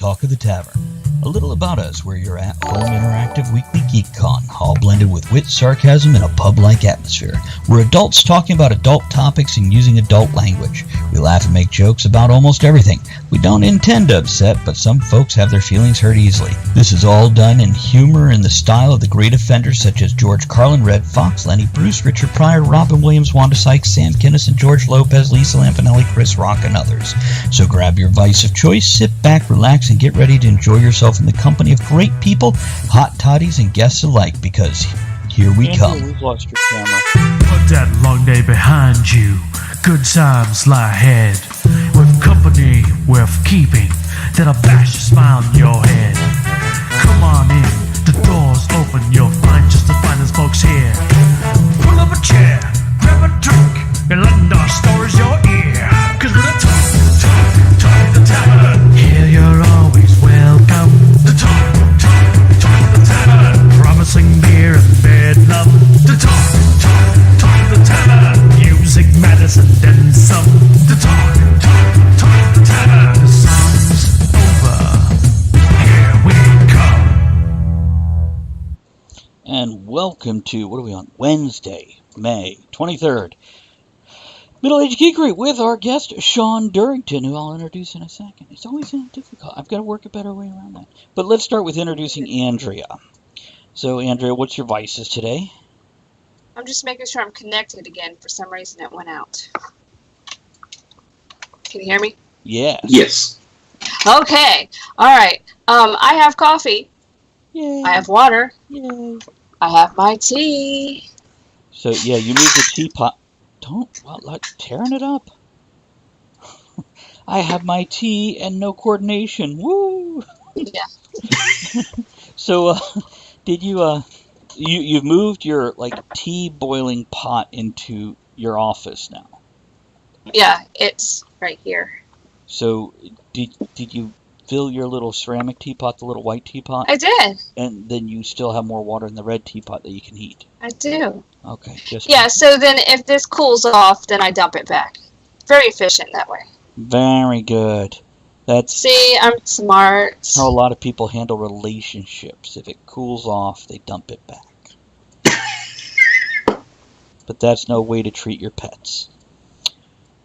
Talk of the Tavern. A little about us, we're your at-home interactive weekly GeekCon, all blended with wit, sarcasm, and a pub-like atmosphere. We're adults talking about adult topics and using adult language. We laugh and make jokes about almost everything. We don't intend to upset, but some folks have their feelings hurt easily. This is all done in humor in the style of the great offenders such as George Carlin, Red Fox, Lenny Bruce, Richard Pryor, Robin Williams, Wanda Sykes, Sam Kinison, George Lopez, Lisa Lampanelli, Chris Rock, and others. So grab your vice of choice, sit back, relax, and get ready to enjoy yourself in the company of great people, hot toddies, and guests alike, because here we come. We've lost your camera. Put that long day behind you. Good times lie ahead. With company worth keeping, that'll bash a smile on your head. Come on in, the door's open. You'll find just the finest folks here. Pull up a chair, grab a drink, and lend our stories your ear. Cause we're the talk of the tavern. Here you're always welcome. The talk of the tavern. Promising beer and bedlam. The talk of the tavern. Music, medicine, then some. The talk of the tavern. The song's over. Here we come. And welcome to, what are we on? Wednesday, May 23rd. Middle-Aged Geekery with our guest, Shawn Durington, who I'll introduce in a second. It's always difficult. I've got to work a better way around that. But let's start with introducing Andrea. So, Andrea, what's your vices today? I'm just making sure I'm connected again. For some reason, it went out. Can you hear me? Yes. Yes. Okay. All right. I have coffee. Yay. I have water. Yay. I have my tea. So, yeah, you moved the teapot. Don't, tearing it up. I have my tea and no coordination. Woo! Yeah. So, did you, you've moved your, tea boiling pot into your office now? Yeah, it's right here. So, did you fill your little ceramic teapot, the little white teapot? I did. And then you still have more water in the red teapot that you can heat? I do. Okay. Yeah, so then if this cools off, then I dump it back. Very efficient that way. Very good. That's See, I'm smart. how a lot of people handle relationships. If it cools off, they dump it back. But that's no way to treat your pets.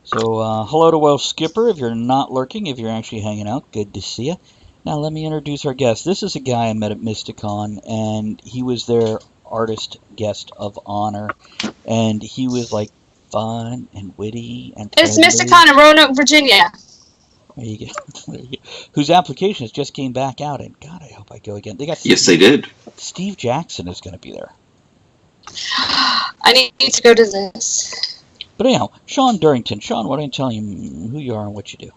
So, hello to Welsh Skipper. If you're not lurking, if you're actually hanging out, good to see you. Now, let me introduce our guest. This is a guy I met at Mysticon, and he was their artist guest of honor, and he was, fun and witty and It's friendly. Mysticon in Roanoke, Virginia. There you go. There you go. Whose applications just came back out, and God, I hope I go again. They got Yes, they did. Steve Jackson is going to be there. I need to go to this. But anyhow, Shawn Durington. Shawn, why don't you tell him who you are and what you do?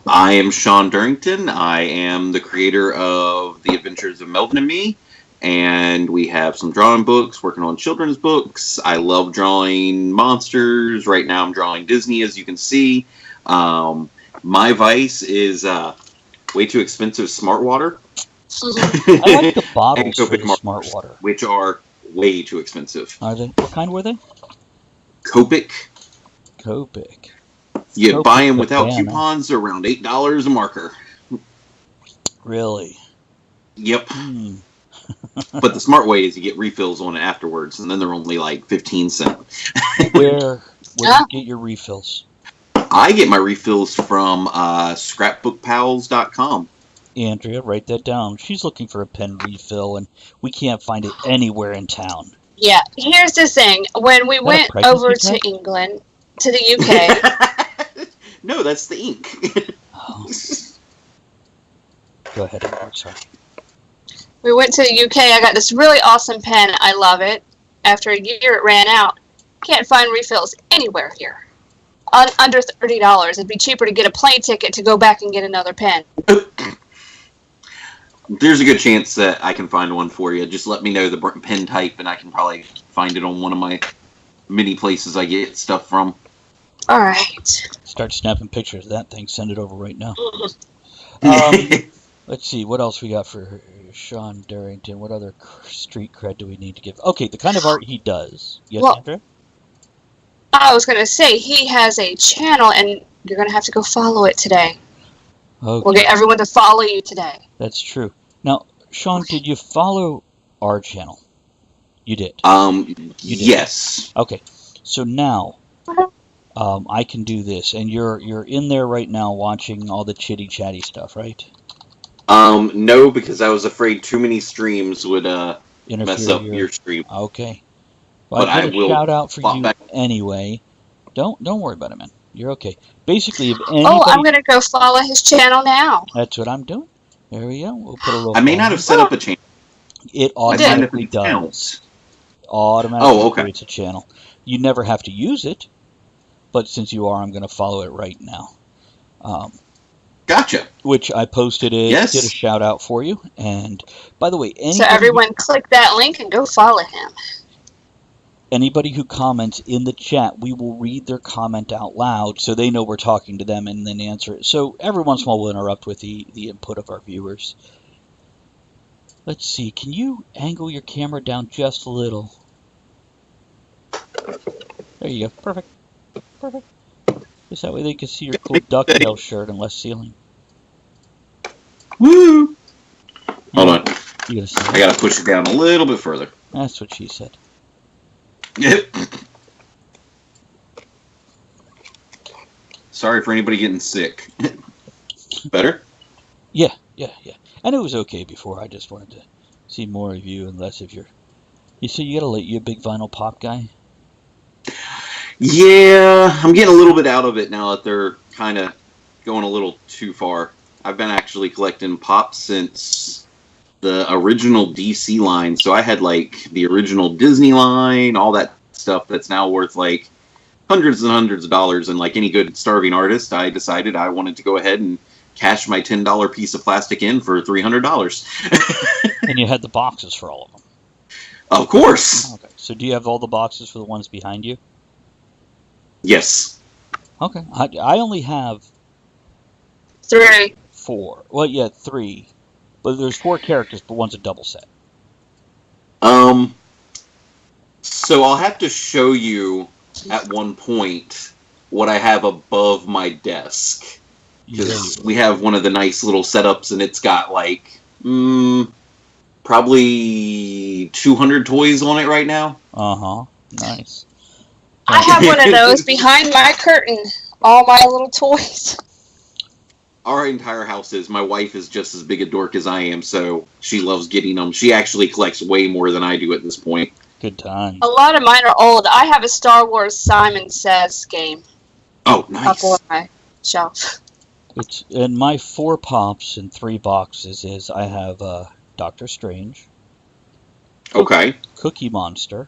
I am Shawn Durington. I am the creator of The Adventures of Melvin and Me, and we have some drawing books, working on children's books. I love drawing monsters. Right now I'm drawing Disney, as you can see. My vice is way too expensive smart water. I like the bottles for the smart water. Which are way too expensive. Are they? What kind were they? Copic. Copic. You Copic buy them without banana. coupons, they're around $8 a marker. Really? Yep. Hmm. But the smart way is you get refills on it afterwards, and then they're only 15 cents. Where do you get your refills? I get my refills from scrapbookpals.com. Andrea, write that down. She's looking for a pen refill, and we can't find it anywhere in town. Yeah, here's the thing. When we went over to England, to the UK... No, that's the ink. Oh. Go ahead, I'm sorry. We went to the UK. I got this really awesome pen. I love it. After a year, it ran out. Can't find refills anywhere here. Under $30. It'd be cheaper to get a plane ticket to go back and get another pen. There's a good chance that I can find one for you. Just let me know the pen type, and I can probably find it on one of my many places I get stuff from. All right. Start snapping pictures of that thing. Send it over right now. Let's see. What else we got for Shawn Durington? What other street cred do we need to give? Okay, the kind of art he does. Yes, Well, Andrea? I was going to say, he has a channel, and you're going to have to go follow it today. Okay. We'll get everyone to follow you today. That's true. Now, Shawn, did you follow our channel? You did. Yes. Okay. So now, I can do this, and you're in there right now watching all the chitty chatty stuff, right? No, because I was afraid too many streams would mess up your stream. Okay. Well, But I I did a will shout out for flop you back. anyway. Don't worry about it, man. You're okay. Basically, if anybody, Oh, I'm going to go follow his channel now. that's what I'm doing. There we go. We'll put a little. I may not follow. have set up a channel. It I signed up an automatically account. does. Automatically Oh, okay. creates a channel. You never have to use it, but since you are, I'm going to follow it right now. Gotcha. Which I posted it, Yes. did a shout out for you. And by the way, So everyone click that link and go follow him. anybody who comments in the chat, we will read their comment out loud so they know we're talking to them and then answer it. So every once in a while we'll interrupt with the input of our viewers. Let's see, can you angle your camera down just a little? There you go. Perfect. Perfect. Just that way they can see your cool ducktail shirt and less ceiling. Woo! Hold on. You gotta see I gotta push it down a little bit further. That's what she said. Yep. Sorry for anybody getting sick. Better? Yeah. And it was okay before. I just wanted to see more of you and less of your... You say you a big vinyl pop guy? Yeah, I'm getting a little bit out of it now that they're kind of going a little too far. I've been actually collecting pop since the original DC line, so I had like the original Disney line, all that stuff that's now worth like hundreds and hundreds of dollars, and like any good starving artist, I decided I wanted to go ahead and cash my $10 piece of plastic in for $300. And you had the boxes for all of them? Of course! Okay, so do you have all the boxes for the ones behind you? Yes. Okay, I only have 3. 4. Well, yeah, 3. But there's 4 characters, but one's a double set. So I'll have to show you at one point what I have above my desk. Because we have one of the nice little setups, and it's got like probably 200 toys on it right now. Nice. I have one of those behind my curtain. All my little toys. Our entire house is. My wife is just as big a dork as I am, so she loves getting them. She actually collects way more than I do at this point. Good times. A lot of mine are old. I have a Star Wars Simon Says game. Oh, nice. Up on my shelf. It's in my 4 pops and 3 boxes is I have Doctor Strange. Okay. Cookie Monster.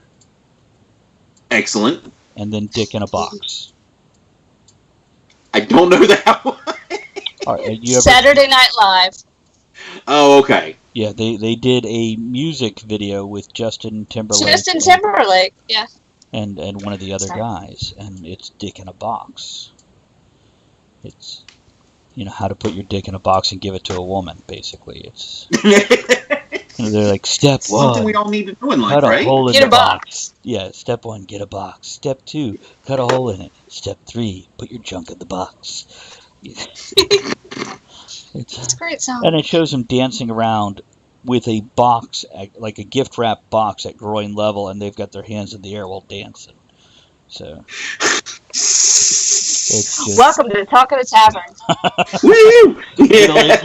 Excellent. And then Dick in a Box. I don't know that one. All right, Saturday Night Live. Oh, okay. Yeah, they did a music video with Justin Timberlake. Justin Timberlake, yeah. And one of the other guys, and it's Dick in a Box. It's, how to put your dick in a box and give it to a woman, basically. It's... they're like, step 1. Something we all need to do in life, cut a right? hole in Get the a box. Yeah, step 1, get a box. Step 2, cut a hole in it. Step 3, put your junk in the box. It's a great song. And it shows them dancing around with a box, like a gift wrap box at groin level, and they've got their hands in the air while dancing. So, it's just... Welcome to the Talk of the Tavern. Woo!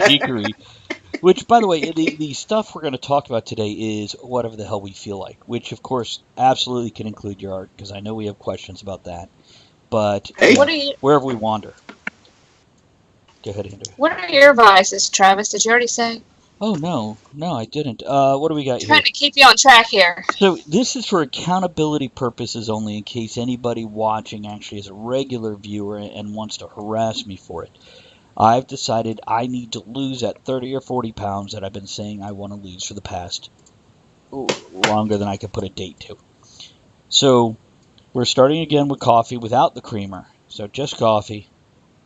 Geekery. Which, by the way, the stuff we're going to talk about today is whatever the hell we feel like, which, of course, absolutely can include your art, because I know we have questions about that. But Hey. wherever we wander. Go ahead, Andrew. What are your vices, Travis? Did you already say? Oh, no, I didn't. What do we got here? Trying to keep you on track here. So this is for accountability purposes only, in case anybody watching actually is a regular viewer and wants to harass me for it. I've decided I need to lose that 30 or 40 pounds that I've been saying I want to lose for the past longer than I can put a date to. So we're starting again with coffee without the creamer. So just coffee.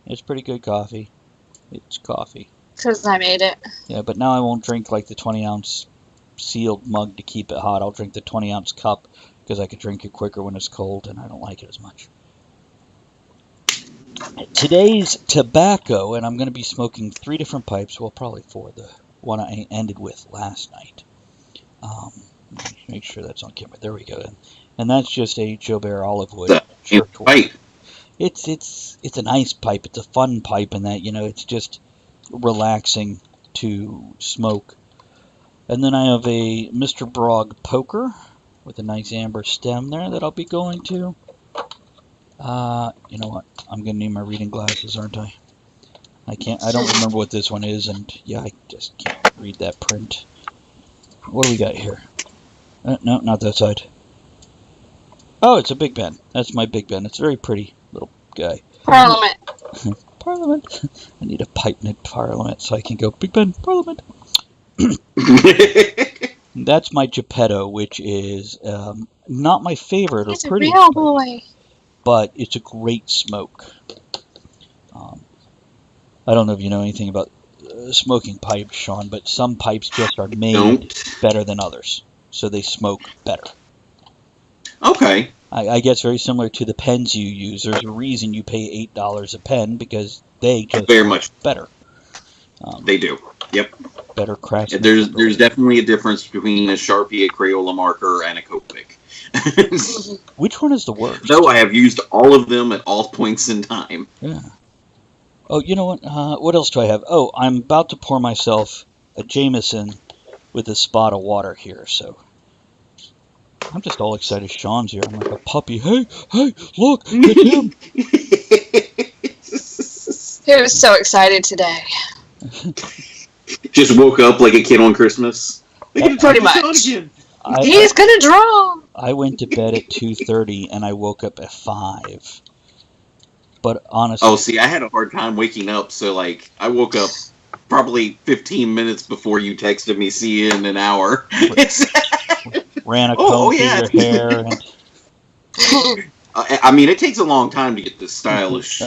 It's pretty good coffee. It's coffee. Because I made it. Yeah, but now I won't drink like the 20-ounce sealed mug to keep it hot. I'll drink the 20-ounce cup because I can drink it quicker when it's cold, and I don't like it as much. Today's tobacco, and I'm going to be smoking 3 different pipes. Well, probably 4. The one I ended with last night. Let me make sure that's on camera. There we go. And that's just a Joe Bear olive wood. Pipe. It's a nice pipe. It's a fun pipe in that, it's just relaxing to smoke. And then I have a Mr. Brogg poker with a nice amber stem there that I'll be going to. You know what? I'm going to need my reading glasses, aren't I? I don't remember what this one is, and yeah, I just can't read that print. What do we got here? No, not that side. Oh, it's a Big Ben. That's my Big Ben. It's a very pretty little guy. Parliament. Parliament. I need a pipe knit Parliament so I can go Big Ben, Parliament. That's my Geppetto, which is not my favorite. He's or a pretty real boy. But it's a great smoke. I don't know if you know anything about smoking pipes, Shawn, but some pipes just are made better than others, so they smoke better. Okay. I guess very similar to the pens you use. There's a reason you pay $8 a pen, because they just very much better. They do. Yep. Better craftsmanship. There's definitely a difference between a Sharpie, a Crayola marker, and a Copic. Which one is the worst? Though I have used all of them at all points in time. Yeah. Oh, you know what? What else do I have? Oh, I'm about to pour myself a Jameson with a spot of water here, so I'm just all excited. Shawn's here. I'm like a puppy. Hey, look, it's him. He was so excited today. Just woke up like a kid on Christmas. Pretty much. He's gonna draw. I went to bed at 2:30 and I woke up at 5. But honestly, see, I had a hard time waking up, so I woke up probably 15 minutes before you texted me. See you in an hour. Ran a comb through your hair. And... I mean, it takes a long time to get this stylish,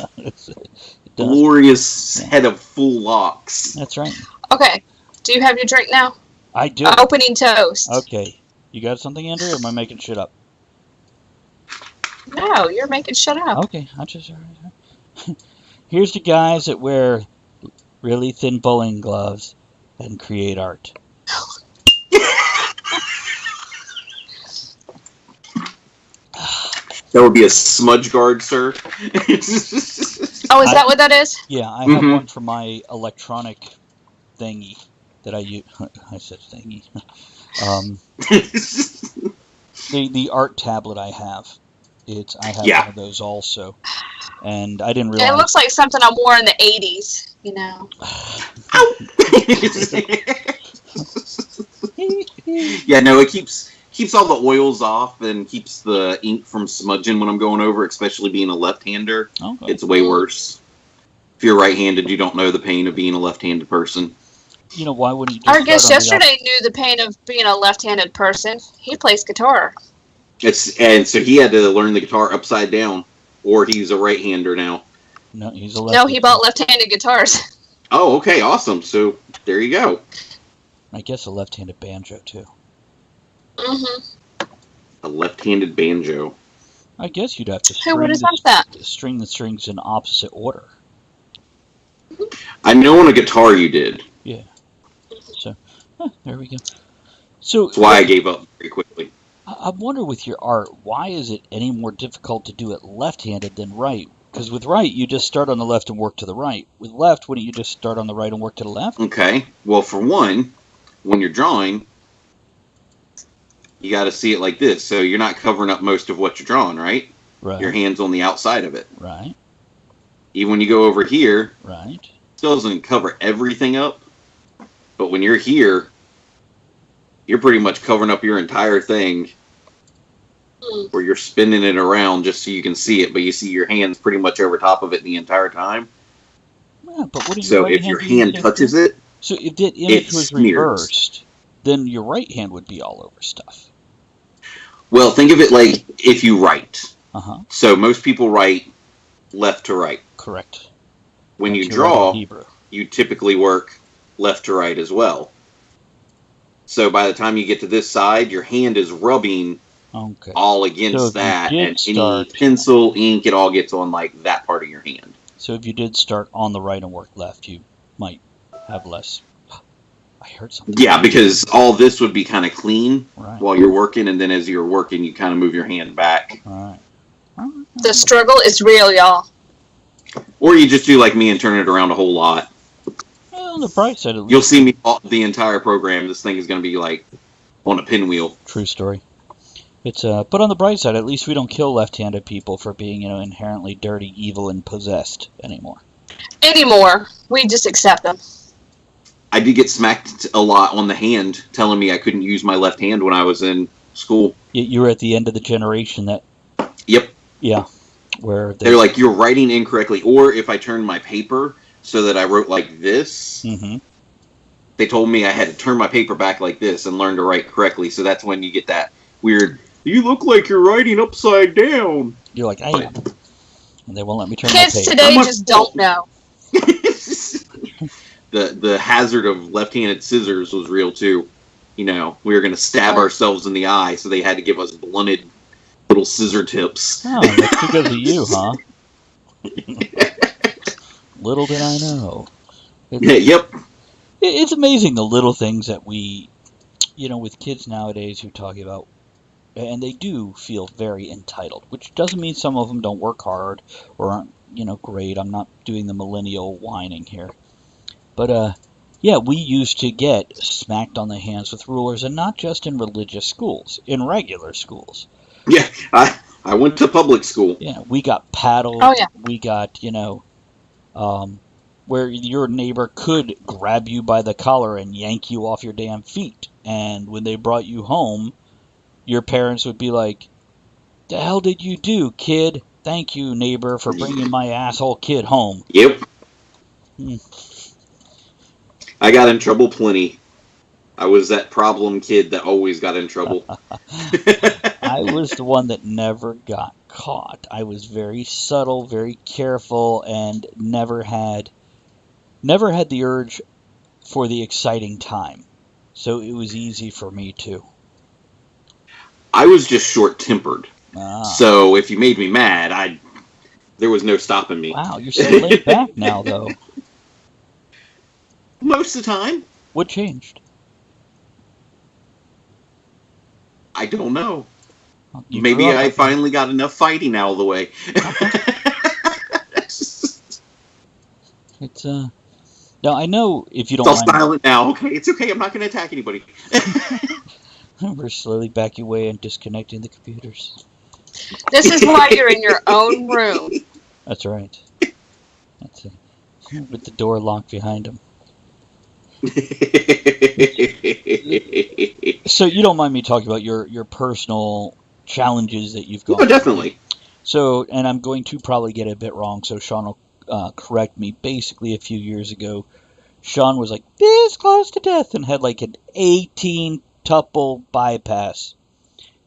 glorious head of full locks. That's right. Okay. Do you have your drink now? I do. Opening toast. Okay. You got something, Andrew, or am I making shit up? No, you're making shit up. Okay. Here's the guys that wear really thin bowling gloves and create art. That would be a smudge guard, sir. Oh, is that what that is? Yeah, I have one for my electronic thingy that I use. I said thingy. The art tablet I have. I have one of those also, and I didn't realize. It looks like something I wore in the '80s. Yeah, no, it keeps all the oils off and keeps the ink from smudging when I'm going over, especially being a left-hander. Okay. It's way worse. If you're right-handed, you don't know the pain of being a left-handed person. Why wouldn't you just Our guest yesterday knew the pain of being a left-handed person. He plays guitar. And so he had to learn the guitar upside down, or he's a right-hander now. No, he's a left. No, he bought left-handed guitars. Oh, okay, awesome. So there you go. I guess a left-handed banjo too. A left-handed banjo. I guess you'd have to string the strings in opposite order. I know on a guitar you did. Yeah. So, there we go. So that's why I gave up very quickly. I wonder with your art, why is it any more difficult to do it left-handed than right? Because with right, you just start on the left and work to the right. With left, wouldn't you just start on the right and work to the left? Okay. Well, for one, when you're drawing, you got to see it like this. So you're not covering up most of what you're drawing, right? Right. Your hand's on the outside of it. Right. Even when you go over here, right, it still doesn't cover everything up. But when you're here, you're pretty much covering up your entire thing. Where you're spinning it around just so you can see it, but you see your hands pretty much over top of it the entire time. Yeah, but what do you so if your hand touches it, so if the image was reversed, then your right hand would be all over stuff. Well, think of it like if you write. So most people write left to right. Correct. When you draw, you typically work left to right as well. So by the time you get to this side, your hand is rubbing all against that, and any pencil, ink, it all gets on that part of your hand. So if you did start on the right and work left, you might have less. I heard something. Yeah, because all this would be kind of clean Right. while you're working, and then as you're working, you kind of move your hand back. All right. The struggle is real, y'all. Or you just do like me and turn it around a whole lot. Well, on the bright side, at least. You'll see me the entire program. This thing is going to be like on a pinwheel. True story. It's but on the bright side, at least we don't kill left-handed people for being, inherently dirty, evil, and possessed anymore. We just accept them. I did get smacked a lot on the hand, telling me I couldn't use my left hand when I was in school. You were at the end of the generation that. Yep. Yeah. Where they're like, you're writing incorrectly, or if I turned my paper so that I wrote like this, they told me I had to turn my paper back like this and learn to write correctly. So that's when you get that weird, you look like you're writing upside down. You're like, I am. And they won't let me turn my paper. Kids today just don't know. The hazard of left-handed scissors was real too. We were going to stab ourselves in the eye, so they had to give us blunted little scissor tips. Oh, that's because of you, huh? Little did I know. Yep. It's amazing the little things that we, with kids nowadays who talk about, and they do feel very entitled, which doesn't mean some of them don't work hard or aren't, great. I'm not doing the millennial whining here. But, we used to get smacked on the hands with rulers, and not just in religious schools, in regular schools. Yeah, I went to public school. Yeah, we got paddled. Oh, yeah. We got, where your neighbor could grab you by the collar and yank you off your damn feet. And when they brought you home, your parents would be like, "The hell did you do, kid? Thank you, neighbor, for bringing my asshole kid home." Yep. I got in trouble plenty. I was that problem kid that always got in trouble. I was the one that never got caught. I was very subtle, very careful, and never had the urge for the exciting time. So it was easy for me too. I was just short-tempered. So if you made me mad, there was no stopping me. Wow, you're so laid back now, though. Most of the time. What changed? I don't know. Maybe I finally got enough fighting out of the way. It's now I know if you don't. It's all silent now. Okay, it's okay. I'm not going to attack anybody. We're slowly backing away and disconnecting the computers. This is why you're in your own room. That's right. That's it. With the door locked behind him. So you don't mind me talking about your personal challenges that you've gone through? Definitely. So, and I'm going to probably get it a bit wrong, so Shawn will correct me. Basically, a few years ago, Shawn was like this close to death and had like an 18-tuple bypass.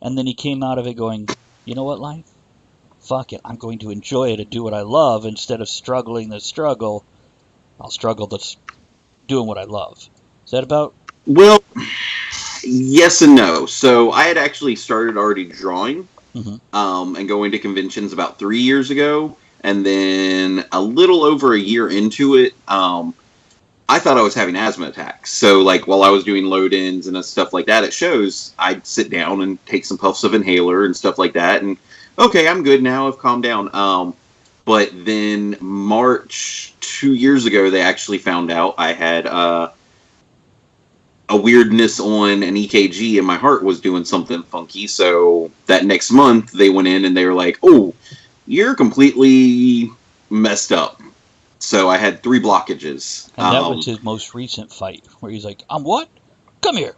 And then he came out of it going, you know what, life? Fuck it. I'm going to enjoy it and do what I love instead of struggling the struggle. I'll struggle that's doing what I love. Is that about? Well, yes and no. So I had actually started already drawing and going to conventions about 3 years ago. And then a little over a year into it, I thought I was having asthma attacks. So like while I was doing load-ins and stuff like that at shows, I'd sit down and take some puffs of inhaler and stuff like that. And okay, I'm good now. I've calmed down. But then March 2 years ago, they actually found out I had a weirdness on an EKG and my heart was doing something funky. So that next month they went in and they were like, oh, you're completely messed up. So I had 3 blockages. And that was his most recent fight where he's like, I'm what? Come here.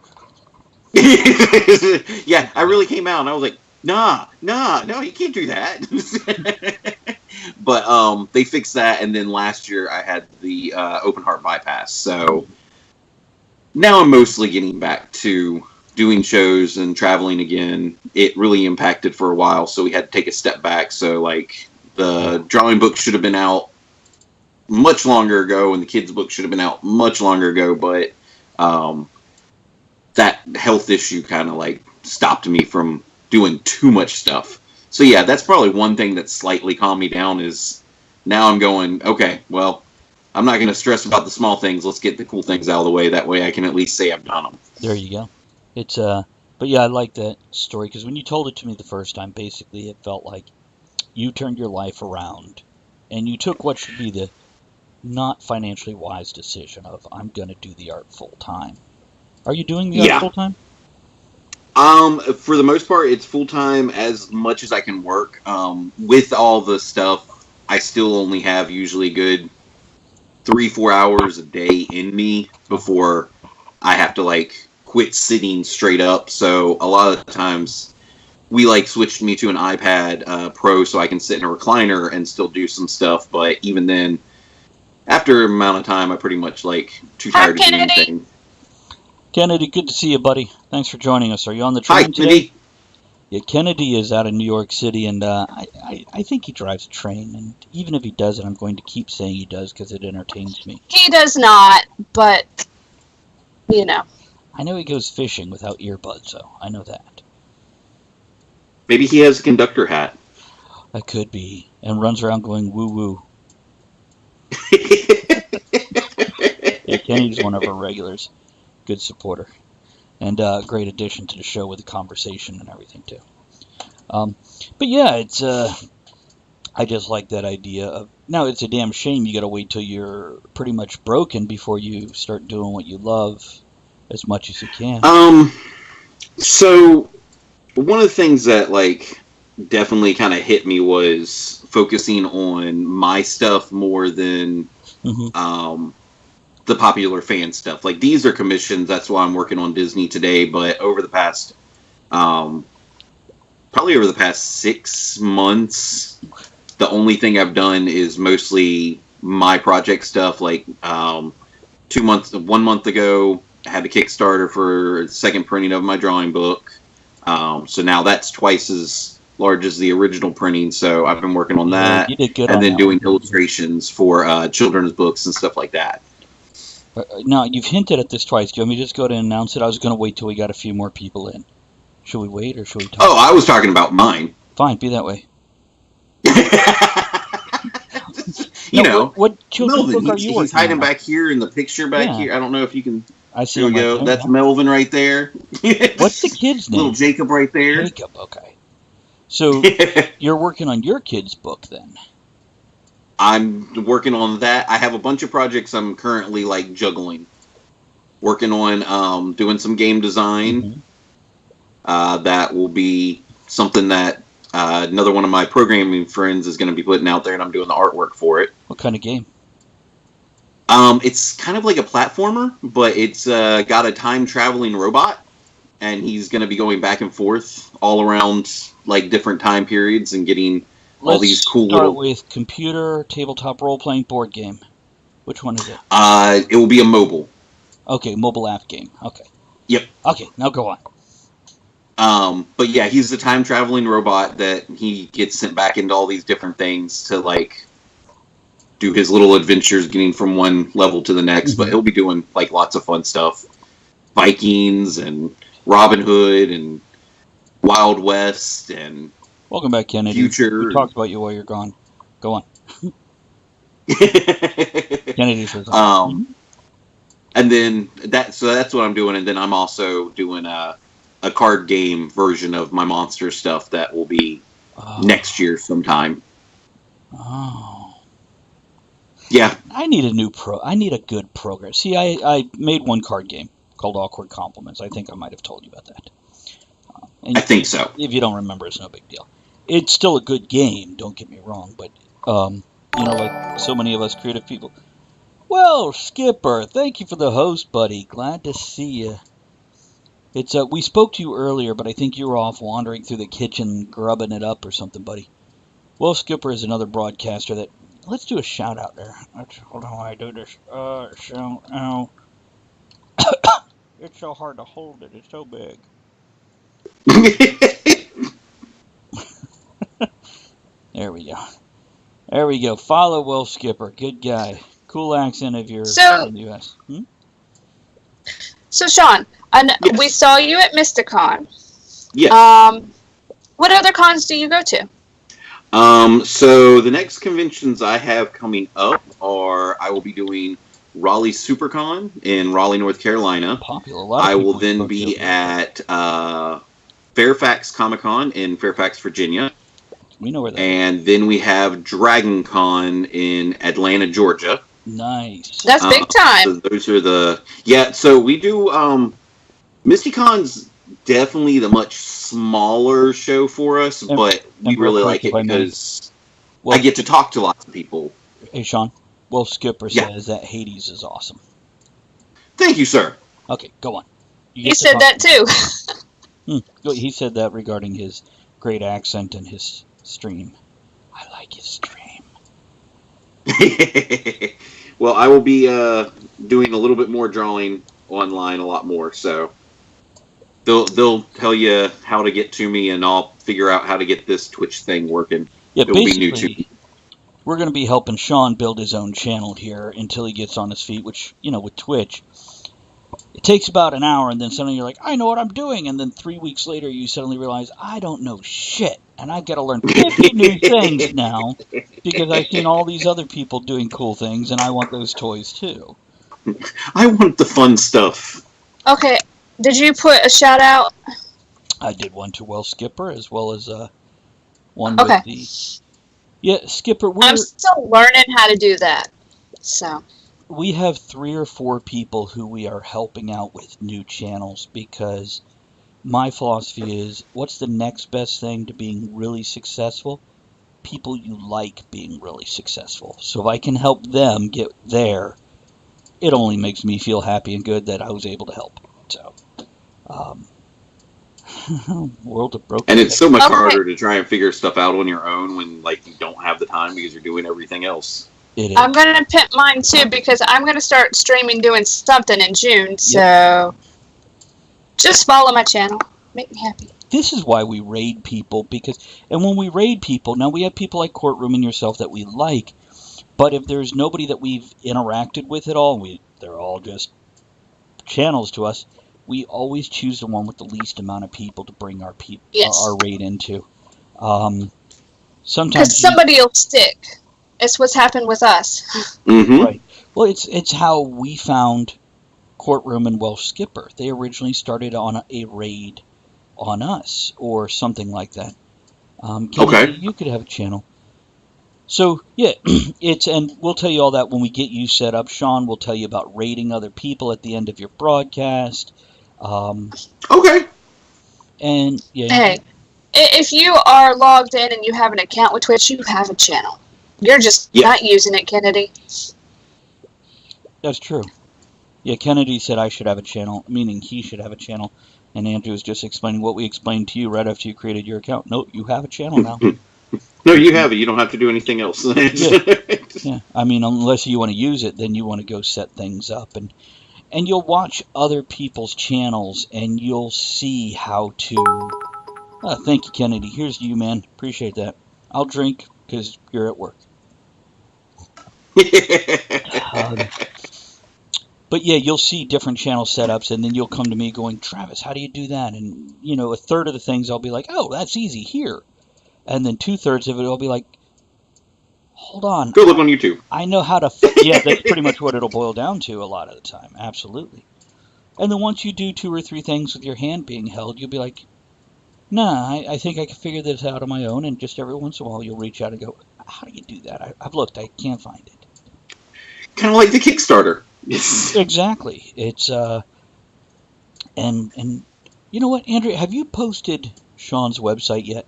Yeah, I really came out and I was like, no, you can't do that. But they fixed that, and then last year I had the open heart bypass. So now I'm mostly getting back to doing shows and traveling again. It really impacted for a while, so we had to take a step back. So like the drawing book should have been out much longer ago, and the kids' book should have been out much longer ago, but that health issue kind of like stopped me from doing too much stuff. So yeah, that's probably one thing that slightly calmed me down is now I'm going, okay, well, I'm not going to stress about the small things. Let's get the cool things out of the way. That way I can at least say I've done them. There you go. It's but yeah, I like that story because when you told it to me the first time, basically it felt like you turned your life around and you took what should be the not financially wise decision of I'm going to do the art full time. Are you doing the art full time? For the most part, it's full time as much as I can work. With all the stuff, I still only have usually good 3-4 hours a day in me before I have to like quit sitting straight up. So a lot of the times we like switched me to an iPad Pro so I can sit in a recliner and still do some stuff. But even then, after an amount of time, I pretty much like too tired to do anything. Kennedy, good to see you, buddy. Thanks for joining us. Are you on the train today? Kennedy. Yeah, Kennedy is out of New York City, and I think he drives a train. And even if he doesn't, I'm going to keep saying he does because it entertains me. He does not, but, you know. I know he goes fishing without earbuds, so I know that. Maybe he has a conductor hat. That could be. And runs around going woo-woo. Yeah, Kennedy's one of our regulars. Good supporter. And great addition to the show with the conversation and everything, too. But yeah, it's... I just like that idea of... Now, it's a damn shame you gotta wait till you're pretty much broken before you start doing what you love as much as you can. So, one of the things that, like, definitely kind of hit me was focusing on my stuff more than... the popular fan stuff. Like, these are commissions, that's why I'm working on Disney today, but over the past, probably over the past 6 months, the only thing I've done is mostly my project stuff. Like, 1 month ago, I had a Kickstarter for the second printing of my drawing book. So now that's twice as large as the original printing, so I've been working on that. You did good and on then that doing one. illustrations for children's books and stuff like that. Now, you've hinted at this twice. Do you want me to just go to announce it? I was going to wait till we got a few more people in. Should we wait or should we talk? Oh, I was talking about mine. Fine, be that way. What children's Melvin, book are you working on? he's hiding back here in the picture back here. I don't know if you can... I see There we him go. right there. That's Melvin right there. What's the kid's name? Little Jacob right there. Jacob, okay. So, you're working on your kid's book then? I'm working on that. I have a bunch of projects I'm currently like juggling. Working on doing some game design. That will be something that another one of my programming friends is going to be putting out there, and I'm doing the artwork for it. What kind of game? It's kind of like a platformer, but it's got a time-traveling robot, and he's going to be going back and forth all around like different time periods and getting all these cool start little... with computer, tabletop role-playing, board game. Which one is it? It will be a mobile. Okay, mobile app game. Okay. Yep. Okay, now go on. But yeah, he's a time-traveling robot that he gets sent back into all these different things to, like, do his little adventures getting from one level to the next. But he'll be doing, like, lots of fun stuff. Vikings and Robin Hood and Wild West and... Welcome back, Kennedy. Future. We talked about you while you're gone. Go on. Kennedy says and then that's what I'm doing, and then I'm also doing a card game version of my monster stuff that will be next year sometime. Oh. Yeah. I need a good program. See, I made one card game called Awkward Compliments. I think I might have told you about that. I think so. If you don't remember, it's no big deal. It's still a good game, don't get me wrong, but, like so many of us creative people. Well, Skipper, thank you for the host, buddy. Glad to see you. It's we spoke to you earlier, but I think you were off wandering through the kitchen, grubbing it up or something, buddy. Well, Skipper is another broadcaster that... Let's do a shout-out there. Hold on while I do this. Shout-out. It's so hard to hold it. It's so big. There we go. There we go. Follow Will Skipper. Good guy. Cool accent if you're in the U.S. So, Shawn, we saw you at Mysticon. Yes. What other cons do you go to? So the next conventions I have coming up are I will be doing Raleigh SuperCon in Raleigh, North Carolina. Popular. A lot of I will people then spoke be to it. at Fairfax Comic Con in Fairfax, Virginia. We know where that is. And then we have Dragon Con in Atlanta, Georgia. Nice. That's big time. So those are the so we do MistyCon's definitely the much smaller show for us, but we really like it because I get to talk to lots of people. Hey, Shawn. Well, Skipper says that Hades is awesome. Thank you, sir. Okay, go on. He said that too. He said that regarding his great accent and his stream. I like his stream. Well, I will be doing a little bit more drawing online, a lot more. So they'll tell you how to get to me, and I'll figure out how to get this Twitch thing working. Yeah, It'll be new to me. We're going to be helping Shawn build his own channel here until he gets on his feet, which, with Twitch, it takes about an hour, and then suddenly you're like, I know what I'm doing, and then 3 weeks later you suddenly realize, I don't know shit, and I've got to learn 50 new things now, because I've seen all these other people doing cool things, and I want those toys too. I want the fun stuff. Okay, did you put a shout out? I did one to Well Skipper, as well as one with the... Yeah, Skipper, I'm still learning how to do that, so... We have 3 or 4 people who we are helping out with new channels, because my philosophy is, what's the next best thing to being really successful? People you like being really successful. So if I can help them get there, it only makes me feel happy and good that I was able to help. So, world of broken. And it's so much harder to try and figure stuff out on your own when you don't have the time because you're doing everything else. I'm going to pimp mine too, because I'm going to start streaming doing something in June, so just follow my channel. Make me happy. This is why we raid people, and when we raid people, now we have people like Courtroom and yourself that we like, but if there's nobody that we've interacted with at all, they're all just channels to us, we always choose the one with the least amount of people to bring our raid into. Sometimes because somebody will stick. It's what's happened with us. Mm-hmm. Right. Well, it's how we found Courtroom and Welsh Skipper. They originally started on a raid on us, or something like that. Kennedy, you could have a channel. So, yeah, and we'll tell you all that when we get you set up. Shawn will tell you about raiding other people at the end of your broadcast. Okay. And, yeah. Hey, if you are logged in and you have an account with Twitch, you have a channel. You're just not using it, Kennedy. That's true. Yeah, Kennedy said I should have a channel, meaning he should have a channel. And Andrew was just explaining what we explained to you right after you created your account. Nope, you have a channel now. No, you have it. You don't have to do anything else. Yeah. I mean, unless you want to use it, then you want to go set things up. And you'll watch other people's channels, and you'll see how to... thank you, Kennedy. Here's you, man. Appreciate that. I'll drink, because you're at work. But yeah, you'll see different channel setups, and then you'll come to me going, Travis, how do you do that? And, a third of the things I'll be like, oh, that's easy, here. And then 2/3 of it, I'll be like, hold on. Go look on YouTube. I know how to... Yeah, that's pretty much what it'll boil down to a lot of the time. Absolutely. And then once you do 2 or 3 things with your hand being held, you'll be like, nah, I think I can figure this out on my own, and just every once in a while you'll reach out and go, how do you do that? I've looked, I can't find it. Kind of like the Kickstarter. Exactly. It's, and you know what, Andrea, have you posted Shawn's website yet?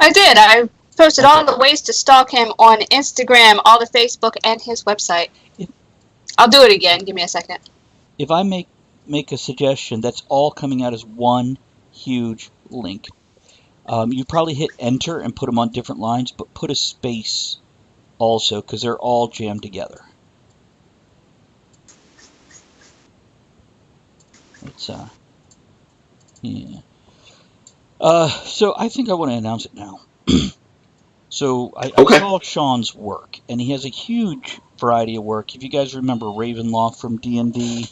I did. I posted all the ways to stalk him on Instagram, all the Facebook, and his website. I'll do it again. Give me a second. If I make a suggestion, that's all coming out as one huge link. You probably hit enter and put them on different lines, but put a space also, because they're all jammed together. It's yeah. So I think I want to announce it now. So I saw Shawn's work, and he has a huge variety of work. If you guys remember Ravenloft from D&D,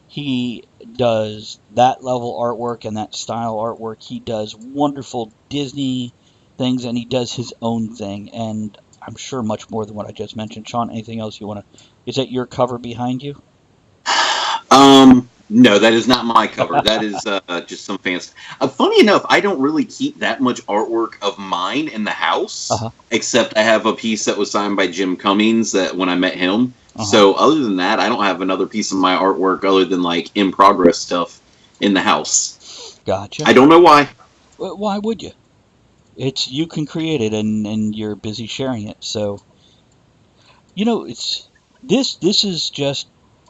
he does that level artwork and that style artwork. He does wonderful Disney things, and he does his own thing, and I'm sure much more than what I just mentioned. Shawn, anything else you want to... Is that your cover behind you? No, that is not my cover. That is just some fancy. Funny enough, I don't really keep that much artwork of mine in the house, except I have a piece that was signed by Jim Cummings that when I met him. So other than that, I don't have another piece of my artwork other than like in progress stuff in the house. Gotcha. I don't know why. Why would you? It's you can create it, and you're busy sharing it. So, it's this is just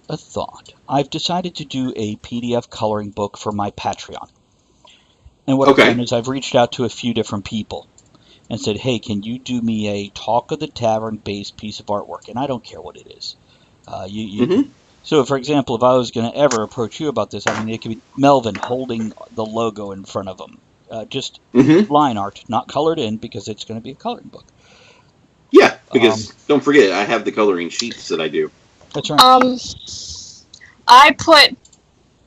a thought. I've decided to do a PDF coloring book for my Patreon. And what I've done is I've reached out to a few different people and said, hey, can you do me a Talk of the Tavern based piece of artwork? And I don't care what it is. So, for example, if I was going to ever approach you about this, I mean, it could be Melvin holding the logo in front of him. Just line art, not colored in, because it's going to be a coloring book. Yeah, because don't forget, I have the coloring sheets that I do. That's right.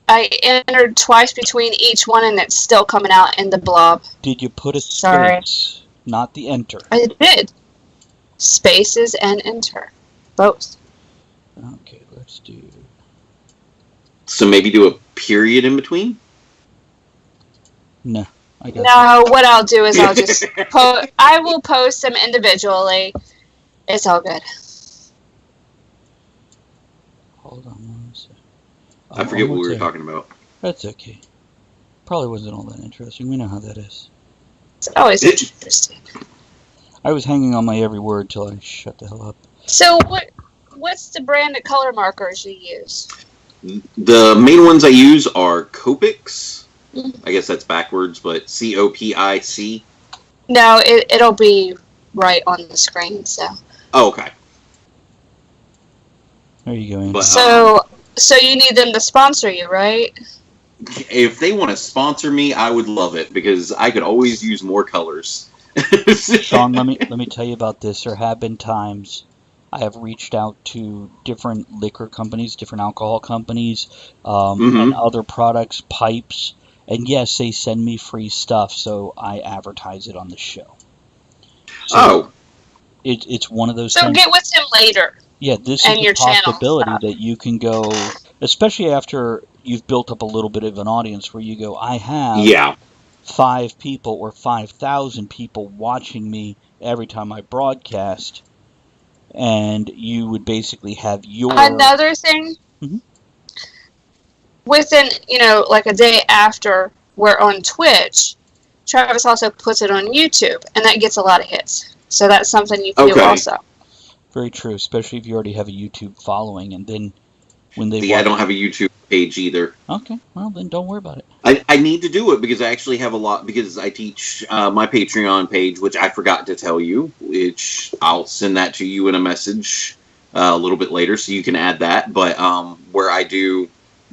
I entered twice between each one, and it's still coming out in the blob. Did you put a space, not the enter? I did. Spaces and enter. Both. Okay, let's do... So maybe do a period in between? No. No, what I'll do is I'll just I will post them individually. It's all good. Hold on one second. I forget what we were talking about. That's okay. Probably wasn't all that interesting. We know how that is. It's always interesting. I was hanging on my every word till I shut the hell up. So what's the brand of color markers you use? The main ones I use are Copics. I guess that's backwards, but COPIC. No, it'll be right on the screen. So. Oh, okay. There you go, Andy. But, so you need them to sponsor you, right? If they want to sponsor me, I would love it because I could always use more colors. Shawn, let me tell you about this. There have been times I have reached out to different liquor companies, different alcohol companies, and other products, pipes, and yes, they send me free stuff, so I advertise it on the show. So it's one of those things. So get with him later. Yeah, this is a possibility that you can go, especially after you've built up a little bit of an audience where you go, I have 5 people or 5,000 people watching me every time I broadcast, and you would basically have your... Another thing, within, like a day after we're on Twitch, Travis also puts it on YouTube, and that gets a lot of hits. So that's something you can do also. Very true, especially if you already have a YouTube following, and then when they... Yeah, I don't have a YouTube page either. Okay, well then don't worry about it. I need to do it because I actually have a lot, because I teach my Patreon page, which I forgot to tell you, which I'll send that to you in a message a little bit later so you can add that, but where I do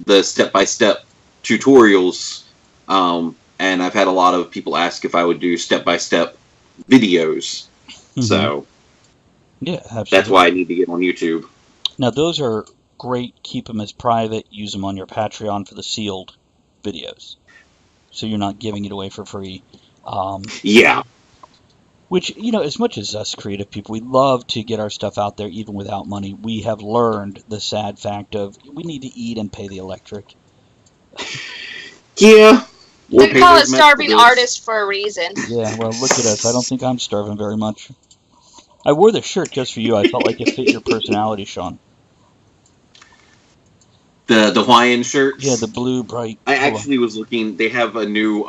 the step-by-step tutorials, and I've had a lot of people ask if I would do step-by-step videos, so... Yeah, absolutely. That's why I need to get on YouTube. Now, those are great. Keep them as private. Use them on your Patreon for the sealed videos. So you're not giving it away for free. Yeah. Which, as much as us creative people, we love to get our stuff out there even without money. We have learned the sad fact of we need to eat and pay the electric. Yeah. They call it starving artist for a reason. Yeah, well, look at us. I don't think I'm starving very much. I wore the shirt just for you. I felt like it fit your personality, Shawn. The Hawaiian shirts? Yeah, the blue, bright. I actually was looking. They have a new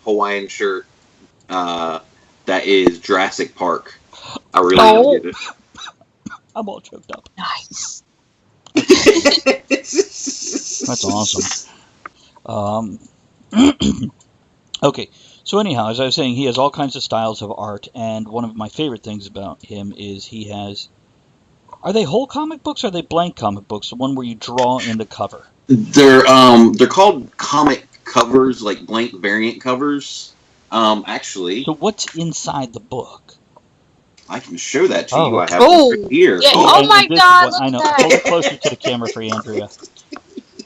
Hawaiian shirt that is Jurassic Park. I really don't get it. I'm all choked up. Nice. That's awesome. Okay. So anyhow, as I was saying, he has all kinds of styles of art, and one of my favorite things about him is he has... Are they whole comic books or are they blank comic books? The one where you draw in the cover? They're called comic covers, like blank variant covers, actually. So what's inside the book? I can show that to you. I have it right here. Yeah. Oh my God, look I know. at that. Hold it closer to the camera for Andrea.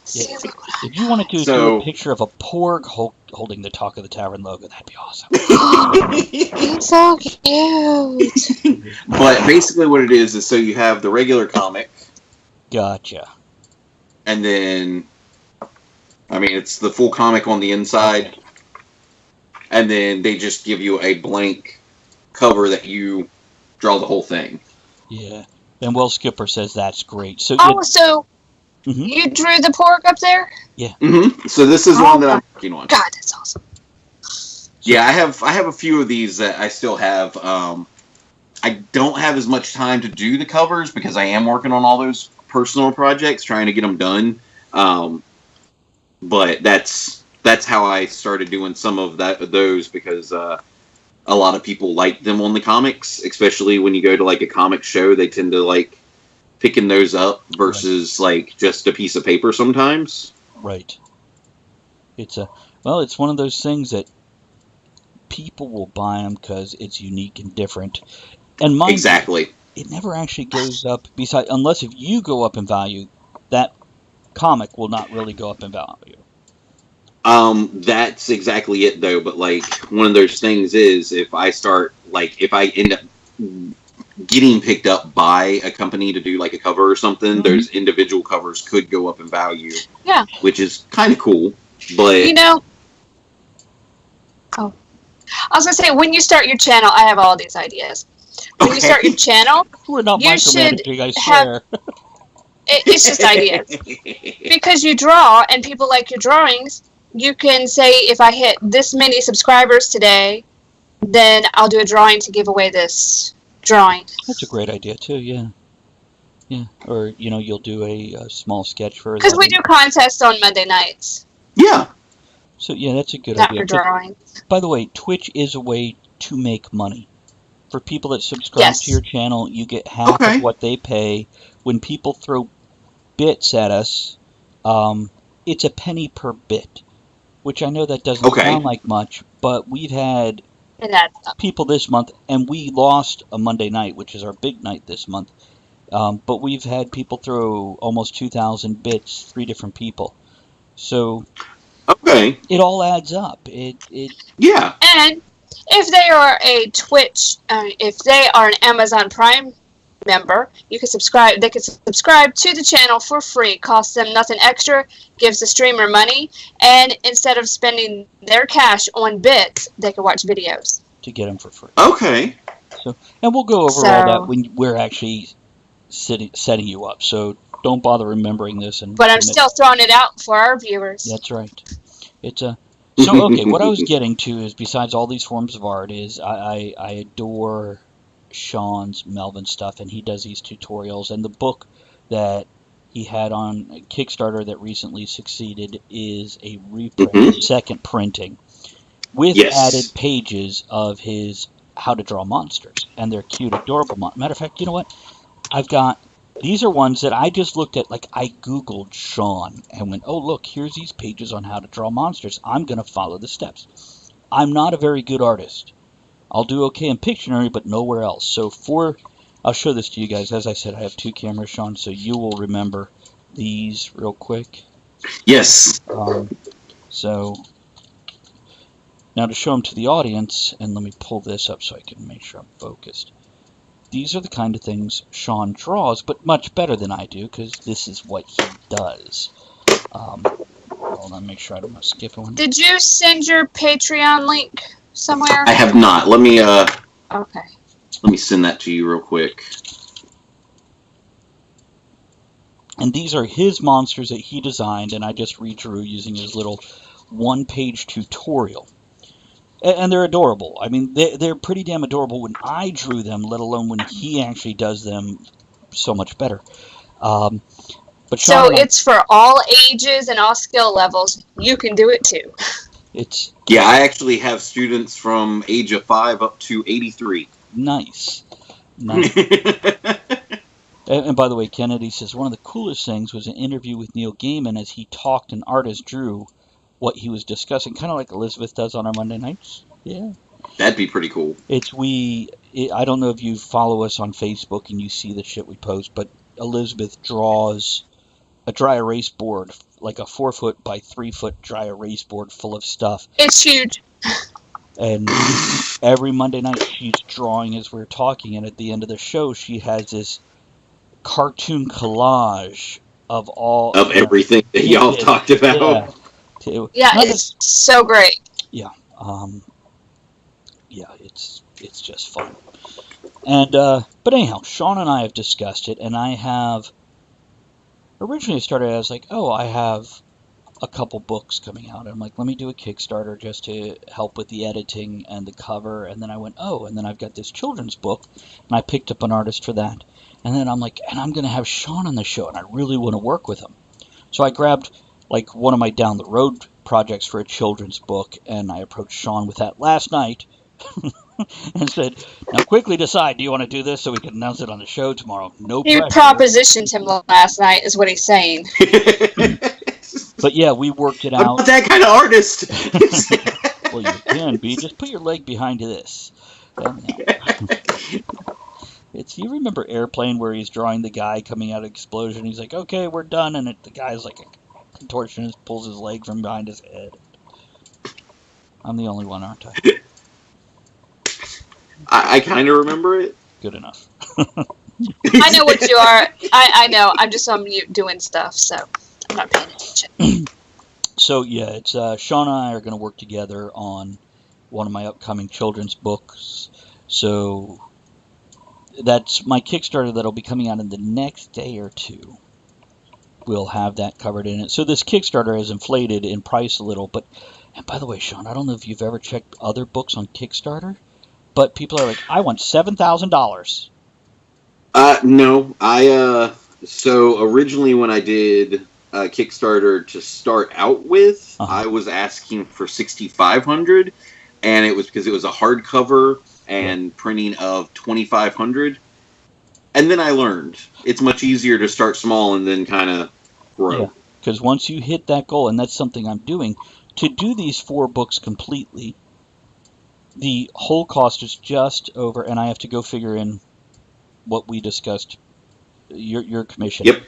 See, look what If you wanted to do So- a picture of a porg holding the Talk of the Tavern logo, that'd be awesome. It's so cute. But basically, what it is so you have the regular comic, Gotcha. and then, I mean, it's the full comic on the inside, and then they just give you a blank cover that you draw the whole thing. Yeah. And Will Skipper says that's great. So Oh, so Mhm. you drew the pork up there? Mm-hmm. So this is one that I'm working on. God, that's awesome. Yeah, I have a few of these that I still have. I don't have as much time to do the covers because I am working on all those personal projects, trying to get them done. But that's how I started doing some of those because a lot of people like them on the comics, especially when you go to like a comic show. They tend to like picking those up versus like just a piece of paper sometimes. Right. It's one of those things that people will buy them because it's unique and different. And mind Exactly. you, it never actually goes up. Unless if you go up in value, that comic will not really go up in value. That's exactly it though. But like one of those things is if I end up getting picked up by a company to do like a cover or something, those individual covers could go up in value. Yeah. Which is kind of cool. But You know, I was going to say, when you start your channel, I have all these ideas. When you start your channel, We're not You should micromanaging, I have- swear. it's just ideas. Because you draw and people like your drawings, you can say, if I hit this many subscribers today, then I'll do a drawing to give away this drawing. That's a great idea too. Yeah. Yeah. Or you'll do a small sketch for. Because we do contests on Monday nights, Yeah. So yeah, that's a good not idea. for drawings. By the way, Twitch is a way to make money. For people that subscribe Yes. to your channel, you get half Okay. of what they pay. When people throw bits at us, it's a penny per bit, which I know that doesn't Okay. sound like much, but we've had And that's people this month, and we lost a Monday night, which is our big night this month. But we've had people throw almost 2,000 bits, 3 different people. So Okay. it all adds up. It Yeah. And if they are a Twitch, if they are an Amazon Prime member, you can subscribe. They can subscribe to the channel for free. Costs them nothing extra. Gives the streamer money, and instead of spending their cash on bits, they can watch videos. to get them for free. Okay. And we'll go over So- all that when we're actually setting you up. So don't bother remembering this. But I'm still throwing it out for our viewers. That's right. It's a. So okay, what I was getting to is besides all these forms of art is I adore Shawn's Melvin stuff, and he does these tutorials, and the book that he had on Kickstarter that recently succeeded is a reprint, second printing, with Yes. added pages of his how to draw monsters, and they're cute, adorable. Matter of fact, you know what? These are ones that I just looked at, like I Googled Shawn and went, oh, look, here's these pages on how to draw monsters. I'm going to follow the steps. I'm not a very good artist. I'll do okay in Pictionary, but nowhere else. So I'll show this to you guys. As I said, I have 2 cameras, Shawn, so you will remember these real quick. Yes. So now to show them to the audience, and let me pull this up so I can make sure I'm focused. These are the kind of things Shawn draws, but much better than I do, because this is what he does. Hold on, make sure I don't skip one. Did you send your Patreon link somewhere? I have not. Let me Okay. send that to you real quick. And these are his monsters that he designed, and I just redrew using his little 1-page tutorial. And they're adorable. I mean, they're pretty damn adorable when I drew them, let alone when he actually does them so much better. But Shawn So and I- it's for all ages and all skill levels. You can do it too. it's Yeah, I actually have students from age of 5 up to 83. nice. And by the way, Kennedy says one of the coolest things was an interview with Neil Gaiman as he talked and artist drew what he was discussing, kind of like Elizabeth does on our Monday nights. Yeah. That'd be pretty cool. I don't know if you follow us on Facebook and you see the shit we post, but Elizabeth draws a dry erase board like a 4-foot by 3-foot dry erase board full of stuff. It's huge. And every Monday night she's drawing as we're talking, and at the end of the show she has this cartoon collage of all Of everything that y'all talked about. Yeah, it's so great. Yeah, it's just fun. And but anyhow, Shawn and I have discussed it, and I have originally started as like, oh, I have a couple books coming out. I'm like, let me do a Kickstarter just to help with the editing and the cover. And then I went, oh, and then I've got this children's book, and I picked up an artist for that. And then I'm like, and I'm going to have Shawn on the show, and I really want to work with him. So I grabbed like one of my down the road projects for a children's book, and I approached Shawn with that last night and said, now quickly decide, do you want to do this so we can announce it on the show tomorrow? No pressure. You propositioned him last night is what he's saying. But yeah, we worked it out. I'm not that kind of artist. Well, you can be. Just put your leg behind this. You remember Airplane where he's drawing the guy coming out of explosion? He's like, okay, we're done. And the guy's like a contortionist, pulls his leg from behind his head. I'm the only one, aren't I? I kind of remember it. Good enough. I know what you are. I know. I'm just on mute doing stuff, so I'm not paying attention. So, yeah, it's Shawn and I are going to work together on one of my upcoming children's books. So that's my Kickstarter that'll be coming out in the next day or two. We'll have that covered in it. So this Kickstarter has inflated in price a little. And by the way, Shawn, I don't know if you've ever checked other books on Kickstarter, but people are like, I want $7,000. No. So originally when I did Kickstarter to start out with, I was asking for $6,500, and it was because it was a hardcover and printing of 2,500. And then I learned it's much easier to start small and then kind of grow. Yeah, because once you hit that goal, and that's something I'm doing, to do these 4 books completely, the whole cost is just over, and I have to go figure in what we discussed, your commission. Yep.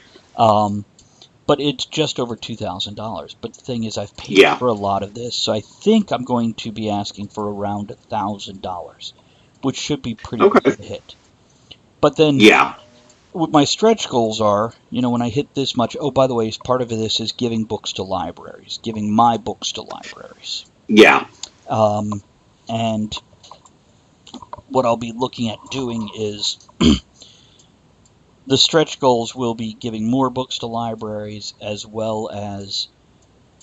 But it's just over $2,000. But the thing is, I've paid for a lot of this, so I think I'm going to be asking for around $1,000, which should be pretty good to hit. But then, what my stretch goals are, when I hit this much, oh, by the way, part of this is giving books to libraries, giving my books to libraries. Yeah. And what I'll be looking at doing is the stretch goals will be giving more books to libraries, as well as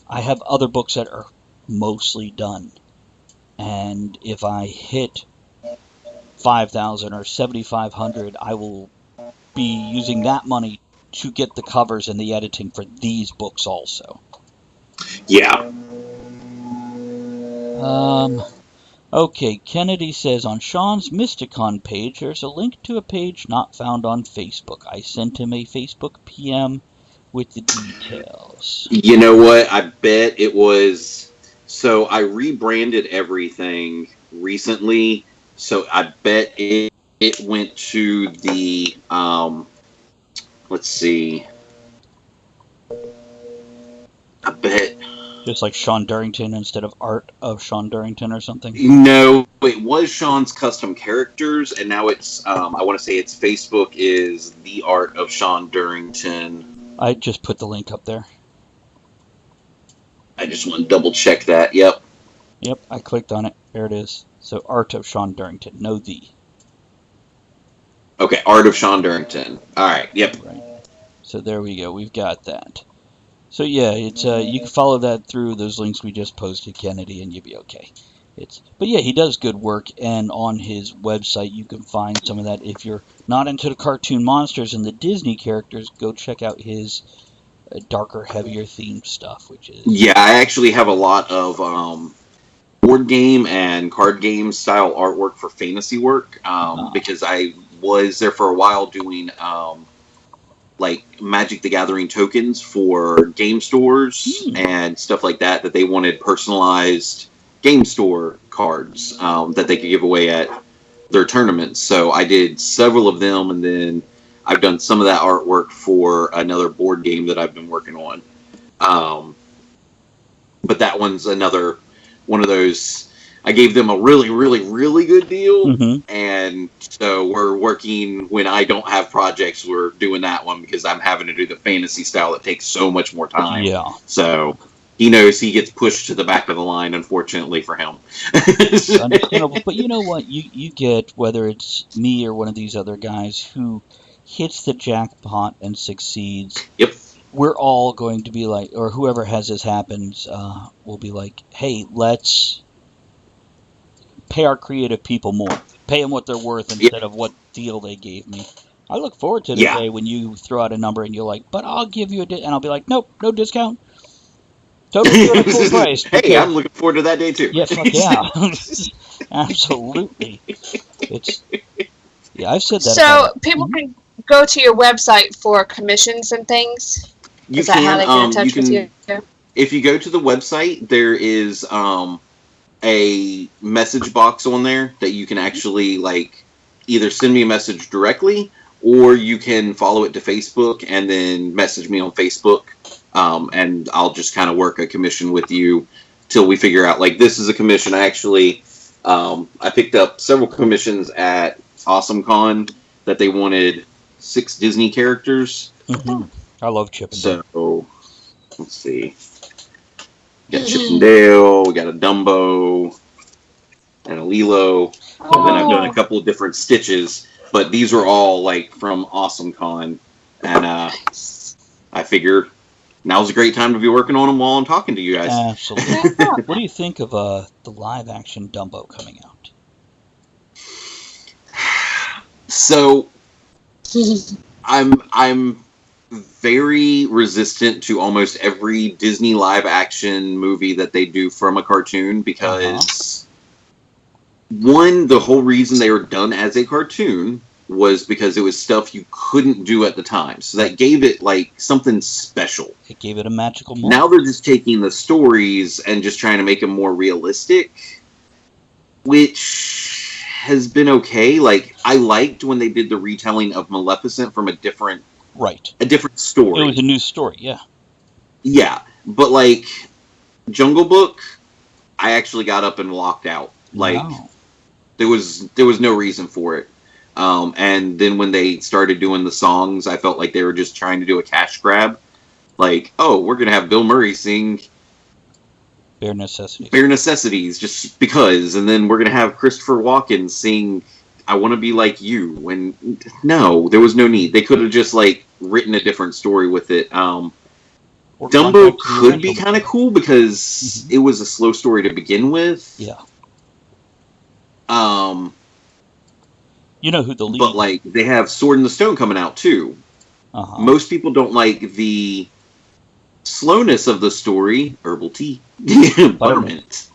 I have other books that are mostly done. And if I hit 5,000 or 7,500, I will be using that money to get the covers and the editing for these books also. Yeah. Okay, Kennedy says, on Shawn's Mysticon page, there's a link to a page not found on Facebook. I sent him a Facebook PM with the details. You know what? I bet it was... So I rebranded everything recently, so I bet it went to the... let's see. I bet... Just like Shawn Durington instead of Art of Shawn Durington or something? No, it was Shawn's custom characters, and now it's, I want to say its Facebook is The Art of Shawn Durington. I just put the link up there. I just want to double check that, yep. Yep, I clicked on it. There it is. So Art of Shawn Durington, no the. Okay, Art of Shawn Durington. Alright, yep. Right. So there we go, we've got that. So yeah, it's you can follow that through those links we just posted, Kennedy, and you'll be okay. But yeah, he does good work, and on his website you can find some of that. If you're not into the cartoon monsters and the Disney characters, go check out his darker, heavier themed stuff, which is... Yeah, I actually have a lot of board game and card game style artwork for fantasy work, because I was there for a while doing... like Magic the Gathering tokens for game stores and stuff like that they wanted personalized game store cards that they could give away at their tournaments. So I did several of them, and then I've done some of that artwork for another board game that I've been working on. But that one's another one of those. I gave them a really, really, really good deal, and so we're working when I don't have projects. We're doing that one because I'm having to do the fantasy style. It takes so much more time. Yeah. So he knows he gets pushed to the back of the line, unfortunately for him. Understandable. But you know what? You get, whether it's me or one of these other guys who hits the jackpot and succeeds. Yep. We're all going to be like, or whoever has this happens, will be like, hey, let's pay our creative people more. Pay them what they're worth instead of what deal they gave me. I look forward to the day when you throw out a number and you're like, but I'll give you and I'll be like, nope, no discount. Totally doing a full price. Hey, I'm looking forward to that day too. Yeah, fuck yeah. Absolutely. I've said that. So people can go to your website for commissions and things. Is that how they get in touch with you? If you go to the website, there is a message box on there that you can actually either send me a message directly, or you can follow it to Facebook and then message me on Facebook, and I'll just kind of work a commission with you till we figure out, this is a commission. I actually, I picked up several commissions at AwesomeCon that they wanted 6 Disney characters. I love Chip and Dale. So, let's see. We got Chip and Dale, we got a Dumbo, and a Lilo. And then I've done a couple of different Stitches, but these were all from AwesomeCon, and I figure now's a great time to be working on them while I'm talking to you guys. Absolutely. What do you think of the live action Dumbo coming out? So I'm very resistant to almost every Disney live action movie that they do from a cartoon because one, the whole reason they were done as a cartoon was because it was stuff you couldn't do at the time. So that gave it something special. It gave it a magical moment. Now they're just taking the stories and just trying to make them more realistic, which has been okay. I liked when they did the retelling of Maleficent from a different story. It was a new story, yeah. Yeah, but Jungle Book, I actually got up and walked out. Wow. There was no reason for it. And then when they started doing the songs, I felt like they were just trying to do a cash grab. Oh, we're going to have Bill Murray sing Bare Necessities. Bare Necessities, just because. And then we're going to have Christopher Walken sing I Want to Be Like You. When, no, there was no need. They could have just, written a different story with it. Dumbo could be kind of cool because it was a slow story to begin with. Yeah. You know who the lead... But, they have Sword in the Stone coming out, too. Most people don't like the slowness of the story. Herbal tea. Buttermint.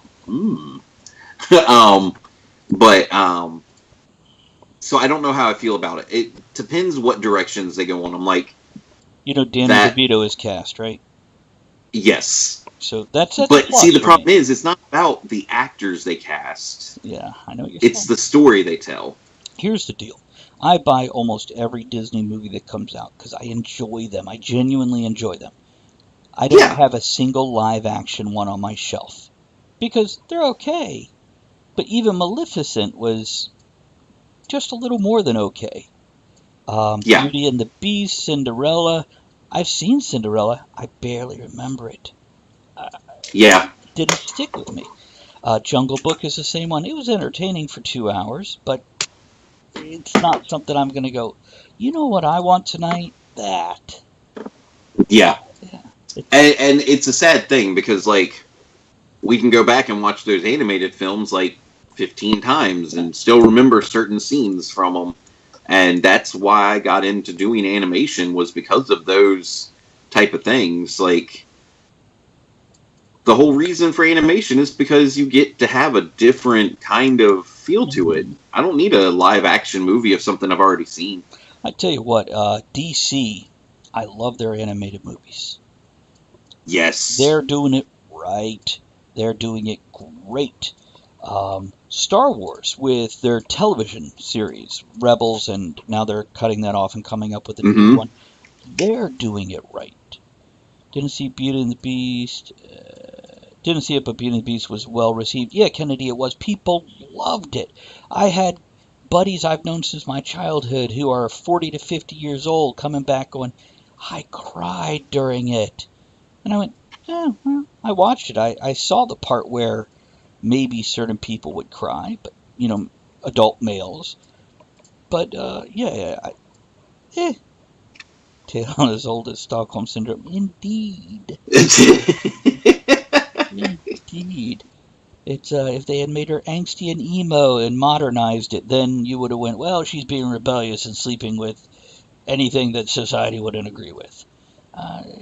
So I don't know how I feel about it. It depends what directions they go on. I'm you know, Danny DeVito is cast, right? Yes. So that's but see, the problem is, it's not about the actors they cast. Yeah, I know what you're saying. It's the story they tell. Here's the deal. I buy almost every Disney movie that comes out because I enjoy them. I genuinely enjoy them. I don't have a single live-action one on my shelf because they're okay. But even Maleficent was just a little more than okay. Beauty and the Beast, Cinderella. I've seen Cinderella. I barely remember it. Didn't stick with me. Jungle Book is the same one. It was entertaining for 2 hours, but it's not something I'm going to go, you know what I want tonight? That. Yeah. And it's a sad thing because, we can go back and watch those animated films, 15 times and still remember certain scenes from them. And that's why I got into doing animation, was because of those type of things. The whole reason for animation is because you get to have a different kind of feel to it. I don't need a live action movie of something I've already seen. I tell you what, DC, I love their animated movies. Yes. They're doing it right. They're doing it great. Star Wars with their television series, Rebels, and now they're cutting that off and coming up with a new one. They're doing it right. Didn't see Beauty and the Beast. Didn't see it, but Beauty and the Beast was well received. Yeah, Kennedy, it was. People loved it. I had buddies I've known since my childhood who are 40 to 50 years old coming back going, I cried during it. And I went, yeah, well, I watched it. I saw the part where maybe certain people would cry, but, adult males. But, tale as old as Stockholm Syndrome. Indeed. Indeed. It's if they had made her angsty and emo and modernized it, then you would have went, well, she's being rebellious and sleeping with anything that society wouldn't agree with.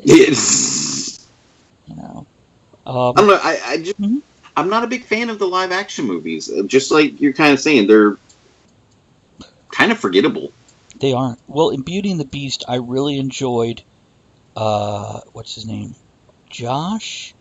Yes. I don't know. I'm not a big fan of the live action movies. Just like you're kind of saying, they're kind of forgettable. They aren't. Well, in Beauty and the Beast, I really enjoyed, what's his name? Josh?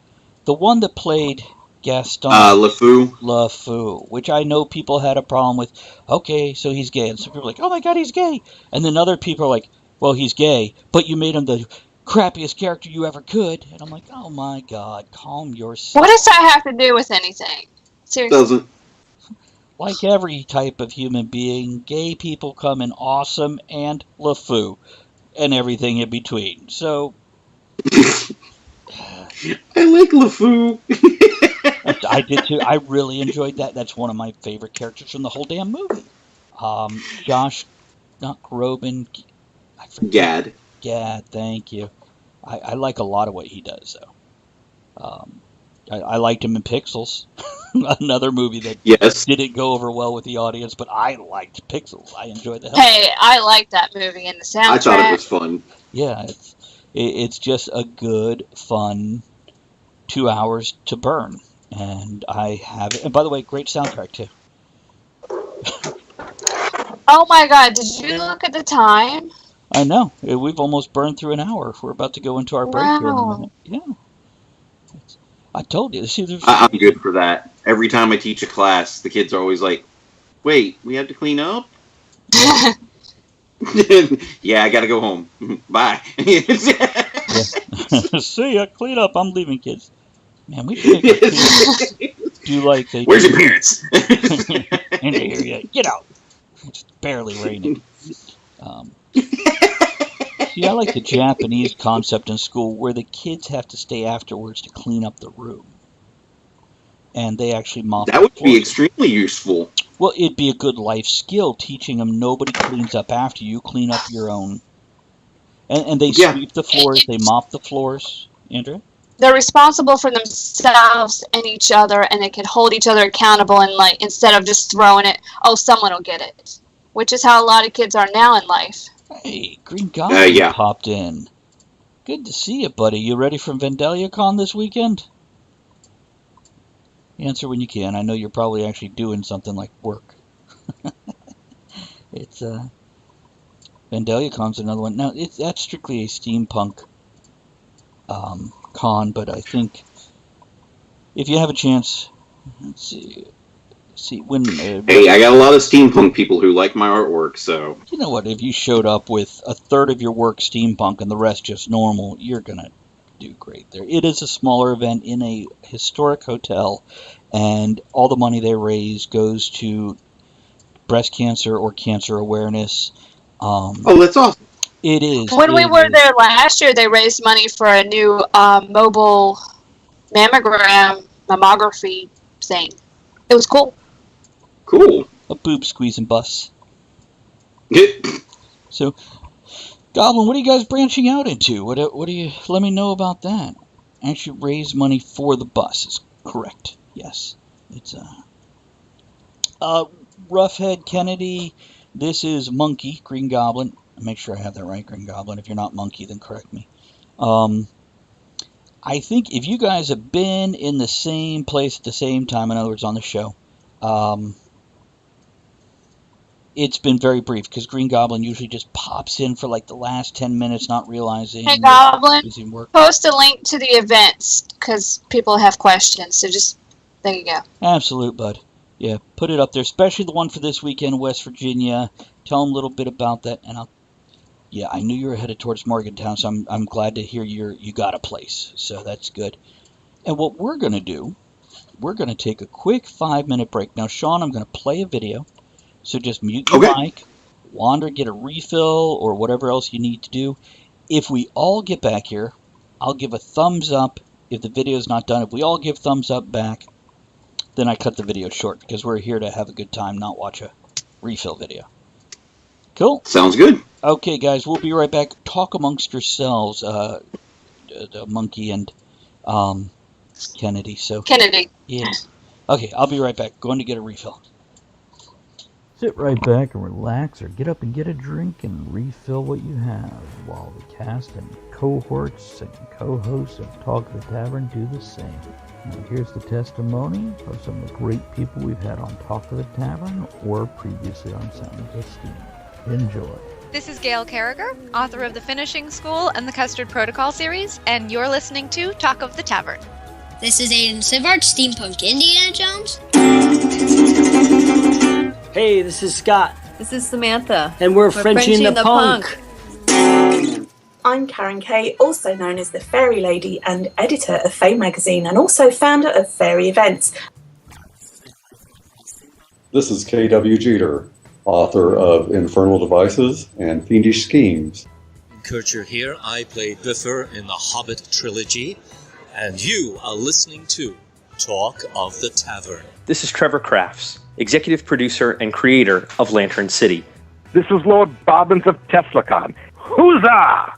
The one that played Gaston. LeFou, which I know people had a problem with. Okay, so he's gay. And some people are like, oh my god, he's gay. And then other people are like, well, he's gay, but you made him the crappiest character you ever could. And I'm like, oh my god, calm yourself. What does that have to do with anything? Seriously. Doesn't. Like every type of human being, gay people come in awesome and LeFou and everything in between. So I like LeFou. I did too. I really enjoyed that. That's one of my favorite characters from the whole damn movie. Josh, not Groban. Gad. Gad, thank you. I like a lot of what he does, though. I liked him in Pixels, another movie that didn't go over well with the audience, but I liked Pixels. I enjoyed the hell. Hey, I liked that movie and the soundtrack. I thought it was fun. Yeah, it's just a good, fun 2 hours to burn, and I have it. And by the way, great soundtrack too. Oh my god! Did you look at the time? I know. We've almost burned through an hour. We're about to go into our break here in a minute. Yeah. I told you. See, I'm good for that. Every time I teach a class, the kids are always like, wait, we have to clean up? Yeah, I gotta go home. Bye. See ya, clean up. I'm leaving, kids. Man, we should make do like they Where's your parents? In the area. Get out. It's barely raining. See, I like the Japanese concept in school where the kids have to stay afterwards to clean up the room. And they actually mop That would be extremely useful. Well, it'd be a good life skill, teaching them nobody cleans up after you, clean up your own. And they sweep the floors, they mop the floors. Andrea? They're responsible for themselves and each other, and they can hold each other accountable, and like instead of just throwing it, oh, someone will get it. Which is how a lot of kids are now in life. Hey, Green Goblin popped in. Good to see you, buddy. You ready for VendaliaCon this weekend? Answer when you can. I know you're probably actually doing something like work. It's VendaliaCon's another one. Now, that's strictly a steampunk con, but I think if you have a chance, let's see when. Hey, I got a lot of steampunk people who like my artwork, so. You know what? If you showed up with a third of your work steampunk and the rest just normal, you're gonna do great there. It is a smaller event in a historic hotel, and all the money they raise goes to breast cancer or cancer awareness. Oh, that's awesome. It is. When we were there last year, they raised money for a new mobile mammography thing. It was cool. Cool. A boob squeezing bus. So, Goblin, what are you guys branching out into? What do you? Let me know about that. Actually, raise money for the bus is correct. Yes, it's Roughhead Kennedy. This is Monkey Green Goblin. Make sure I have that right, Green Goblin. If you're not Monkey, then correct me. I think if you guys have been in the same place at the same time, in other words, on the show, it's been very brief because Green Goblin usually just pops in for like the last 10 minutes, not realizing. Hey, Goblin, post a link to the events because people have questions. So just, there you go. Absolute, bud. Yeah, put it up there, especially the one for this weekend in West Virginia. Tell them a little bit about that, and Yeah, I knew you were headed towards Morgantown, so I'm glad to hear you got a place. So that's good. And what we're going to do, we're going to take a quick 5-minute break. Now, Shawn, I'm going to play a video, so just mute your mic, wander, get a refill, or whatever else you need to do. If we all get back here, I'll give a thumbs up if the video is not done. If we all give thumbs up back, then I cut the video short, because we're here to have a good time, not watch a refill video. Cool? Sounds good. Okay, guys, we'll be right back. Talk amongst yourselves, the Monkey and Kennedy. So Kennedy. Yeah. Okay, I'll be right back. Going to get a refill. Sit right back and relax, or get up and get a drink and refill what you have, while the cast and cohorts and co-hosts of Talk of the Tavern do the same. And here's the testimony of some of the great people we've had on Talk of the Tavern or previously on Sounds of Steam. Enjoy. This is Gail Carragher, author of The Finishing School and the Custard Protocol series, and you're listening to Talk of the Tavern. This is Aiden Sivart, Steampunk Indiana Jones. Hey, this is Scott. This is Samantha. And we're Frenchie and the Punk. I'm Karen Kay, also known as the Fairy Lady and editor of Fae Magazine and also founder of Fairy Events. This is K.W. Jeter, author of Infernal Devices and Fiendish Schemes. Kircher here. I played Bifur in the Hobbit trilogy, and you are listening to Talk of the Tavern. This is Trevor Crafts, executive producer and creator of Lantern City. This is Lord Bobbins of Teslacon. Huzzah!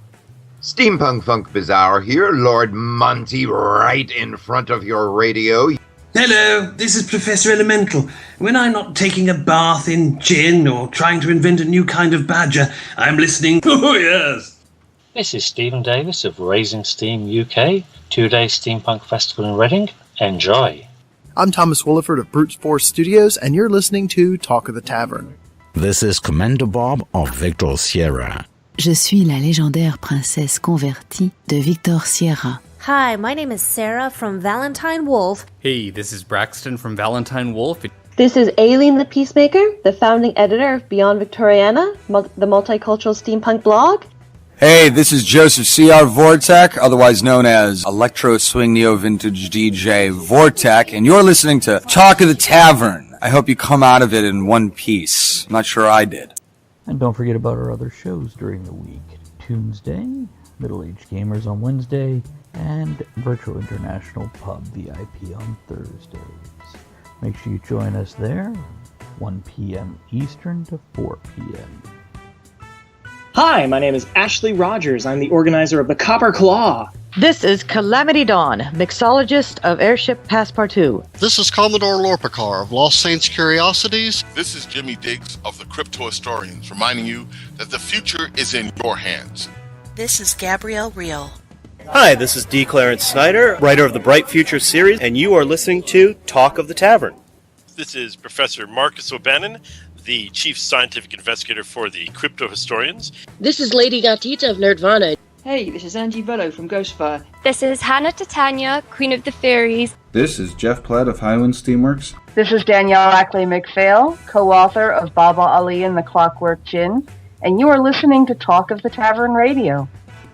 Steampunk Funk Bizarre here, Lord Monty, right in front of your radio. Hello, this is Professor Elemental. When I'm not taking a bath in gin or trying to invent a new kind of badger, I'm listening. Oh, yes! This is Stephen Davis of Raising Steam UK, 2-day steampunk festival in Reading. Enjoy. I'm Thomas Williford of Brute Force Studios, and you're listening to Talk of the Tavern. This is Commander Bob of Victor Sierra. Je suis la légendaire princesse convertie de Victor Sierra. Hi, my name is Sarah from Valentine Wolf. Hey, this is Braxton from Valentine Wolf. This is Aileen the Peacemaker, the founding editor of Beyond Victoriana, the multicultural steampunk blog. Hey, this is Joseph C.R. Vortek, otherwise known as Electro Swing Neo Vintage DJ Vortek, and you're listening to Talk of the Tavern. I hope you come out of it in one piece. I'm not sure I did. And don't forget about our other shows during the week. Tuesday, Middle Age Gamers on Wednesday, and Virtual International Pub VIP on Thursdays. Make sure you join us there, 1 p.m. Eastern to 4 p.m. Hi, my name is Ashley Rogers. I'm the organizer of the Copper Claw. This is Calamity Dawn, mixologist of Airship Passepartout. This is Commodore Lorpicar of Lost Saints Curiosities. This is Jimmy Diggs of the Crypto Historians, reminding you that the future is in your hands. This is Gabrielle Reel. Hi, this is D. Clarence Snyder, writer of the Bright Future series, and you are listening to Talk of the Tavern. This is Professor Marcus O'Bannon, the Chief Scientific Investigator for the Crypto Historians. This is Lady Gatita of Nerdvana. Hey, this is Angie Velo from Ghostfire. This is Hannah Titania, Queen of the Fairies. This is Jeff Platt of Highland Steamworks. This is Danielle Ackley McPhail, co-author of Baba Ali and the Clockwork Gin, and you are listening to Talk of the Tavern Radio.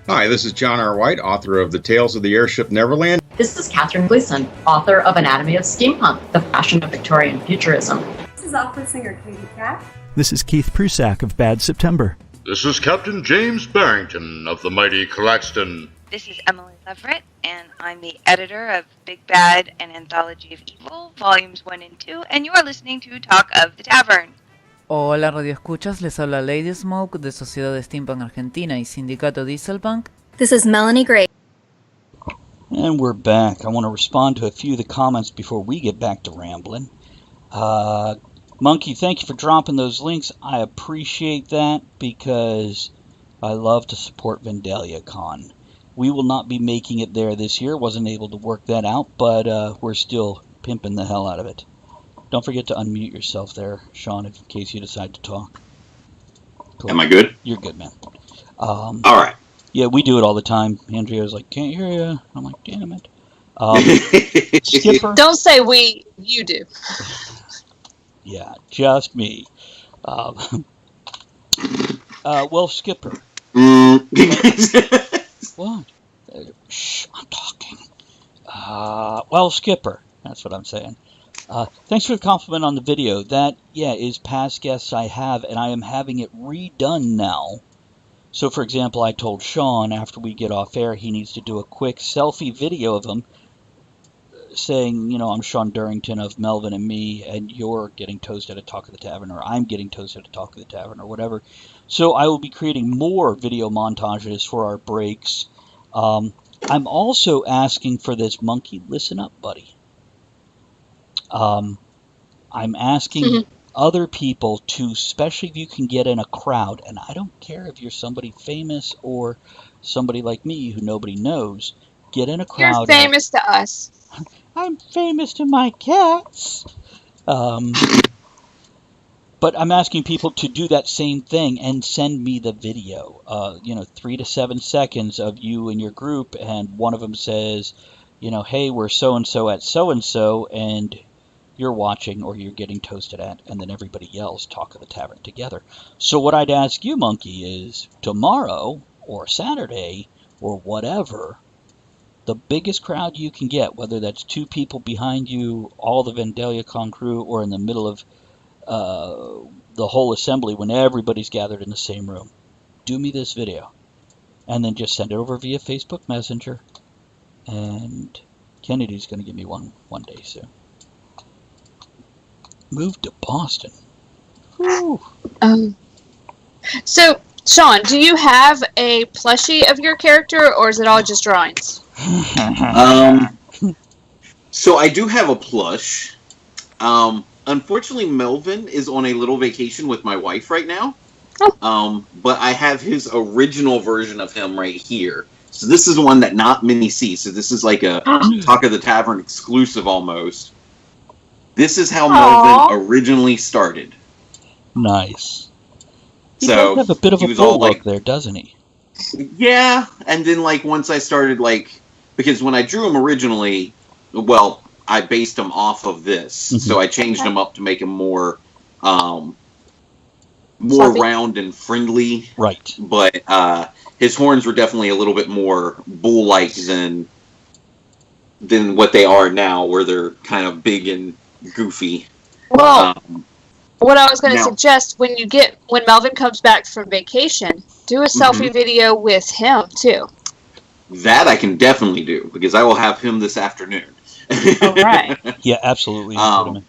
Hi, this is John R. White, author of The Tales of the Airship Neverland. This is Catherine Gleason, author of Anatomy of Steampunk, The Fashion of Victorian Futurism. This is opera singer Katie Cat. This is Keith Prusak of Bad September. This is Captain James Barrington of the mighty Claxton. This is Emily Leverett, and I'm the editor of Big Bad and Anthology of Evil, Volumes 1 and 2, and you are listening to Talk of the Tavern. Hola Radio Escuchas, les habla Lady Smoke de Sociedad de Steampunk Argentina y Sindicato Dieselpunk. This is Melanie Gray. And we're back. I want to respond to a few of the comments before we get back to rambling. Monkey, thank you for dropping those links. I appreciate that because I love to support Vandalia Con. We will not be making it there this year. Wasn't able to work that out, but we're still pimping the hell out of it. Don't forget to unmute yourself there, Shawn, in case you decide to talk. Cool. Am I good? You're good, man. All right. Yeah, we do it all the time. Andrea's like, can't hear you. I'm like, damn it. Skipper? Don't say we, you do. Yeah, just me. Well, Skipper, What? Shh, I'm talking. Well, Skipper, that's what I'm saying. Thanks for the compliment on the video. That, is past guests I have, and I am having it redone now. So, for example, I told Shawn after we get off air he needs to do a quick selfie video of him saying, I'm Shawn Durington of Melvin and Me, and you're getting toasted at Talk of the Tavern, or I'm getting toasted at Talk of the Tavern, or whatever. So I will be creating more video montages for our breaks. I'm also asking for this monkey. Listen up, buddy. I'm asking other people to, especially if you can get in a crowd, and I don't care if you're somebody famous or somebody like me who nobody knows, get in a crowd. You're famous to us. I'm famous to my cats. But I'm asking people to do that same thing and send me the video. 3 to 7 seconds of you and your group, and one of them says, hey, we're so-and-so at so-and-so, and you're watching or you're getting toasted at, and then everybody yells Talk of the Tavern together. So what I'd ask you, Monkey, is tomorrow or Saturday or whatever, the biggest crowd you can get, whether that's 2 people behind you, all the VendeliaCon crew, or in the middle of the whole assembly when everybody's gathered in the same room, do me this video. And then just send it over via Facebook Messenger. And Kennedy's going to give me one day soon. Moved to Boston. Whew. So, Shawn, do you have a plushie of your character, or is it all just drawings? So I do have a plush. Unfortunately, Melvin is on a little vacation with my wife right now. But I have his original version of him right here. So this is one that not many see. So this is like a Talk of the Tavern exclusive almost. This is how Melvin originally started. Nice. He does have a bit of a full look there, doesn't he? Yeah, and then once I started because when I drew him originally, I based him off of this, so I changed him up to make him more round and friendly. Right. But his horns were definitely a little bit more bull-like than what they are now, where they're kind of big and goofy. Well, what I was going to suggest, when Melvin comes back from vacation, do a selfie video with him too. That I can definitely do, because I will have him this afternoon. All right. Yeah, absolutely. No,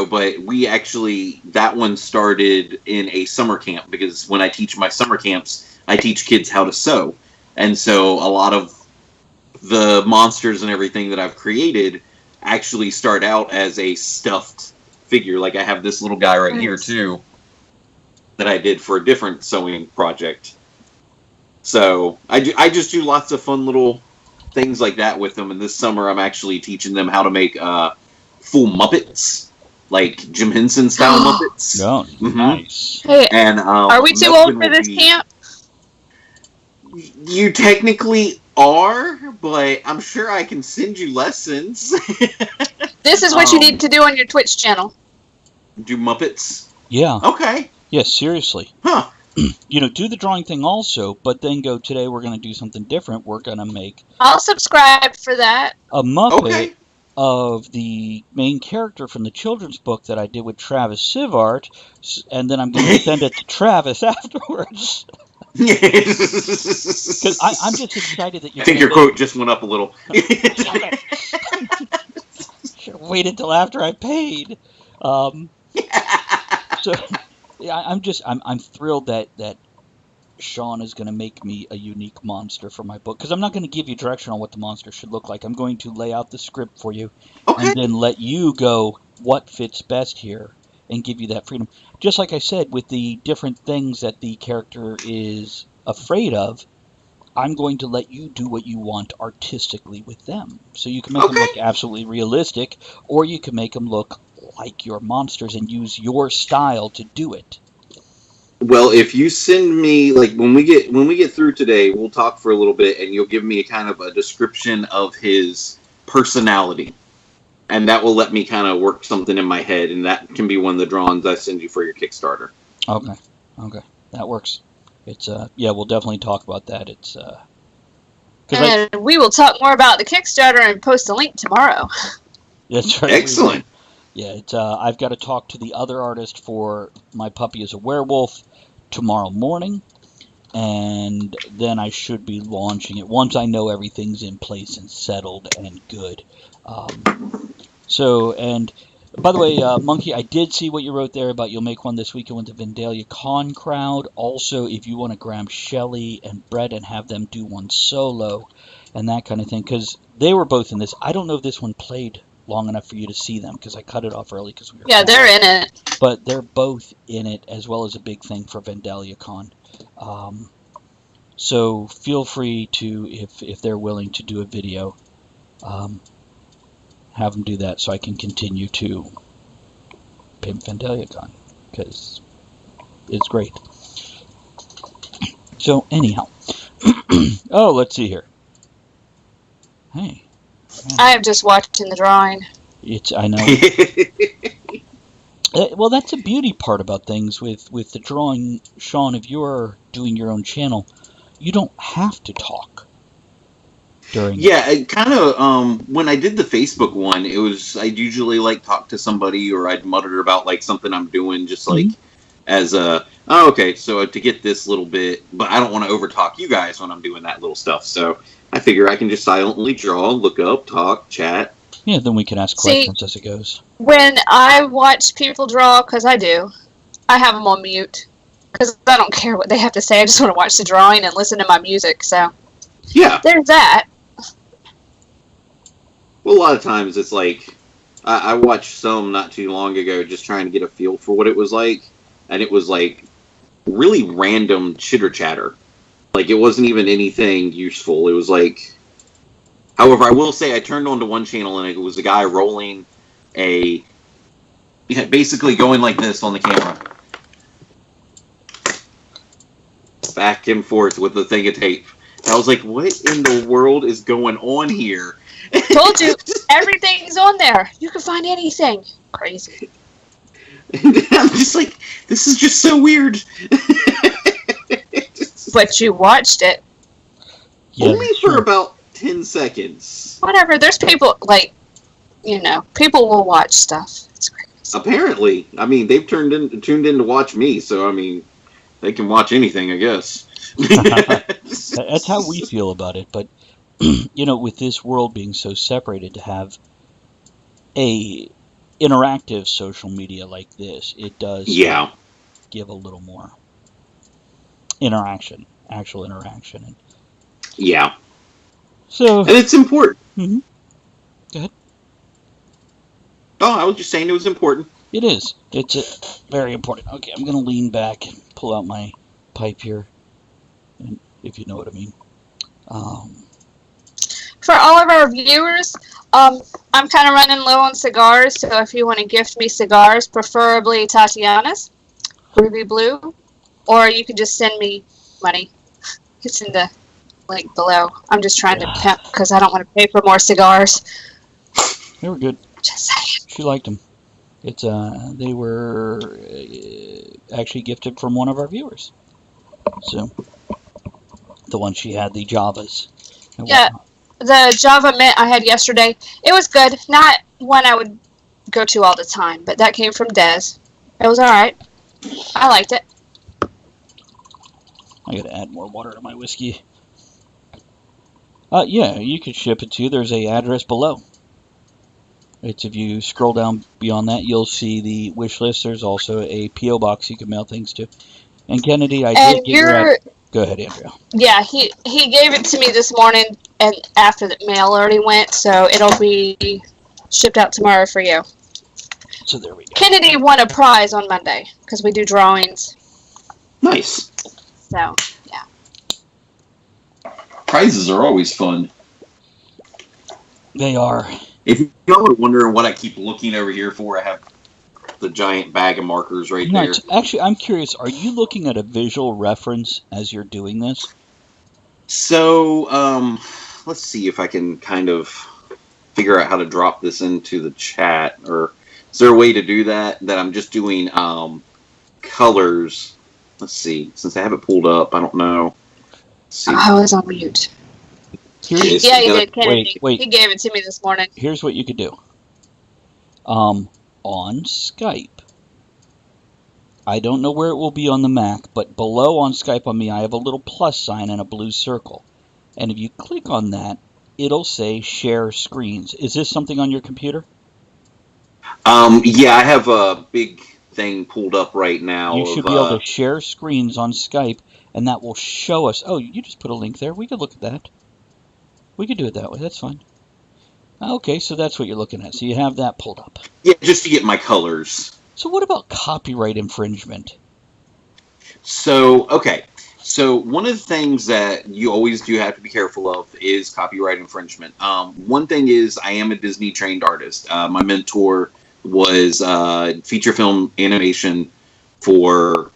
but we actually, that one started in a summer camp, because when I teach my summer camps, I teach kids how to sew. And so a lot of the monsters and everything that I've created actually start out as a stuffed figure. Like I have this little guy right here too, that I did for a different sewing project. So I just do lots of fun little things like that with them. And this summer I'm actually teaching them how to make full Muppets, like Jim Henson style Muppets. Oh, nice. Hey, and are we too old for this camp? You technically are, but I'm sure I can send you lessons. This is what you need to do on your Twitch channel. Do Muppets? Yeah. Okay. Yeah, seriously. Huh. Do the drawing thing also, but then go, today we're going to do something different. We're going to make... I'll subscribe for that. A Muppet of the main character from the children's book that I did with Travis Sivart, and then I'm going to send it to Travis afterwards. Because I'm just excited that you're... I think your quote just went up a little. Should have waited till after I paid. So... Yeah, I'm thrilled that Shawn is going to make me a unique monster for my book, because I'm not going to give you direction on what the monster should look like. I'm going to lay out the script for you, and then let you go what fits best here, and give you that freedom. Just like I said, with the different things that the character is afraid of, I'm going to let you do what you want artistically with them. So you can make them look absolutely realistic, or you can make them look like your monsters and use your style to do it. Well, if you send me, when we get through today, we'll talk for a little bit, and you'll give me a kind of a description of his personality, and that will let me kind of work something in my head, and that can be one of the drawings I send you for your Kickstarter. Okay. That works. It's yeah, we'll definitely talk about that. It's and we will talk more about the Kickstarter and post a link tomorrow. That's right. Excellent. Yeah, it's I've got to talk to the other artist for My Puppy is a Werewolf tomorrow morning, and then I should be launching it once I know everything's in place and settled and good. So, and by the way, Monkey, I did see what you wrote there about you'll make one this weekend with the Vandalia Con crowd. Also, if you want to grab Shelley and Brett and have them do one solo and that kind of thing, because they were both in this. I don't know if this one played long enough for you to see them, because I cut it off early because we were... Yeah, they're in it. But they're both in it, as well as a big thing for Vandalia Con. So feel free to, if they're willing to do a video, have them do that so I can continue to pimp Vandalia Con, because it's great. So anyhow, oh, let's see here. Hey. I am just watching the drawing. I know. Well, that's a beauty part about things with the drawing, Shawn. If you're doing your own channel, you don't have to talk during. Yeah, it kind of. When I did the Facebook one, it was I'd usually like talk to somebody, or I'd mutter about like something I'm doing, just like as a okay, so to get this little bit, but I don't want to overtalk you guys when I'm doing that little stuff. So I figure I can just silently draw, look up, talk, chat. Yeah, then we can ask questions as it goes. When I watch people draw, because I do, I have them on mute. Because I don't care what they have to say. I just want to watch the drawing and listen to my music. So yeah, there's that. Well, a lot of times it's like, I watched some not too long ago just trying to get a feel for what it was like. And it was like really random chitter-chatter. Like, it wasn't even anything useful. It was like... However, I will say I turned onto one channel and it was a guy rolling a... Yeah, basically going like this on the camera. Back and forth with the thing of tape. And I was like, what in the world is going on here? Told you, everything's on there. You can find anything. Crazy. And I'm just like, this is just so weird. But you watched it. Yeah, only for about 10 seconds. Whatever. There's people, like, people will watch stuff. It's crazy. Apparently. I mean, they've tuned in to watch me, so, I mean, they can watch anything, I guess. That's how we feel about it, but, with this world being so separated, to have a interactive social media like this, it does give a little more actual interaction. Yeah. So, and it's important. Mm-hmm. Go ahead. Oh, I was just saying it was important. It is. It's very important. Okay, I'm going to lean back and pull out my pipe here, and if you know what I mean. For all of our viewers, I'm kind of running low on cigars, so if you want to gift me cigars, preferably Tatiana's, Ruby Blue, or you can just send me money. It's in the link below. I'm just trying to pimp because I don't want to pay for more cigars. They were good. Just saying. She liked them. It's they were actually gifted from one of our viewers. So the one she had, the Javas. Yeah, the Java Mint I had yesterday, it was good. Not one I would go to all the time, but that came from Des. It was all right. I liked it. I gotta add more water to my whiskey. Yeah, you could ship it to you. There's a address below. It's if you scroll down beyond that, you'll see the wish list. There's also a P.O. box you can mail things to. And Kennedy, I did get your... Go ahead, Andrea. Yeah, he gave it to me this morning, and after the mail already went, so it'll be shipped out tomorrow for you. So there we go. Kennedy won a prize on Monday, because we do drawings. Nice. So, yeah. Prizes are always fun. They are. If y'all are wondering what I keep looking over here for, I have the giant bag of markers right there. Actually, I'm curious, are you looking at a visual reference as you're doing this? So, let's see if I can kind of figure out how to drop this into the chat, or is there a way to do that I'm just doing colors let's see. Since I have it pulled up, I don't know. Let's see. I was on mute. Yeah, he did, Kennedy. Wait. He gave it to me this morning. Here's what you could do. On Skype, I don't know where it will be on the Mac, but below on Skype on me, I have a little plus sign and a blue circle. And if you click on that, it'll say share screens. Is this something on your computer? Yeah, I have a big thing pulled up right now. You should be able to share screens on Skype, and that will show us. Oh, you just put a link there. We could look at that. We could do it that way. That's fine. Okay, so that's what you're looking at. So you have that pulled up. Yeah, just to get my colors. So what about copyright infringement? So, okay. So one of the things that you always do have to be careful of is copyright infringement. One thing is I am a Disney trained artist. My mentor was feature film animation for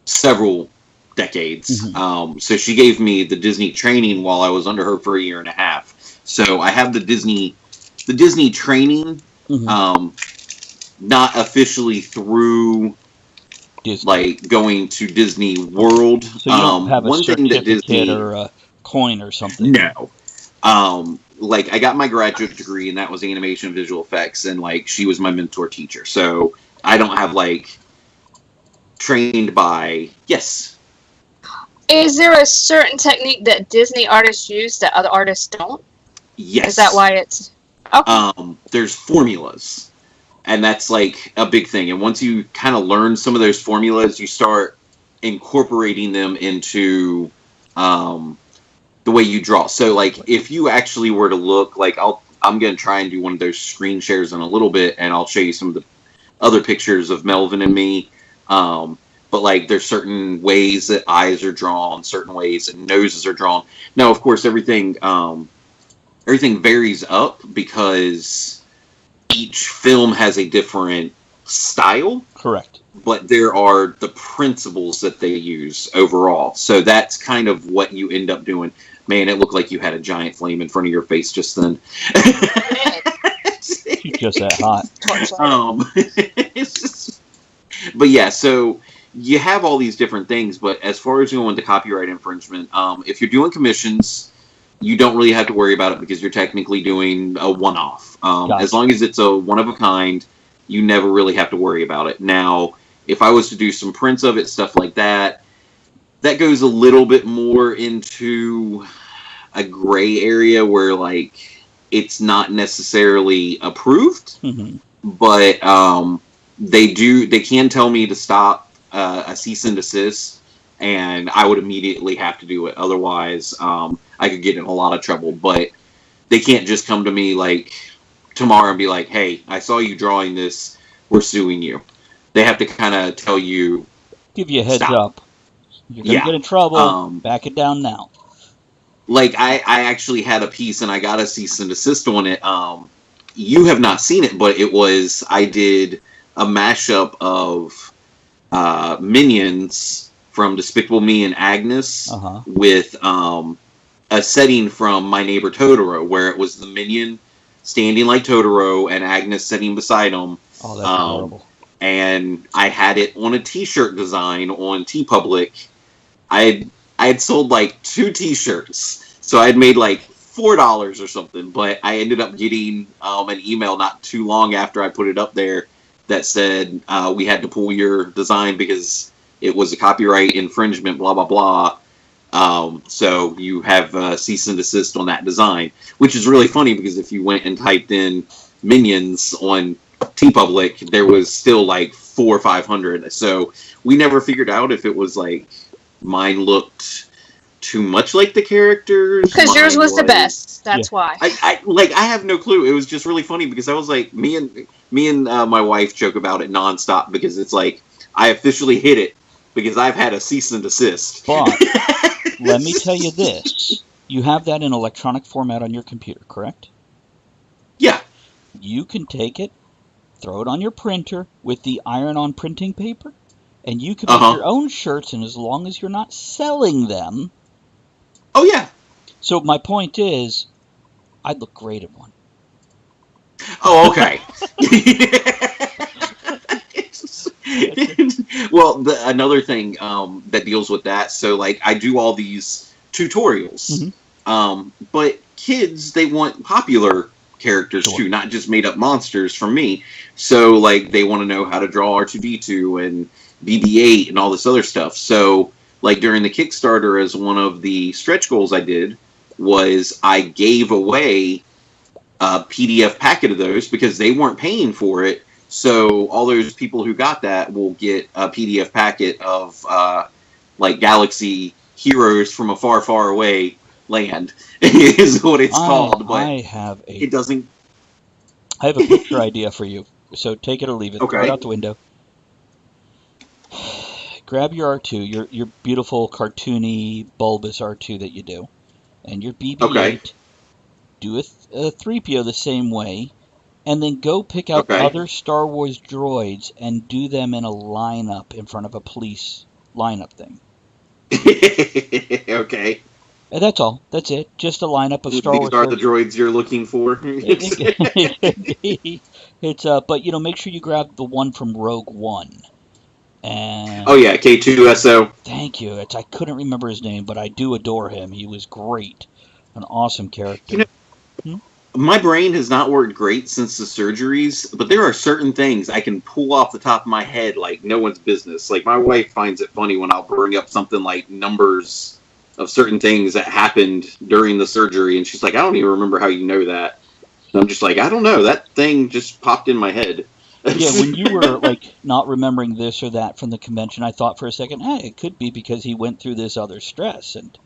several decades. Mm-hmm. So she gave me the Disney training while I was under her for 1.5 years. So I have the Disney training, mm-hmm. Not officially through Disney. Like going to Disney World. So you don't have a certificate or a coin or something? No. Like I got my graduate degree and that was animation and visual effects, and like she was my mentor teacher. So I don't have like trained by. Yes. Is there a certain technique that Disney artists use that other artists don't? Yes. Is that why it's... Okay. There's formulas, and that's like a big thing. And once you kind of learn some of those formulas, you start incorporating them into the way you draw. So like if you actually were to look, like I'm going to try and do one of those screen shares in a little bit, and I'll show you some of the other pictures of Melvin and me. But like there's certain ways that eyes are drawn, certain ways that noses are drawn. Now, of course, everything varies up because each film has a different style. Correct. But there are the principles that they use overall. So that's kind of what you end up doing. Man, it looked like you had a giant flame in front of your face just then. Just that hot. But yeah, so you have all these different things, but as far as going to copyright infringement, if you're doing commissions, you don't really have to worry about it because you're technically doing a one-off. Gotcha. As long as it's a one-of-a-kind, you never really have to worry about it. Now, if I was to do some prints of it, stuff like that, that goes a little bit more into a gray area where, like, it's not necessarily approved, mm-hmm. but they can tell me to stop a cease and desist, and I would immediately have to do it. Otherwise, I could get in a lot of trouble. But they can't just come to me like tomorrow and be like, "Hey, I saw you drawing this. We're suing you." They have to kind of tell you, give you a heads stop. up. You're gonna get in trouble. Back it down now. Like I actually had a piece and I got a cease and desist on it. You have not seen it, but I did a mashup of Minions from Despicable Me and Agnes with a setting from My Neighbor Totoro, where it was the Minion standing like Totoro and Agnes sitting beside him. Oh, that's horrible. And I had it on a T-shirt design on TeePublic. I had sold like 2 T-shirts, so I had made like $4 or something. But I ended up getting an email not too long after I put it up there that said we had to pull your design because it was a copyright infringement. Blah blah blah. So you have cease and desist on that design, which is really funny because if you went and typed in Minions on TeePublic, there was still like 400 or 500. So we never figured out if it was like mine looked too much like the characters. Because yours was the best. That's why. I have no clue. It was just really funny because I was like, me and my wife joke about it nonstop because it's like I officially hit it because I've had a cease and desist. But let me tell you this: you have that in electronic format on your computer, correct? Yeah. You can take it, throw it on your printer with the iron-on printing paper, and you can make your own shirts, and as long as you're not selling them... Oh, yeah. So my point is, I'd look great in one. Well, another thing that deals with that, so like I do all these tutorials, but kids, they want popular characters too, not just made up monsters from me. So like they want to know how to draw R2D2 and BB-8 and all this other stuff. So like during the Kickstarter, as one of the stretch goals I did was I gave away a PDF packet of those because they weren't paying for it. So all those people who got that will get a PDF packet of like Galaxy Heroes from a Far, Far Away Land is what it's called. But I have a picture idea for you. So take it or leave it. Okay. Throw it out the window. Grab your R2, your beautiful cartoony bulbous R2 that you do, and your BB-8. Okay. Do a 3PO the same way, and then go pick out other Star Wars droids and do them in a lineup in front of a police lineup thing. Okay. And that's all. That's it. Just a lineup of Star Wars. These are the droids you're looking for. It's but make sure you grab the one from Rogue One. And oh yeah, K2SO. Thank you. I couldn't remember his name, but I do adore him. He was great, an awesome character. My brain has not worked great since the surgeries, but there are certain things I can pull off the top of my head like no one's business. Like my wife finds it funny when I'll bring up something like numbers of certain things that happened during the surgery, and she's like, "I don't even remember how you know that." And I'm just like, "I don't know. That thing just popped in my head." Yeah, when you were like not remembering this or that from the convention, I thought for a second, it could be because he went through this other stress, and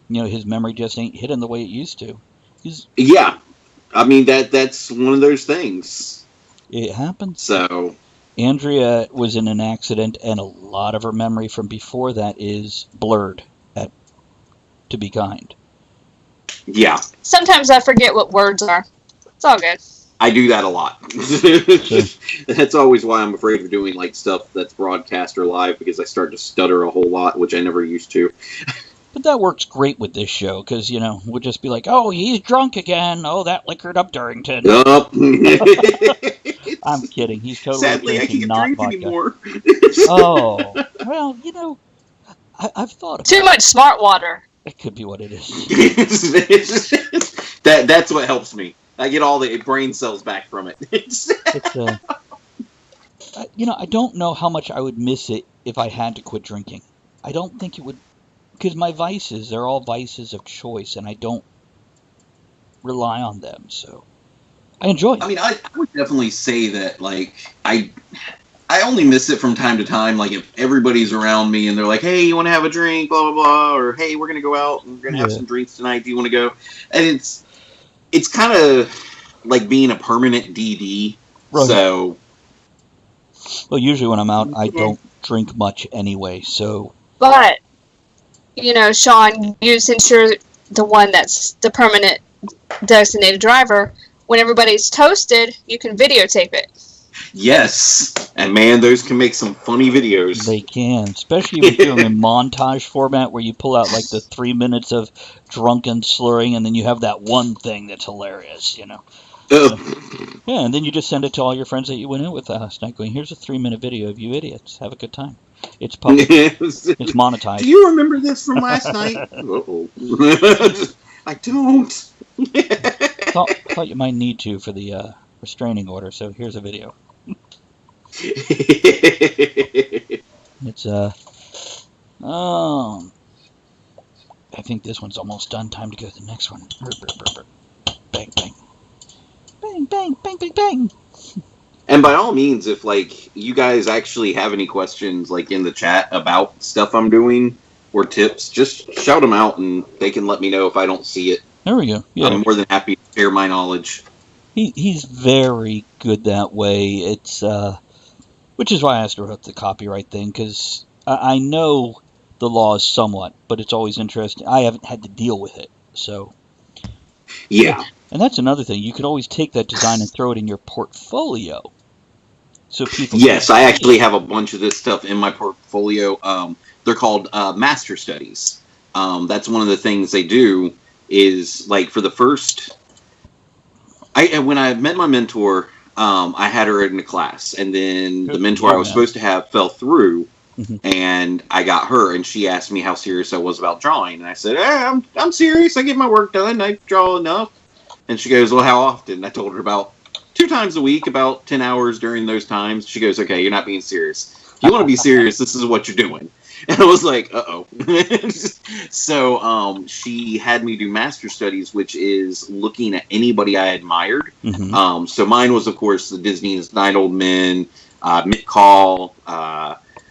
his memory just ain't hitting the way it used to. Yeah, I mean that's one of those things. It happens. So Andrea was in an accident, and a lot of her memory from before that is blurred. To be kind. Yeah. Sometimes I forget what words are. It's all good. I do that a lot. That's always why I'm afraid of doing like stuff that's broadcast or live, because I start to stutter a whole lot, which I never used to. But that works great with this show, because, we'll just be like, oh, he's drunk again. Oh, that liquored up Durington. Yup. I'm kidding. He's totally Sadly, I drinking, can't not drink vodka. anymore. Oh, well, I've thought about too much smart water. It could be what it is. That's what helps me. I get all the brain cells back from it. I don't know how much I would miss it if I had to quit drinking. I don't think it would, because my vices, they're all vices of choice, and I don't rely on them, so I enjoy it. I mean, I would definitely say that, like, I only miss it from time to time, like, if everybody's around me and they're like, hey, you want to have a drink, blah, blah, blah, or hey, we're going to go out and we're going to have some drinks tonight, do you want to go? And it's kind of like being a permanent DD, right. So... Well, usually when I'm out, I don't drink much anyway, so... But, Shawn, since you're the one that's the permanent designated driver, when everybody's toasted, you can videotape it. Yes, and man, those can make some funny videos. They can, especially if you're in montage format where you pull out like the 3 minutes of drunken slurring, and then you have that one thing that's hilarious, Yeah, and then you just send it to all your friends that you went in with last night, going, "Here's a 3-minute video of you idiots. Have a good time." It's public. It's monetized. Do you remember this from last night? Uh-oh. I don't. Thought you might need to for the restraining order. So here's a video. It's I think this one's almost done. Time to go to the next one. Bang, bang. Bang, bang, bang, bang, bang. And by all means, if like you guys actually have any questions like in the chat about stuff I'm doing or tips, just shout them out and they can let me know if I don't see it. There we go. Yeah. I'm more than happy to share my knowledge. He's very good that way. It's which is why I asked her about the copyright thing, because I know the laws somewhat, but it's always interesting. I haven't had to deal with it, so yeah. And that's another thing. You could always take that design and throw it in your portfolio, so people. Yes, I actually have a bunch of this stuff in my portfolio. They're called master studies. That's one of the things they do. Is like for the first. When I met my mentor, I had her in a class, and then the mentor I was supposed to have fell through. and I got her, and she asked me how serious I was about drawing, and I said, I'm serious. I get my work done. I draw enough. And she goes, well, how often? I told her about 2 times a week, about 10 hours during those times. She goes, okay, you're not being serious. If you want to be serious, this is what you're doing. And I was like, uh-oh. So she had me do master studies, which is looking at anybody I admired. So mine was, of course, the Disney's Nine Old Men, Mick Call,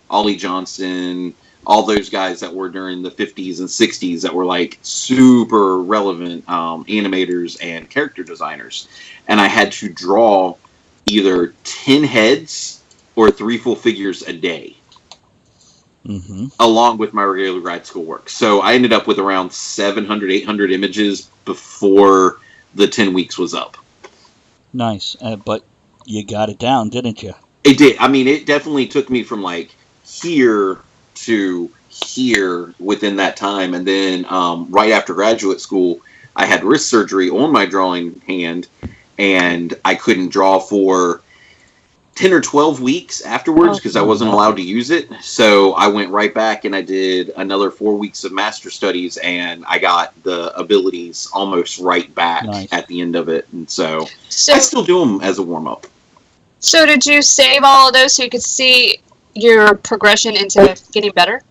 Ollie Johnson, all those guys that were during the 50s and 60s that were like super relevant animators and character designers. And I had to draw either 10 heads or 3 full figures a day. Along with my regular grad school work. So I ended up with around 700, 800 images before the 10 weeks was up. Nice. But you got it down, didn't you? It did. I mean, it definitely took me from like here to here within that time. And then right after graduate school, I had wrist surgery on my drawing hand, and I couldn't draw for 10 or 12 weeks afterwards because I wasn't allowed to use it. So I went right back and I did another 4 weeks of master studies, and I got the abilities almost right back at the end of it. And so I still do them as a warm-up. So did you save all of those so you could see your progression into getting better?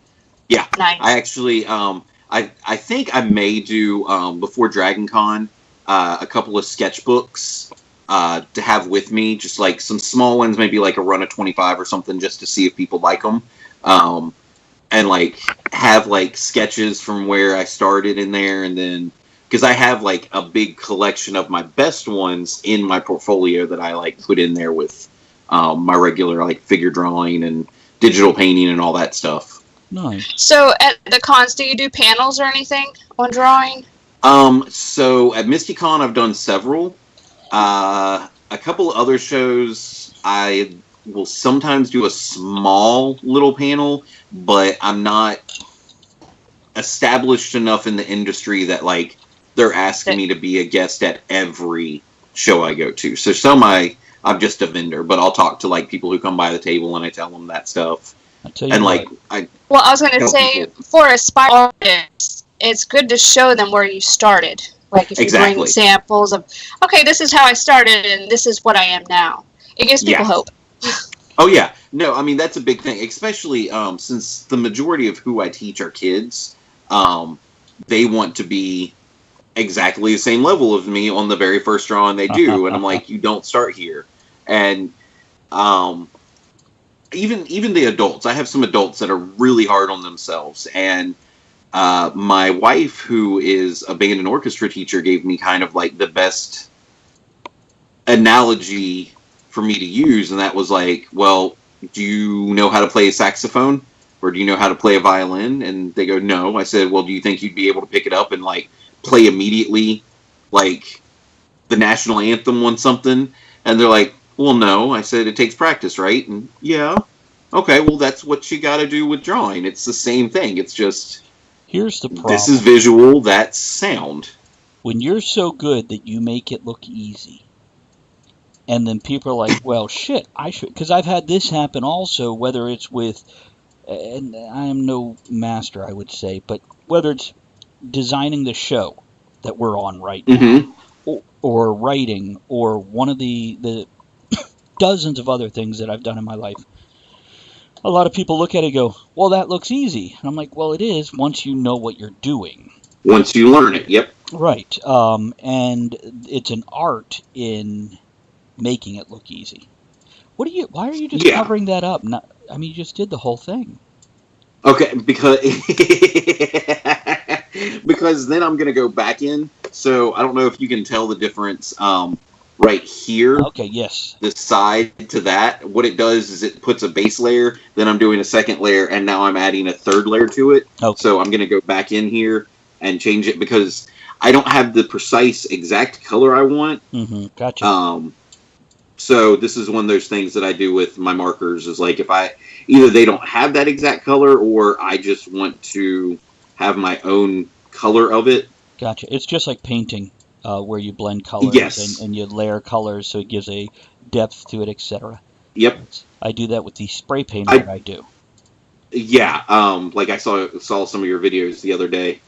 Yeah. Nice. I actually, I think I may do, before Dragon Con, a couple of sketchbooks to have with me, just like some small ones, maybe like a run of 25 or something, just to see if people like them. And like have like sketches from where I started in there, and then because I have like a big collection of my best ones in my portfolio that I like put in there with my regular like figure drawing and digital painting and all that stuff. Nice. So at the cons, do you do panels or anything on drawing? So at MistyCon, I've done several. A couple of other shows, I will sometimes do a small little panel, but I'm not established enough in the industry that like they're asking me to be a guest at every show I go to. So some I'm just a vendor, but I'll talk to like people who come by the table and I tell them that stuff. And like I was going to say, for aspiring artists, it's good to show them where you started. Like if you bring samples of, okay, this is how I started and this is what I am now. It gives people hope. Oh yeah, no, I mean that's a big thing, especially since the majority of who I teach are kids. They want to be exactly the same level of me on the very first drawing they do, and I'm like, you don't start here. And even the adults, I have some adults that are really hard on themselves, and my wife, who is a band and orchestra teacher, gave me kind of like the best analogy for me to use, and that was like, well, do you know how to play a saxophone? Or do you know how to play a violin? And they go, no. I said, well, do you think you'd be able to pick it up and like play immediately, like the national anthem on something? And they're like, well, no. I said, it takes practice, right? And yeah. Okay, well, that's what you got to do with drawing. It's the same thing. It's just, here's the problem. This is visual, that's sound. When you're so good that you make it look easy, and then people are like, well, shit, I should, because I've had this happen also, whether it's with, and I am no master, I would say, but whether it's designing the show that we're on right now, or writing, or one of the dozens of other things that I've done in my life, a lot of people look at it and go, well, that looks easy. And I'm like, well, it is once you know what you're doing. Once you learn it, yep. Right. And it's an art in making it look easy. Why are you just covering that up? I mean, you just did the whole thing. Okay, because then I'm going to go back in. So I don't know if you can tell the difference right here. Okay, yes. The side to that. What it does is it puts a base layer, then I'm doing a second layer, and now I'm adding a third layer to it. Okay. So I'm going to go back in here and change it because I don't have the precise exact color I want. Gotcha. So this is one of those things that I do with my markers is like if either they don't have that exact color or I just want to have my own color of it. Gotcha. It's just like painting where you blend colors and you layer colors so it gives a depth to it, etc. Yep. I do that with the spray paint that I do. Yeah, like I saw some of your videos the other day.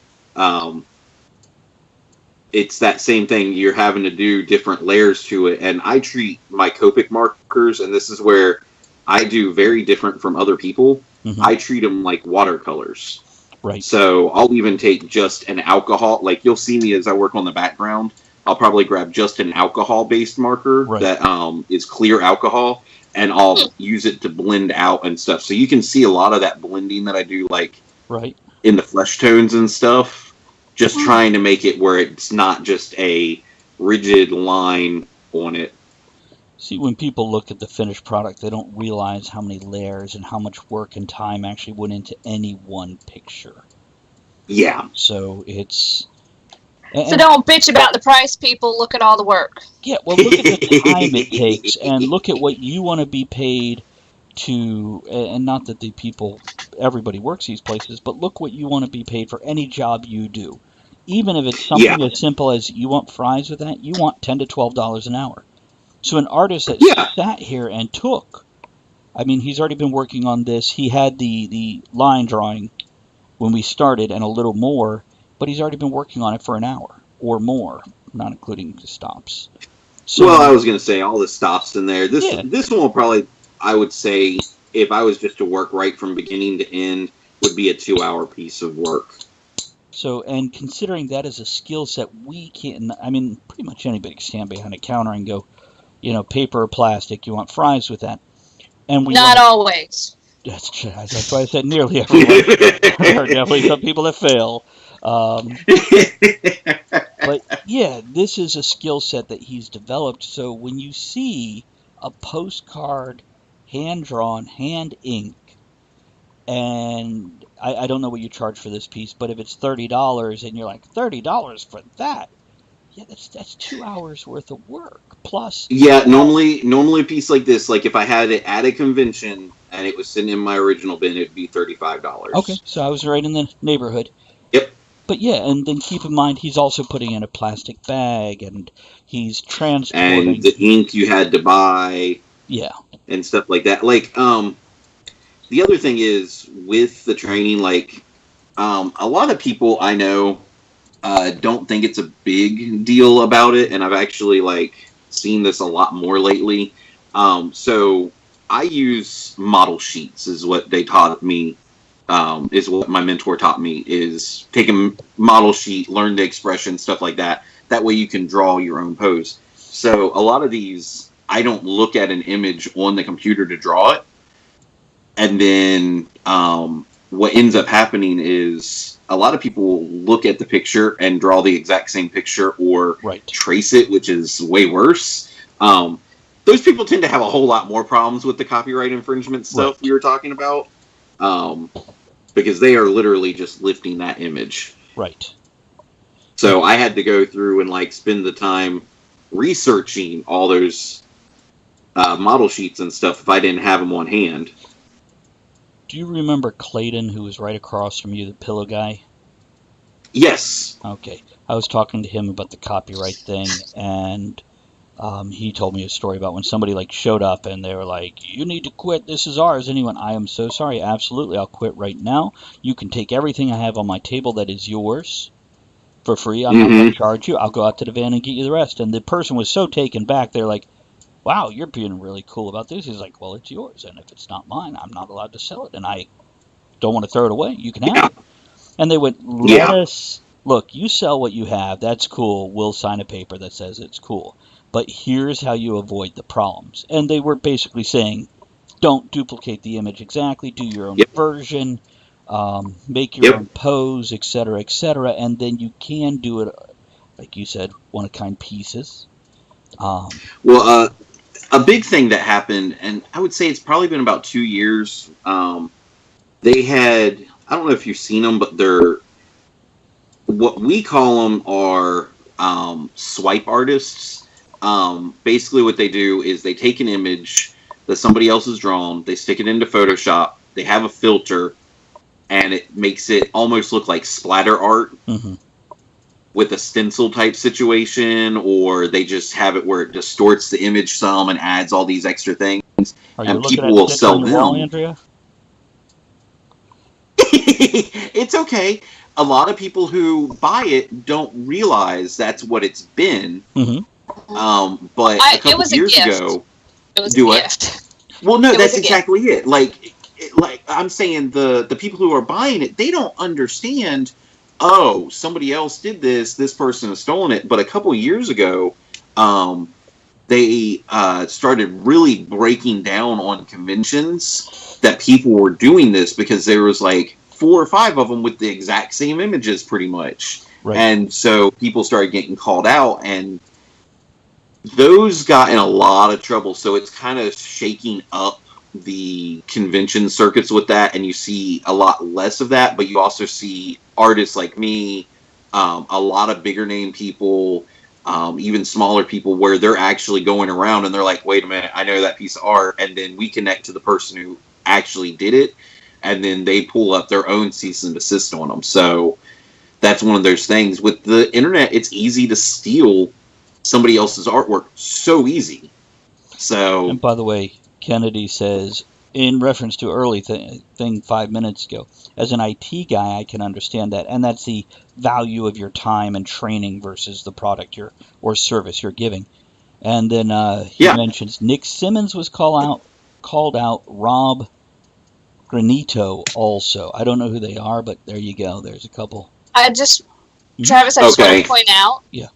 It's that same thing. You're having to do different layers to it, and I treat my Copic markers, and this is where I do very different from other people. Mm-hmm. I treat them like watercolors. Right. So I'll even take just an alcohol. Like you'll see me as I work on the background. I'll probably grab just an alcohol-based marker that is clear alcohol, and I'll use it to blend out and stuff. So you can see a lot of that blending that I do, like in the flesh tones and stuff. Just trying to make it where it's not just a rigid line on it. See, when people look at the finished product, they don't realize how many layers and how much work and time actually went into any one picture. Yeah. So it's... So don't bitch about the price, people. Look at all the work. Yeah, well, look at the time it takes, and look at what you want to be paid to... And not that the people... Everybody works these places, but look what you want to be paid for any job you do. Even if it's something as simple as you want fries with that, you want $10 to $12 an hour. So an artist that sat here and took, I mean, he's already been working on this. He had the line drawing when we started and a little more, but he's already been working on it for an hour or more, not including the stops. So, well, I was going to say all the stops in there. This one will probably, I would say, if I was just to work right from beginning to end, would be a 2-hour piece of work. So, and considering that is a skill set, we can, I mean, pretty much anybody can stand behind a counter and go, you know, paper or plastic, you want fries with that. And we Not always. That's why I said nearly everyone. There are definitely some people that fail. But yeah, this is a skill set that he's developed. So when you see a postcard hand-drawn, hand-inked, and I don't know what you charge for this piece, but if it's $30 and you're like, $30 for that? Yeah, that's 2 hours worth of work. Plus... Yeah, normally a piece like this, like if I had it at a convention and it was sitting in my original bin, it'd be $35. Okay, so I was right in the neighborhood. Yep. But yeah, and then keep in mind, he's also putting in a plastic bag, and he's transporting... And the ink you had to buy. Yeah. And stuff like that. Like, the other thing is, with the training, like, a lot of people I know don't think it's a big deal about it, and I've actually, like, seen this a lot more lately. So I use model sheets is what they taught me, is what my mentor taught me, is take a model sheet, learn the expression, stuff like that. That way you can draw your own pose. So a lot of these, I don't look at an image on the computer to draw it. And then what ends up happening is a lot of people will look at the picture and draw the exact same picture or trace it, which is way worse. Those people tend to have a whole lot more problems with the copyright infringement stuff we were talking about, because they are literally just lifting that image. Right. So I had to go through and like spend the time researching all those model sheets and stuff if I didn't have them on hand. Do you remember Clayton, who was right across from you, the pillow guy? Yes. Okay. I was talking to him about the copyright thing, and he told me a story about when somebody like showed up and they were like, "You need to quit, this is ours." And he went, "I am so sorry, absolutely, I'll quit right now. You can take everything I have on my table that is yours for free. I'm not going to charge you. I'll go out to the van and get you the rest." And the person was so taken back, they're like, "Wow, you're being really cool about this." He's like, "Well, it's yours, and if it's not mine, I'm not allowed to sell it, and I don't want to throw it away. You can have it." And they went, "Let us, look, you sell what you have, that's cool, we'll sign a paper that says it's cool, but here's how you avoid the problems." And they were basically saying, don't duplicate the image exactly, do your own version, make your own pose, etc., and then you can do it, like you said, one-of-a-kind pieces. Well, a big thing that happened, and I would say it's probably been about 2 years, they had, I don't know if you've seen them, but they're, what we call them are swipe artists. Basically what they do is they take an image that somebody else has drawn, they stick it into Photoshop, they have a filter, and it makes it almost look like splatter art. With a stencil type situation, or they just have it where it distorts the image some and adds all these extra things, and people will sell them. Andrea? It's okay. A lot of people who buy it don't realize that's what it's been. But a couple years ago, it was a gift. Well, no, that's exactly it. Like I'm saying, the people who are buying it, they don't understand. Oh, somebody else did this. This person has stolen it. But a couple years ago, they started really breaking down on conventions that people were doing this because there was like 4 or 5 of them with the exact same images, pretty much. Right. And so people started getting called out, and those got in a lot of trouble. So it's kind of shaking up the convention circuits with that, and you see a lot less of that, but you also see artists like me, a lot of bigger name people, even smaller people, where they're actually going around and they're like, wait a minute, I know that piece of art, and then we connect to the person who actually did it, and then they pull up their own cease and desist on them. So that's one of those things. With the internet, it's easy to steal somebody else's artwork. So easy. So, and by the way, Kennedy says, in reference to early thing 5 minutes ago, as an IT guy, I can understand that, and that's the value of your time and training versus the product or service you're giving. And then he mentions Nick Simmons was called out. Rob Granito also. I don't know who they are, but there you go. There's a couple. Travis, I just want to point out. Yeah.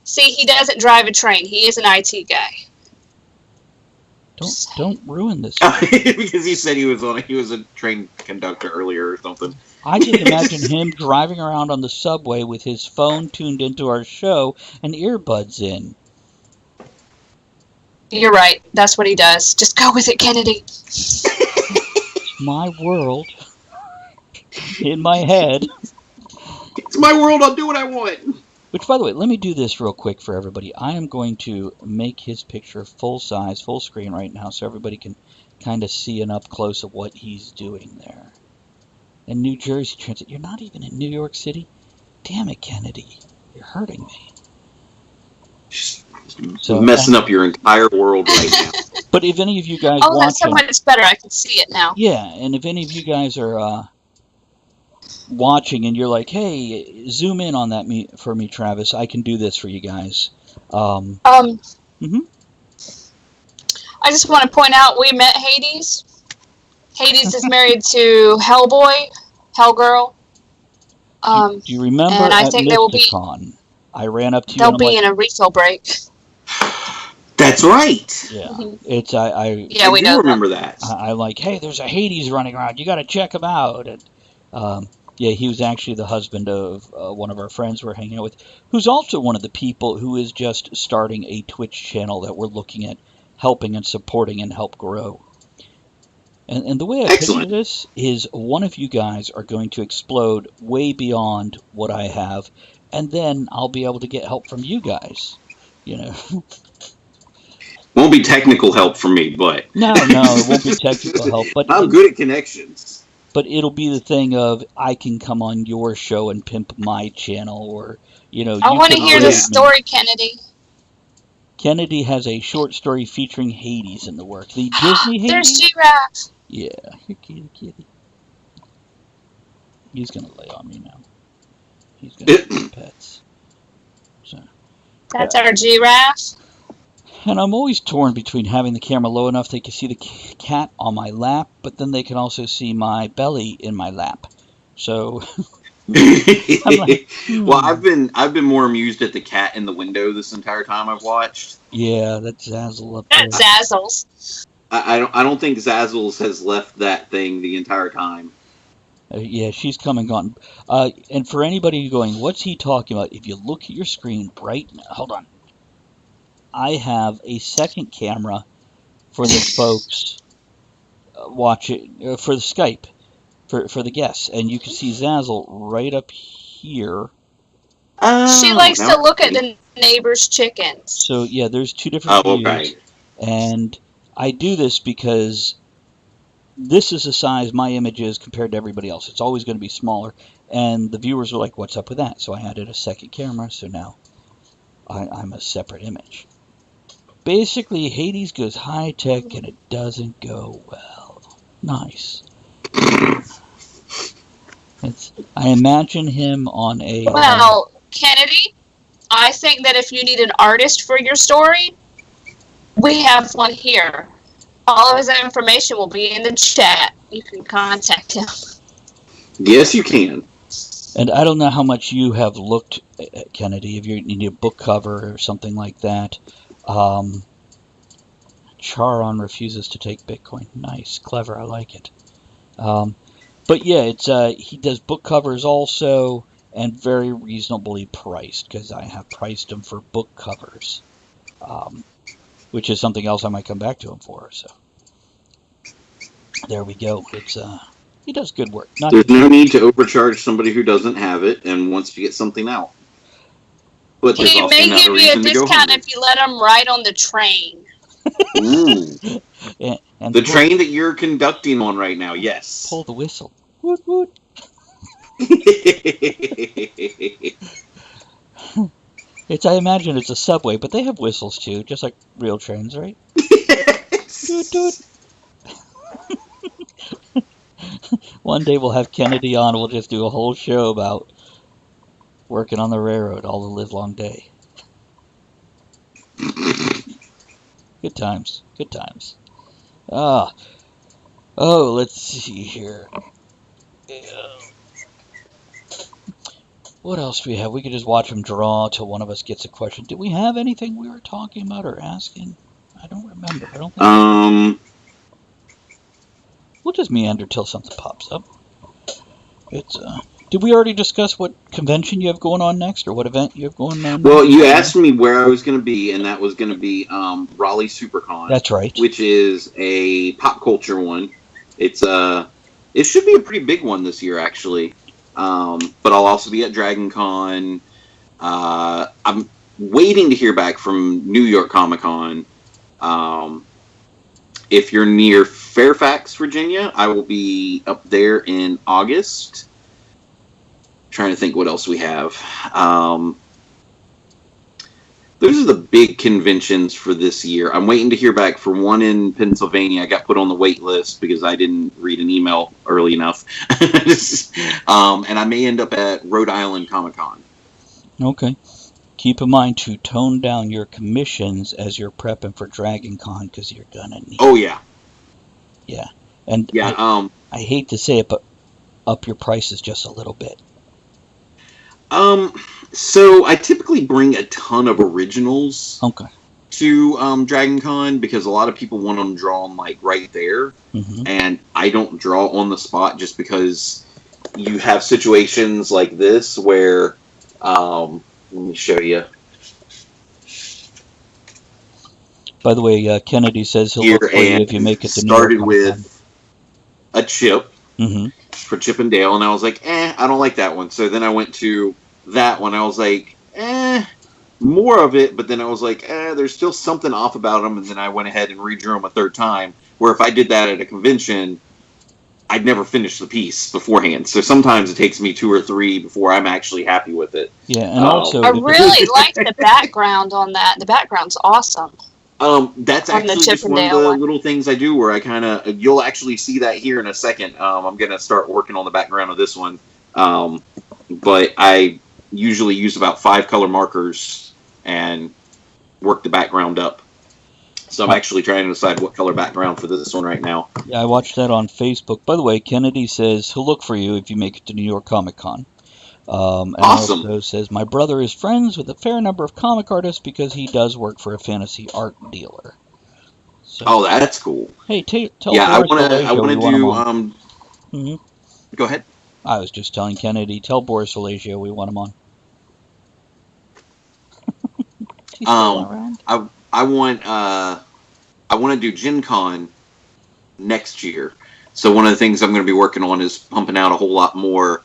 See, he doesn't drive a train. He is an IT guy. Don't ruin this. Because he said he was a train conductor earlier or something. I just imagine him driving around on the subway with his phone tuned into our show and earbuds in. You're right. That's what he does. Just go with it, Kennedy. It's my world. In my head. It's my world. I'll do what I want. Which, by the way, let me do this real quick for everybody. I am going to make his picture full size, full screen right now, so everybody can kind of see an up close of what he's doing there. And New Jersey Transit. You're not even in New York City? Damn it, Kennedy. You're hurting me. So messing up your entire world right now. But if any of you guys watching... that's so much better. I can see it now. Yeah, and if any of you guys are watching and you're like, hey, zoom in on that for me, Travis, I can do this for you guys. I just want to point out we met Hades. Hades is married to Hellgirl. Do you remember and I at think Mysticon, I ran up to you. They'll be in a refill break. That's right. Yeah, it's I we do remember that. I'm like, hey, there's a Hades running around. You got to check him out. And yeah, he was actually the husband of one of our friends we're hanging out with, who's also one of the people who is just starting a Twitch channel that we're looking at helping and supporting and help grow. And the way I picture this is one of you guys are going to explode way beyond what I have, and then I'll be able to get help from you guys, you know. Won't be technical help from me, but... No, it won't be technical help. But I'm good at connections. But it'll be the thing of, I can come on your show and pimp my channel, or, you know... I want to hear the story, Kennedy. Kennedy has a short story featuring Hades in the works. The Disney Hades? There's Giraffe. Yeah, here, kitty. He's going to lay on me now. He's going to eat pets. So, that's our Giraffe. And I'm always torn between having the camera low enough they can see the cat on my lap, but then they can also see my belly in my lap. So, I'm like, Well, I've been more amused at the cat in the window this entire time I've watched. Yeah, that's Zazzle up there. That's Zazzles. I don't think Zazzles has left that thing the entire time. Yeah, she's come and gone. And for anybody going, what's he talking about? If you look at your screen right now, hold on. I have a second camera for the folks watching for the Skype for the guests, and you can see Zazzle right up here. She likes to look at the neighbor's chickens. So yeah, there's two different views, okay. And I do this because this is the size my image is compared to everybody else. It's always going to be smaller, and the viewers are like, "What's up with that?" So I added a second camera, so now I'm a separate image. Basically, Hades goes high-tech, and it doesn't go well. Nice. I imagine him on a... Well, Kennedy, I think that if you need an artist for your story, we have one here. All of his information will be in the chat. You can contact him. Yes, you can. And I don't know how much you have looked at Kennedy, if you need a book cover or something like that. Charon refuses to take Bitcoin. Nice, clever, I like it. But yeah, it's he does book covers also, and very reasonably priced, because I have priced him for book covers, which is something else I might come back to him for. So there we go. It's he does good work. There's no need to overcharge somebody who doesn't have it and wants to get something out. But He may give you a discount if you let him ride on the train. Ooh. and the train that you're conducting on right now, yes. Pull the whistle. Woot woot. I imagine it's a subway, but they have whistles too, just like real trains, right? Doot, doot. One day we'll have Kennedy on, we'll just do a whole show about working on the railroad all the livelong day. Good times, good times. Oh, let's see here. What else do we have? We could just watch them draw till one of us gets a question. Did we have anything we were talking about or asking? I don't remember. I don't think we'll just meander till something pops up. It's did we already discuss what convention you have going on next, or what event you have going on? Well, you asked me where I was going to be, and that was going to be Raleigh SuperCon. That's right. Which is a pop culture one. It's it should be a pretty big one this year, actually. But I'll also be at Dragon Con. I'm waiting to hear back from New York Comic Con. If you're near Fairfax, Virginia, I will be up there in August. Trying to think what else we have. Those are the big conventions for this year. I'm waiting to hear back for one in Pennsylvania. I got put on the wait list because I didn't read an email early enough. And I may end up at Rhode Island Comic Con. Okay. Keep in mind to tone down your commissions as you're prepping for Dragon Con, because you're gonna need. Oh yeah. Yeah. And yeah. I hate to say it, but up your prices just a little bit. So I typically bring a ton of originals. Okay. To Dragon Con, because a lot of people want them drawn like right there, and I don't draw on the spot just because you have situations like this where let me show you. By the way, Kennedy says he'll look for you if you make it to New York. Started with a chip for Chip and Dale, and I was like, I don't like that one. So then I went to that one. I was like, more of it, but then I was like, there's still something off about them, and then I went ahead and redrew them a third time, where if I did that at a convention, I'd never finish the piece beforehand. So sometimes it takes me 2 or 3 before I'm actually happy with it. Yeah, and also... I really like the background on that. The background's awesome. That's actually just one of the little things I do where I kind of... You'll actually see that here in a second. I'm going to start working on the background of this one. But I usually use about 5 color markers and work the background up. So I'm actually trying to decide what color background for this one right now. Yeah, I watched that on Facebook. By the way, Kennedy says he'll look for you if you make it to New York Comic Con. And awesome. Also says, my brother is friends with a fair number of comic artists because he does work for a fantasy art dealer. So, that's cool. Hey, tell I Boris want to do... Go ahead. I was just telling Kennedy, tell Boris Vallejo we want him on. He's still around. I want to do Gen Con next year. So one of the things I'm going to be working on is pumping out a whole lot more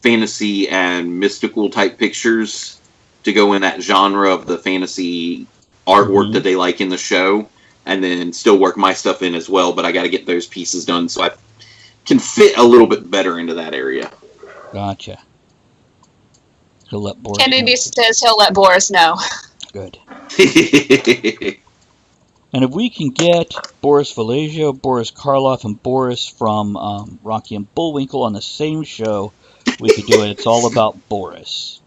fantasy and mystical type pictures to go in that genre of the fantasy artwork that they like in the show, and then still work my stuff in as well. But I got to get those pieces done so I can fit a little bit better into that area. Gotcha. He'll let Boris Kennedy says he'll let Boris know. Good. And if we can get Boris Vallejo, Boris Karloff, and Boris from Rocky and Bullwinkle on the same show, We could do it. It's all about Boris.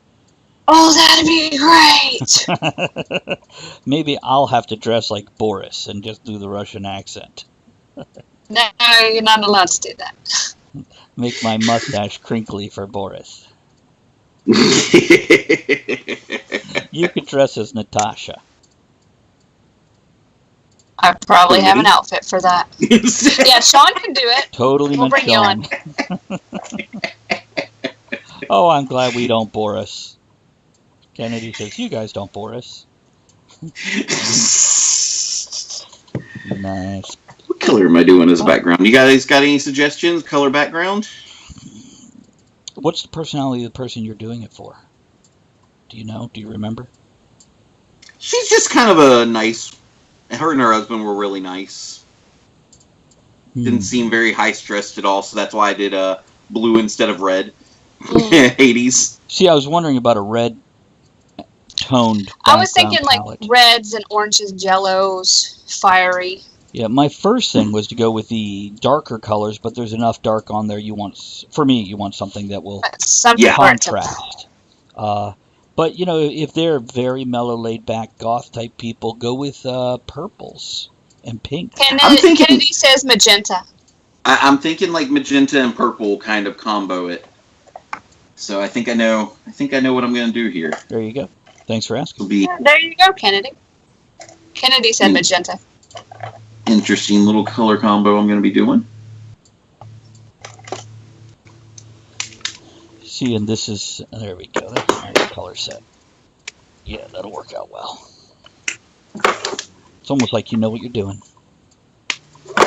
Oh, that'd be great! Maybe I'll have to dress like Boris and just do the Russian accent. No, you're not allowed to do that. Make my mustache crinkly for Boris. You could dress as Natasha. I probably have an outfit for that. Yeah, Shawn can do it. Totally We'll bring you on. Oh, I'm glad we don't bore us. Kennedy says, you guys don't bore us. Nice. What color am I doing as a background? You guys got any suggestions? Color background? What's the personality of the person you're doing it for? Do you know? Do you remember? She's just kind of a nice... Her and her husband were really nice. Didn't seem very high-stressed at all, so that's why I did blue instead of red. Hades. See, I was wondering about a red toned. I was thinking palette. like reds and oranges, jellos, fiery. Yeah, my first thing was to go with the darker colors, but there's enough dark on there. You want, for me, you want something that will contrast. But you know, if they're very mellow, laid back, goth type people, go with purples and pink. Kennedy says magenta. I'm thinking like magenta and purple kind of combo it. So I think I know what I'm going to do here. There you go. Thanks for asking. There you go, Kennedy. Kennedy said magenta. Interesting little color combo I'm going to be doing. See, and this is, there we go. That's a nice color set. Yeah, that'll work out well. It's almost like you know what you're doing.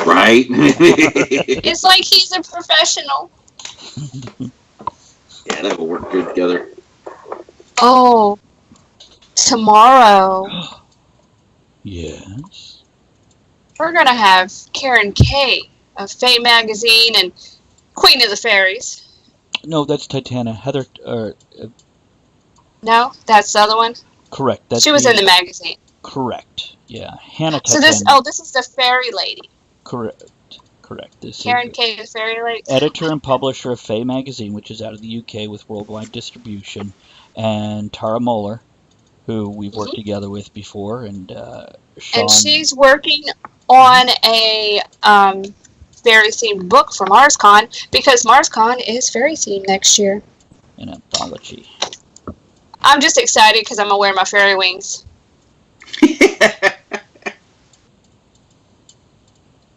Right? It's like he's a professional. Yeah, that will work good together. Oh, tomorrow. Yes. We're going to have Karen Kay of Fae Magazine and Queen of the Fairies. No, that's Titania. Heather, No, that's the other one? correct. That's She was in the magazine. Correct. Yeah, Hannah So Titania. this is the fairy lady. Correct. This Karen is Kay, the fairy lady. editor and publisher of Fae Magazine, which is out of the UK with worldwide distribution, and Tara Moeller, who we've worked together with before, and Shawn. And she's working on a fairy-themed book for MarsCon, because MarsCon is fairy-themed next year. An anthology. I'm just excited because I'm going to wear my fairy wings.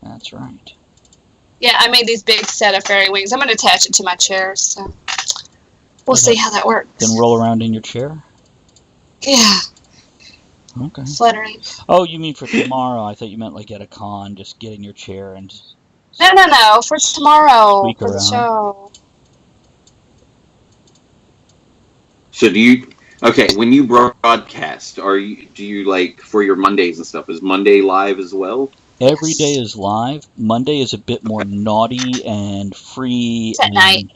That's right. Yeah, I made these big set of fairy wings. I'm going to attach it to my chair, so we'll see how that works. Then roll around in your chair? Yeah. Okay. Fluttering. Oh, you mean for tomorrow? I thought you meant like at a con, just get in your chair and... No, for tomorrow, Squeak for the around. show. So do you... Okay, when you broadcast, do you like, for your Mondays and stuff, is Monday live as well? Every day is live. Monday is a bit more naughty and free. It's at night.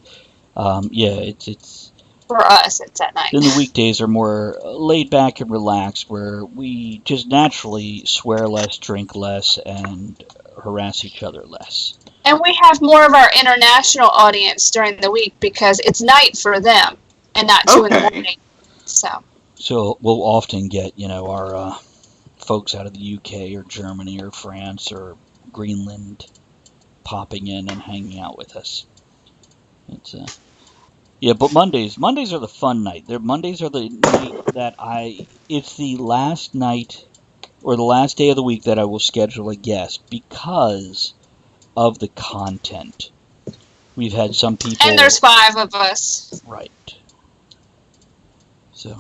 Yeah, it's... For us, it's at night. Then the weekdays are more laid back and relaxed, where we just naturally swear less, drink less, and harass each other less. And we have more of our international audience during the week because it's night for them and not 2 in the morning. So we'll often get, our folks out of the UK or Germany or France or Greenland popping in and hanging out with us. It's yeah, but Mondays are the fun night. Mondays are the night that it's the last night or the last day of the week that I will schedule a guest because of the content. We've had some people... And there's 5 of us. Right. So...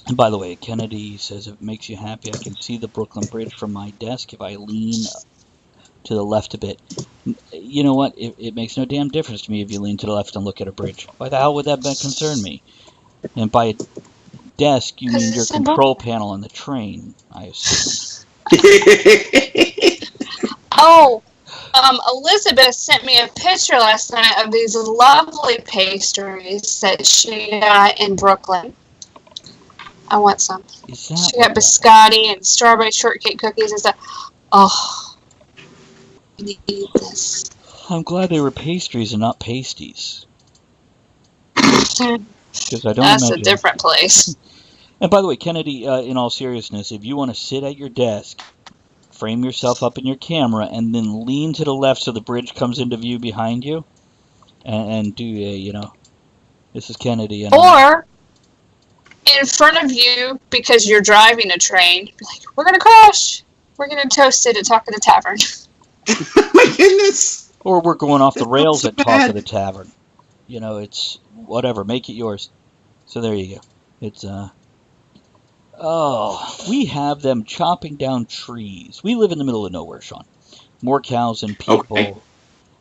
And by the way, Kennedy says if it makes you happy, I can see the Brooklyn Bridge from my desk if I lean to the left a bit. You know what? It makes no damn difference to me if you lean to the left and look at a bridge. Why the hell would that concern me? And by a desk, you mean your control panel on the train, I assume. Oh, Elizabeth sent me a picture last night of these lovely pastries that she got in Brooklyn. I want some. She got biscotti and strawberry shortcake cookies and stuff. Oh, I need this. I'm glad they were pastries and not pasties. Because I don't That's imagine. a different place. And by the way, Kennedy, in all seriousness, if you want to sit at your desk, frame yourself up in your camera, and then lean to the left so the bridge comes into view behind you, and do a, this is Kennedy. And Or in front of you, because you're driving a train, be like, we're going to crash. We're going to toast it at Talk of the Tavern. My goodness. Or we're going off the rails at Talk of the Tavern. It's whatever. Make it yours. So there you go. It's, we have them chopping down trees. We live in the middle of nowhere, Shawn. More cows than people. Okay.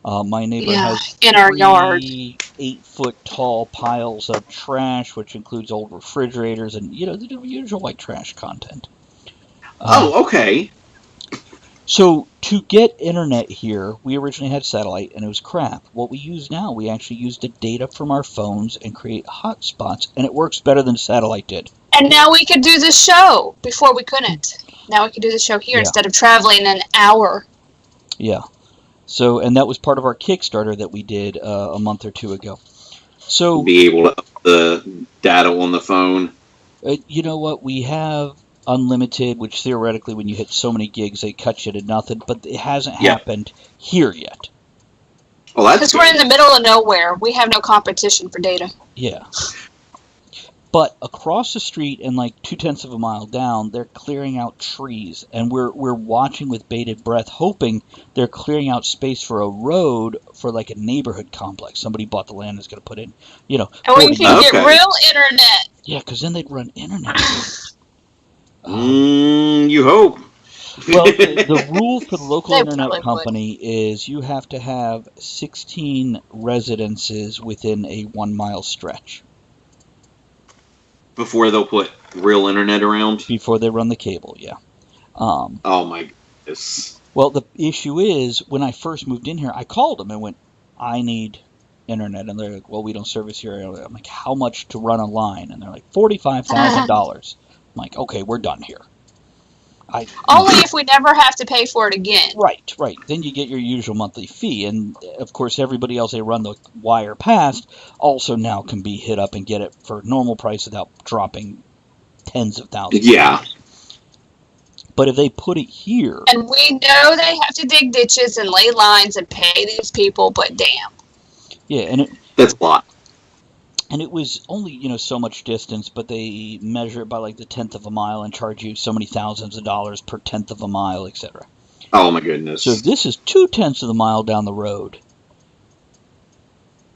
My neighbor has in our yard. 8-foot tall piles of trash, which includes old refrigerators and, the usual white trash content. Okay. So to get internet here, we originally had satellite, and it was crap. What we use now, we actually use the data from our phones and create hotspots, and it works better than satellite did. And now we could do the show. Before we couldn't. Now we can do the show here instead of traveling an hour. Yeah. So, and that was part of our Kickstarter that we did a month or two ago. So be able to up the data on the phone. You know what? We have unlimited, which theoretically, when you hit so many gigs, they cut you to nothing. But it hasn't happened here yet. Well, that's because we're in the middle of nowhere. We have no competition for data. Yeah. But across the street and like 0.2 of a mile down, they're clearing out trees, and we're watching with bated breath, hoping they're clearing out space for a road for like a neighborhood complex. Somebody bought the land and is going to put in, And we can get real internet. Yeah, because then they'd run internet. You hope. Well, the rule for the local internet company is you have to have 16 residences within a 1 mile stretch. Before they'll put real internet around? Before they run the cable, yeah. Oh my goodness. Well, the issue is, when I first moved in here, I called them and went, I need internet. And they're like, well, we don't service your area. I'm like, how much to run a line? And they're like, $45,000. I'm like, okay, we're done here. Only if we never have to pay for it again. Right. Then you get your usual monthly fee. And, of course, everybody else they run the wire past also now can be hit up and get it for normal price without dropping tens of thousands. Yeah. But if they put it here... And we know they have to dig ditches and lay lines and pay these people, but damn. Yeah, and that's a lot. And it was only, so much distance, but they measure it by like the 1/10 of a mile and charge you so many thousands of dollars per 1/10 of a mile, etc. Oh my goodness. So if this is 2/10 of the mile down the road,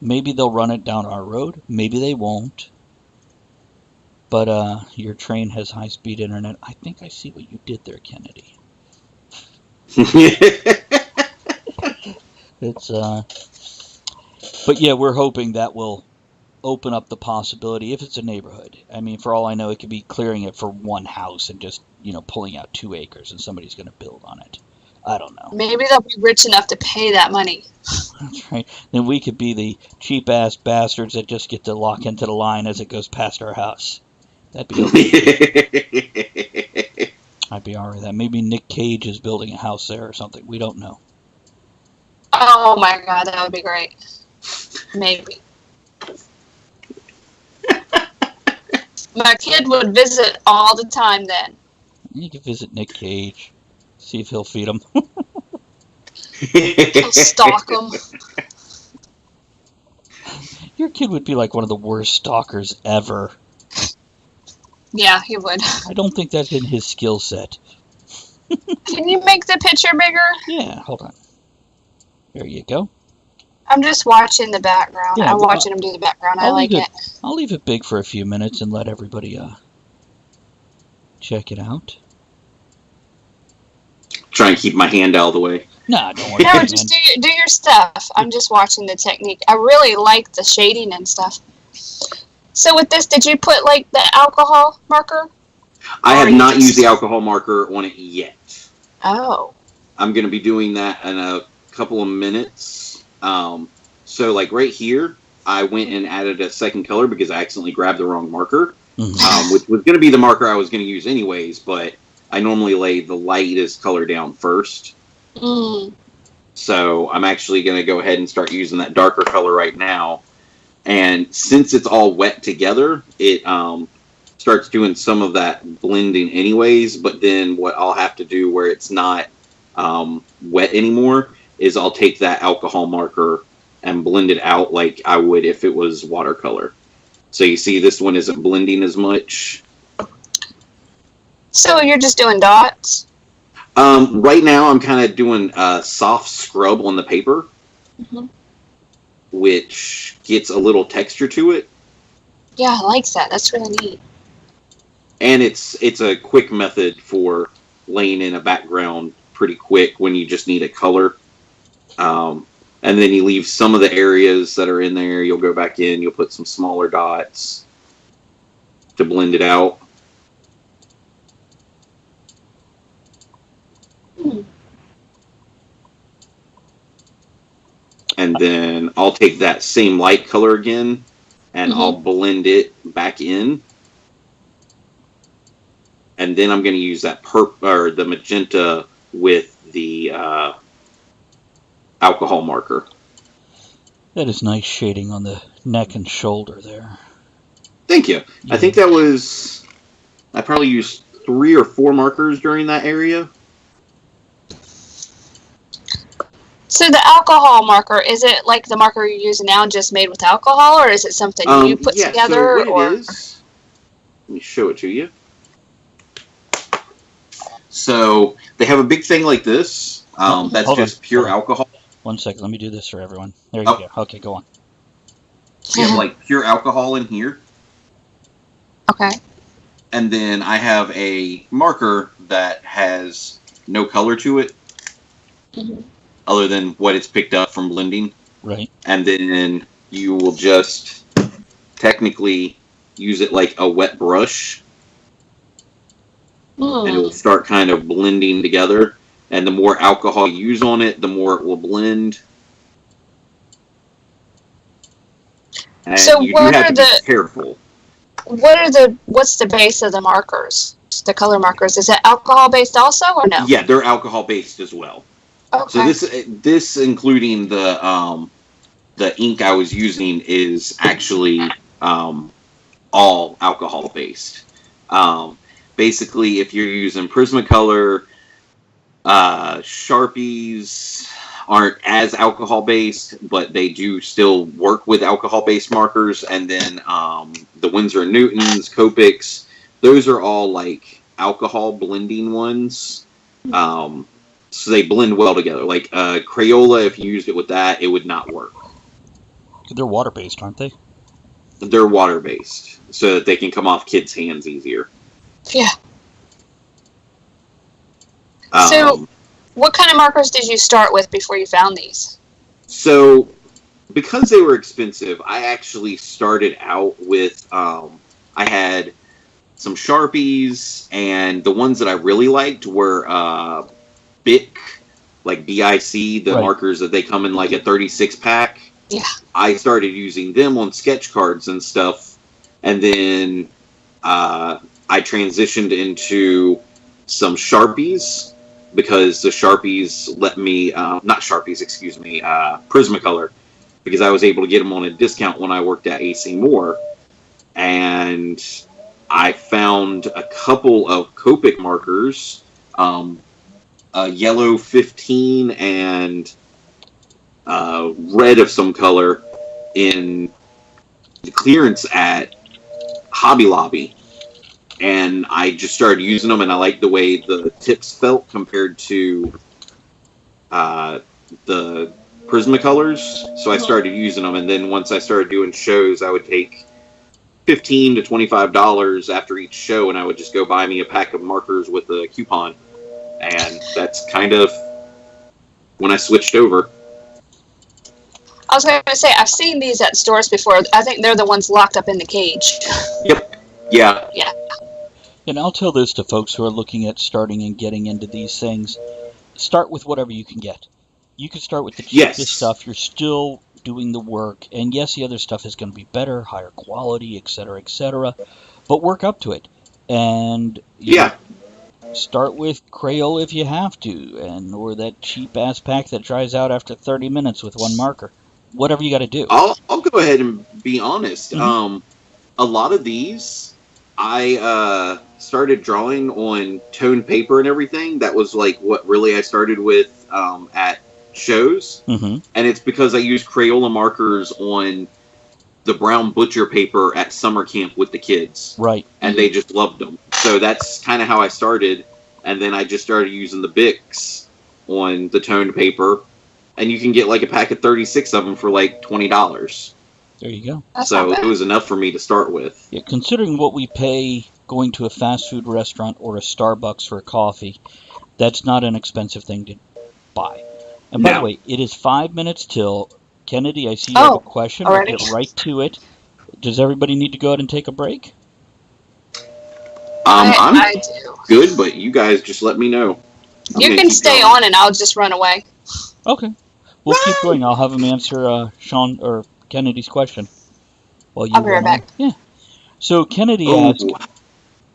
maybe they'll run it down our road, maybe they won't. But your train has high-speed internet. I think I see what you did there, Kennedy. But yeah, we're hoping that will open up the possibility, if it's a neighborhood. I mean, for all I know, it could be clearing it for one house and just, pulling out 2 acres and somebody's going to build on it. I don't know. Maybe they'll be rich enough to pay that money. That's right. Then we could be the cheap-ass bastards that just get to lock into the line as it goes past our house. That'd be okay. I'd be all right with that. Maybe Nick Cage is building a house there or something. We don't know. Oh my god, that would be great. Maybe. My kid would visit all the time then. You could visit Nick Cage. See if he'll feed him. He'll stalk him. Your kid would be like one of the worst stalkers ever. Yeah, he would. I don't think that's in his skill set. Can you make the picture bigger? Yeah, hold on. There you go. I'm just watching the background. Yeah, I'm watching him do the background. I like it. I'll leave it big for a few minutes and let everybody check it out. Try and keep my hand out of the way. Nah, don't worry. No, just do your stuff. I'm just watching the technique. I really like the shading and stuff. So with this, did you put like the alcohol marker? I have not used the alcohol marker on it yet. Oh. I'm going to be doing that in a couple of minutes. So like right here, I went and added a second color because I accidentally grabbed the wrong marker, which was going to be the marker I was going to use anyways, but I normally lay the lightest color down first. So I'm actually going to go ahead and start using that darker color right now. And since it's all wet together, it starts doing some of that blending anyways. But then what I'll have to do where it's not wet anymore is I'll take that alcohol marker and blend it out like I would if it was watercolor. So you see this one isn't blending as much. So you're just doing dots? Right now I'm kind of doing a soft scrub on the paper, which gets a little texture to it. Yeah, I like that. That's really neat. And it's a quick method for laying in a background pretty quick when you just need a color. And then you leave some of the areas that are in there. You'll go back in. You'll put some smaller dots to blend it out. And then I'll take that same light color again, and I'll blend it back in. And then I'm going to use that the magenta with the alcohol marker. That is nice shading on the neck and shoulder there. Thank you. I think that was... I probably used 3 or 4 markers during that area. So the alcohol marker, is it like the marker you're using now, just made with alcohol, or is it something you put together? So what it is, let me show it to you. So they have a big thing like this. That's just pure alcohol. 1 second, let me do this for everyone. There you go. Okay, go on. You have like pure alcohol in here. Okay. And then I have a marker that has no color to it. Other than what it's picked up from blending. Right. And then you will just technically use it like a wet brush. And it will start kind of blending together. And the more alcohol you use on it, the more it will blend. And so you what do have are to be careful. What's the base of the markers? The color markers? Is it alcohol based also, or no? Yeah, they're alcohol based as well. Okay. So this including the ink I was using is actually all alcohol based. Basically, if you're using Prismacolor, Sharpies aren't as alcohol based, but they do still work with alcohol based markers. And then the Winsor & Newtons, Copics, those are all like alcohol blending ones. So they blend well together. Like Crayola, if you used it with that, it would not work. They're water-based, aren't they? They're water-based, so that they can come off kids' hands easier. Yeah. So, what kind of markers did you start with before you found these? So, because they were expensive, I actually started out with, I had some Sharpies, and the ones that I really liked were BIC, like BIC, the markers that they come in like a 36-pack. Yeah. I started using them on sketch cards and stuff, and then I transitioned into some Sharpies, because the Sharpies let me, not Sharpies, excuse me, Prismacolor, because I was able to get them on a discount when I worked at AC Moore, and I found a couple of Copic markers, yellow 15 and red of some color in the clearance at Hobby Lobby. And I just started using them, and I liked the way the tips felt compared to the Prismacolors. So I started using them, and then once I started doing shows, I would take $15 to $25 after each show, and I would just go buy me a pack of markers with a coupon. And that's kind of when I switched over. I was going to say, I've seen these at stores before. I think they're the ones locked up in the cage. Yep. Yeah. Yeah. And I'll tell this to folks who are looking at starting and getting into these things. Start with whatever you can get. You can start with the cheapest stuff. You're still doing the work. And yes, the other stuff is going to be better, higher quality, etc., etc. But work up to it. And start with Crayola if you have to, or that cheap-ass pack that dries out after 30 minutes with one marker. Whatever you got to do. I'll go ahead and be honest. A lot of these, I started drawing on toned paper and everything. That was like what really I started with at shows. Mm-hmm. And it's because I used Crayola markers on the brown butcher paper at summer camp with the kids. Right. And they just loved them. So that's kind of how I started. And then I just started using the Bics on the toned paper. And you can get like a pack of 36 of them for like $20. There you go. So it was enough for me to start with. Yeah, considering what we pay going to a fast food restaurant or a Starbucks for a coffee, that's not an expensive thing to buy. And by the way, it is 5 minutes till. Kennedy, I see you have a question. We'll get right to it. Does everybody need to go out and take a break? I do. Good, but you guys just let me know. You can stay on and I'll just run away. Okay. We'll keep going. I'll have him answer Shawn or Kennedy's question. While you I'll be right back. Yeah. So Kennedy asked,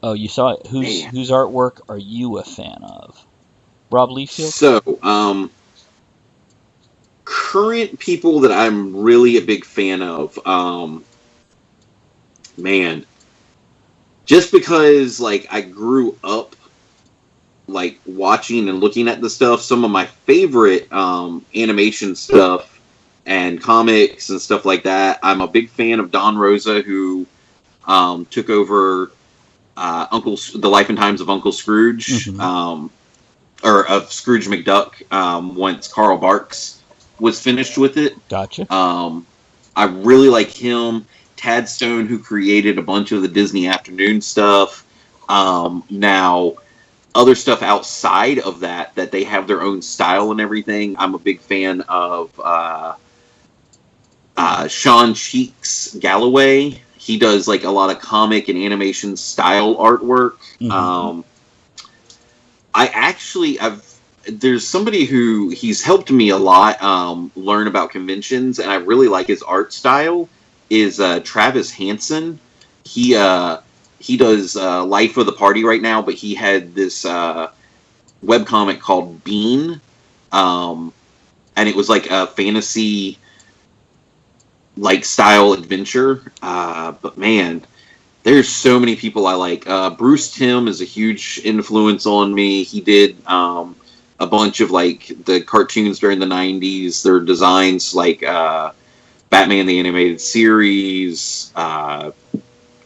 oh, you saw it. Whose artwork are you a fan of? Rob Liefeld? So, current people that I'm really a big fan of, man, just because like I grew up like watching and looking at the stuff, some of my favorite animation stuff and comics and stuff like that. I'm a big fan of Don Rosa, who took over The Life and Times of Uncle Scrooge, or of Scrooge McDuck, once Carl Barks was finished with it. Gotcha. I really like him. Tad Stone, who created a bunch of the Disney Afternoon stuff. Now, other stuff outside of that they have their own style and everything. I'm a big fan of Shawn Cheeks Galloway. He does like a lot of comic and animation style artwork. There's somebody who he's helped me a lot learn about conventions, and I really like his art style, is Travis Hansen. He does Life of the Party right now, but he had this webcomic called Bean, and it was like a fantasy like style adventure. But man, there's so many people I like. Bruce Timm is a huge influence on me. He did a bunch of like the cartoons during the 90s. Their designs like Batman the Animated Series,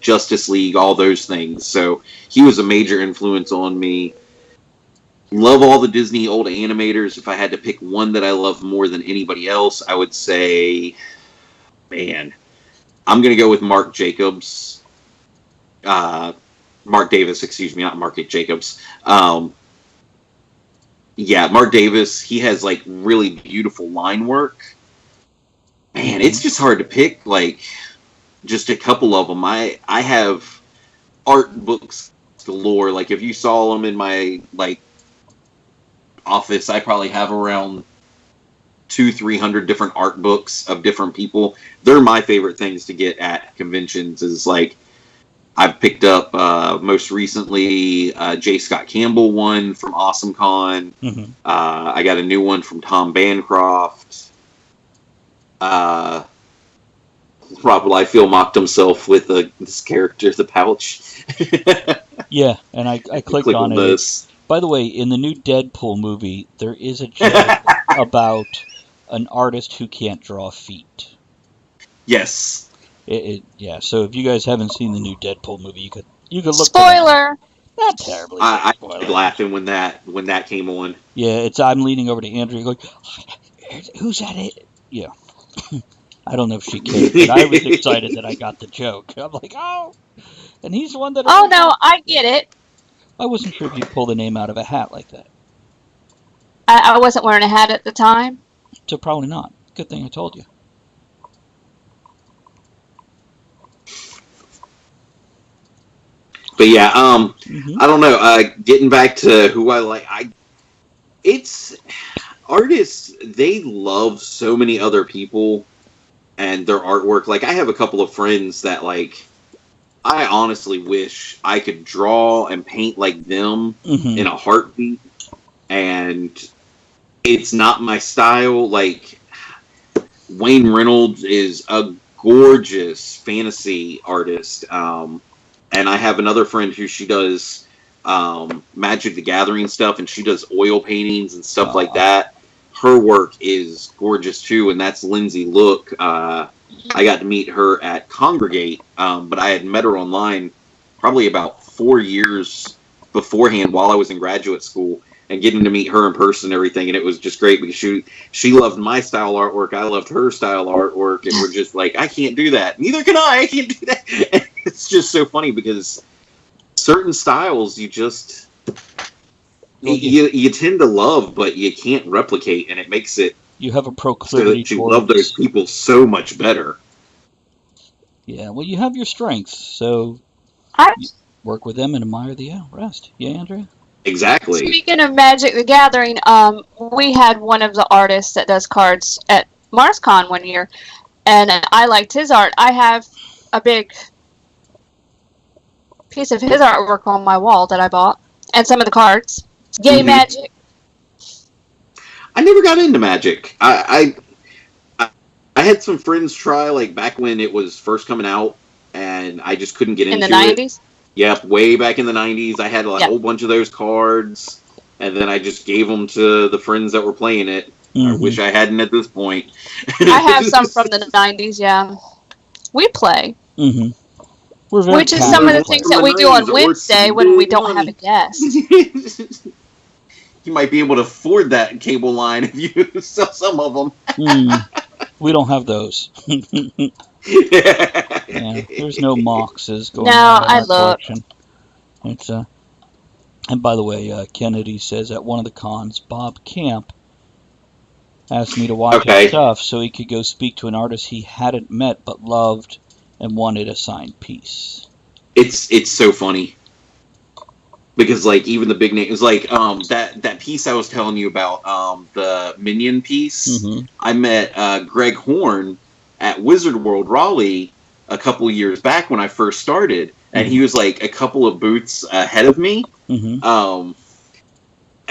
Justice League, all those things. So he was a major influence on me. Love all the Disney old animators. If I had to pick one that I love more than anybody else, I would say, man, I'm going to go with Mark Jacobs. Mark Davis, excuse me, not Mark Jacobs. Yeah, Mark Davis, he has like really beautiful line work. Man, it's just hard to pick like just a couple of them. I have art books galore. Like if you saw them in my like office, I probably have around 200-300 different art books of different people. They're my favorite things to get at conventions. Is like I've picked up most recently J. Scott Campbell one from Awesome Con. I got a new one from Tom Bancroft. Rob Liefeld mocked himself with this character, the pouch. Yeah, and I clicked on it. By the way, in the new Deadpool movie, there is a joke about an artist who can't draw feet. Yes. Yeah, so if you guys haven't seen the new Deadpool movie, you could look. Spoiler. Not terribly. I was laughing when that came on. Yeah, I'm leaning over to Andrea going, "Who's that?" Yeah. I don't know if she cared, but I was excited that I got the joke. I'm like, oh, and he's the one that. Oh no, I get it. I wasn't sure if you'd pull the name out of a hat like that. I wasn't wearing a hat at the time. So probably not. Good thing I told you. But yeah, I don't know. Getting back to who I like, it's artists. They love so many other people and their artwork. Like I have a couple of friends that like. I honestly wish I could draw and paint like them in a heartbeat, and it's not my style. Like Wayne Reynolds is a gorgeous fantasy artist. And I have another friend who she does Magic the Gathering stuff, and she does oil paintings and stuff like that. Her work is gorgeous too, and that's Lindsay Look. I got to meet her at Congregate, but I had met her online probably about 4 years beforehand while I was in graduate school, and getting to meet her in person and everything, and it was just great because she loved my style artwork, I loved her style artwork, and we're just like, I can't do that. Neither can I can't do that. And it's just so funny because certain styles you just you tend to love, but you can't replicate, and it makes it you have a so proclivity that you towards love those people so much better. Yeah, well, you have your strengths, so you work with them and admire the rest. Yeah, Andrea? Exactly. Speaking of Magic the Gathering, we had one of the artists that does cards at MarsCon one year, and I liked his art. I have a big piece of his artwork on my wall that I bought, and some of the cards. Yay, Magic! I never got into Magic. I had some friends try, like, back when it was first coming out, and I just couldn't get into it. In the 90s? Yep, way back in the 90s. I had a whole bunch of those cards, and then I just gave them to the friends that were playing it. I wish I hadn't at this point. I have some from the 90s, yeah. We play. Which is some of the things that we do on Wednesday when we don't have a guest. You might be able to afford that cable line if you sell some of them. We don't have those. Yeah, there's no Moxes going on in our collection. It's and by the way, Kennedy says at one of the cons, Bob Camp asked me to watch his stuff so he could go speak to an artist he hadn't met but loved and wanted a signed piece. It's so funny. Because, like, even the big names, like, that piece I was telling you about, the Minion piece, I met Greg Horn at Wizard World Raleigh a couple years back when I first started, and he was, like, a couple of booths ahead of me. And,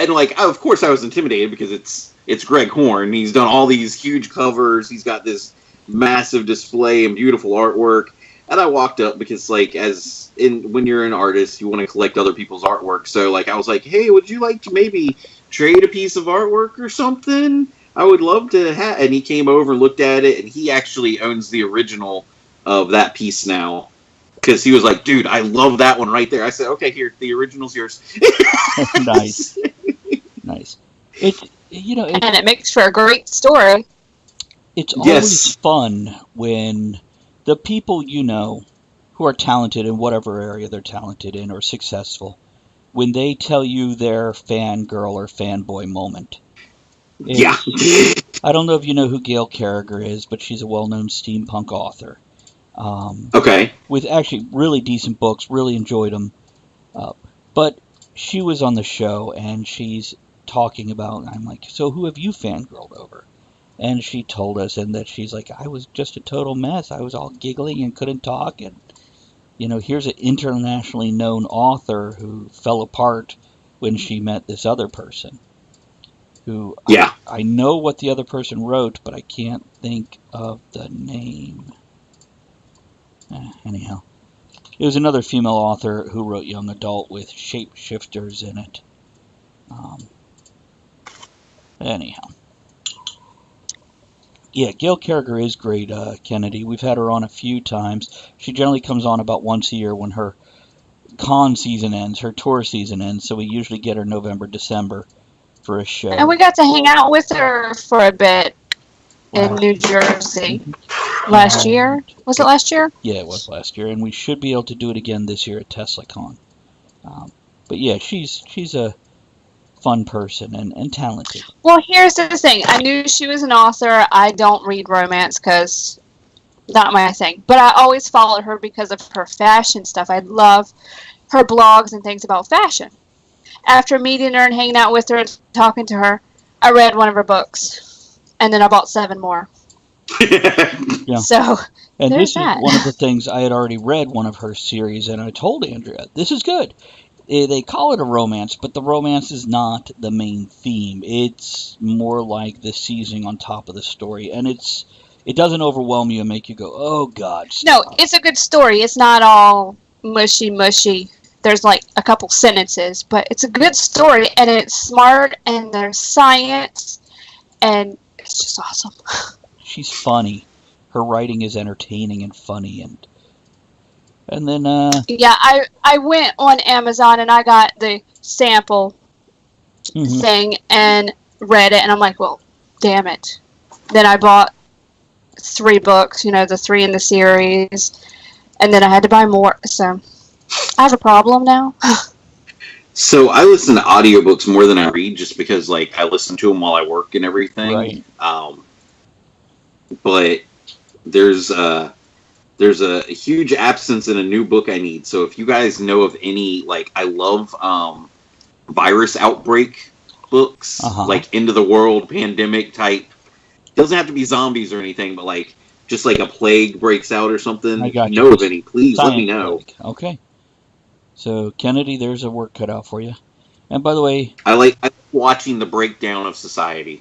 like, of course I was intimidated because it's Greg Horn. He's done all these huge covers. He's got this massive display and beautiful artwork. And I walked up because, like, when you're an artist, you want to collect other people's artwork. So, like, I was like, hey, would you like to maybe trade a piece of artwork or something? I would love to have. And he came over and looked at it, and he actually owns the original of that piece now. Because he was like, dude, I love that one right there. I said, okay, here, the original's yours. Nice. And it makes for a great story. It's always fun when the people you know who are talented in whatever area they're talented in or successful, when they tell you their fangirl or fanboy moment. I don't know if you know who Gail Carriger is, but she's a well-known steampunk author. With actually really decent books, really enjoyed them. But she was on the show, and she's talking about, I'm like, so who have you fangirled over? And she told us, and that she's like, I was just a total mess. I was all giggling and couldn't talk. And, here's an internationally known author who fell apart when she met this other person. Who I know what the other person wrote, but I can't think of the name. Anyhow. It was another female author who wrote young adult with shapeshifters in it. Anyhow. Yeah, Gail Carriger is great, Kennedy. We've had her on a few times. She generally comes on about once a year when her con season ends, her tour season ends, so we usually get her November, December for a show. And we got to hang out with her for a bit in New Jersey last year. Was it last year? Yeah, it was last year, and we should be able to do it again this year at TeslaCon. But yeah, she's a fun person and talented. Well, here's the thing. I knew she was an author. I don't read romance because not my thing. But I always followed her because of her fashion stuff. I love her blogs and things about fashion. After meeting her and hanging out with her and talking to her, I read one of her books. And then I bought 7 more. So, and this is one of the things I had already read one of her series, and I told Andrea, this is good. They call it a romance, but the romance is not the main theme. It's more like the seasoning on top of the story, and it's it doesn't overwhelm you and make you go, oh God. No, it's a good story. It's not all mushy. There's like a couple sentences, but it's a good story, and it's smart, and there's science, and it's just awesome. She's funny. Her writing is entertaining and funny, and then yeah, I went on Amazon and I got the sample thing and read it, and I'm like, well, damn it. Then I bought 3 books, the 3 in the series, and then I had to buy more, so I have a problem now. So I listen to audiobooks more than I read, just because like I listen to them while I work and everything. Right. But there's a huge absence in a new book I need. So if you guys know of any, like, I love virus outbreak books, like end of the world pandemic type. Doesn't have to be zombies or anything, but like just like a plague breaks out or something. If you know of any, please let me know. Plague. Okay. So Kennedy, there's a work cut out for you. And by the way, I like watching the breakdown of society.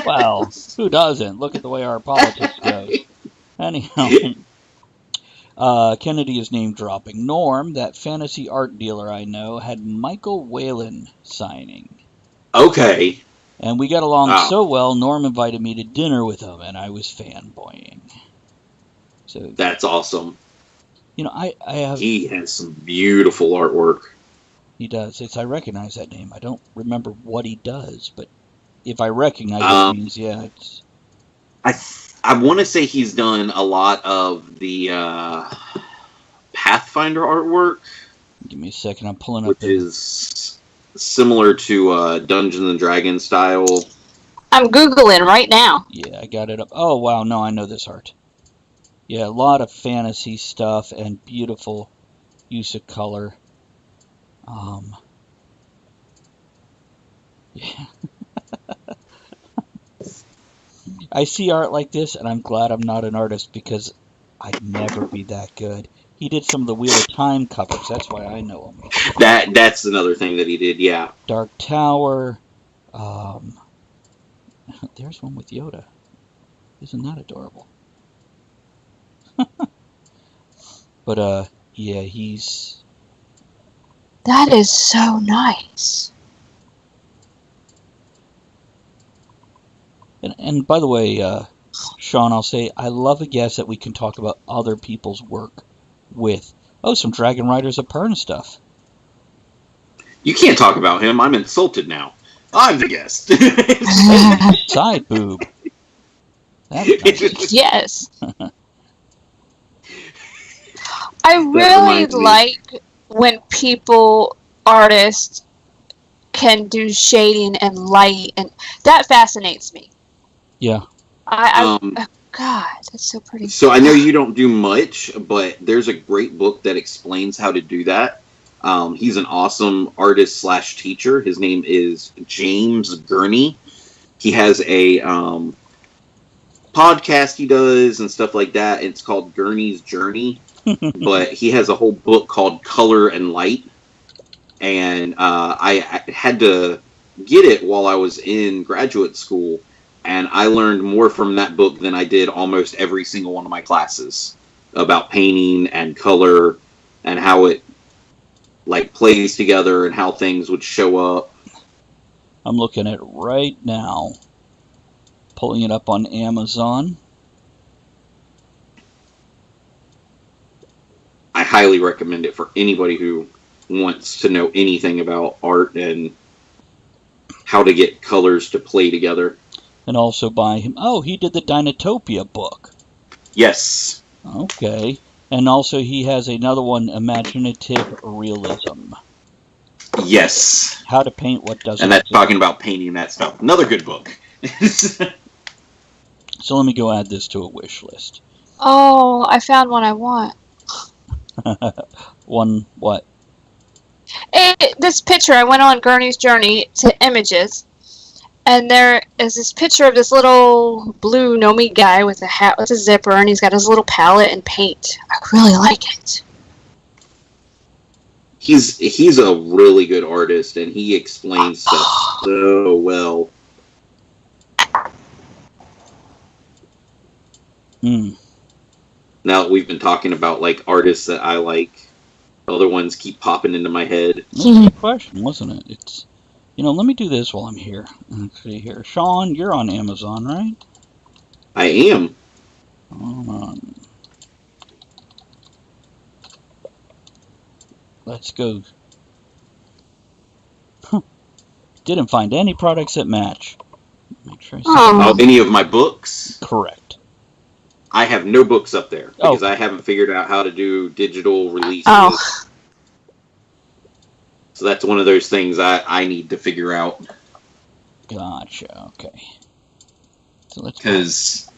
Well, who doesn't? Look at the way our politics goes. Anyhow, Kennedy is name dropping. Norm, that fantasy art dealer I know, had Michael Whalen signing. Okay. And we got along so well, Norm invited me to dinner with him, and I was fanboying. So that's awesome. I have... He has some beautiful artwork. He does. I recognize that name. I don't remember what he does, but if I recognize it, means, yeah, it's... I want to say he's done a lot of the Pathfinder artwork. Give me a second. I'm pulling up... Which is similar to Dungeons and Dragons style. I'm Googling right now. Yeah, I got it up. Oh, wow. No, I know this art. Yeah, a lot of fantasy stuff and beautiful use of color. Yeah. I see art like this, and I'm glad I'm not an artist, because I'd never be that good. He did some of the Wheel of Time covers. That's why I know him. That's another thing that he did, yeah. Dark Tower. There's one with Yoda. Isn't that adorable? But, yeah, he's... That is so nice. And by the way, Shawn, I'll say, I love a guest that we can talk about other people's work with. Oh, some Dragon Riders of Pern stuff. You can't talk about him. I'm insulted now. I'm the guest. Side boob. Nice. Yes. I really like when artists, can do shading and light, and that fascinates me. Yeah. God, that's so pretty. So I know you don't do much, but there's a great book that explains how to do that. He's an awesome artist / teacher. His name is James Gurney. He has a podcast he does and stuff like that. It's called Gurney's Journey. But he has a whole book called Color and Light. And I had to get it while I was in graduate school. And I learned more from that book than I did almost every single one of my classes about painting and color and how it like plays together and how things would show up. I'm looking at it right now. Pulling it up on Amazon. I highly recommend it for anybody who wants to know anything about art and how to get colors to play together. And also by him. Oh, he did the Dinotopia book. Yes. Okay. And also he has another one, Imaginative Realism. Yes. How to paint what doesn't. And that's talking about painting that stuff. Another good book. So let me go add this to a wish list. Oh, I found one I want. One what? This picture, I went on Gurney's Journey to images, and there is this picture of this little blue Nomi guy with a hat with a zipper, and he's got his little palette and paint. I really like it. He's a really good artist, and he explains stuff so well. Mm. Now that we've been talking about like artists that I like, other ones keep popping into my head. That's a good question, wasn't it? It's, let me do this while I'm here. Let's see here. Shawn, you're on Amazon, right? I am. Hold on. Let's go. Didn't find any products that match. Make sure Any of my books? Correct. I have no books up there because I haven't figured out how to do digital releases. So that's one of those things I need to figure out. Gotcha. Okay. So let's. Because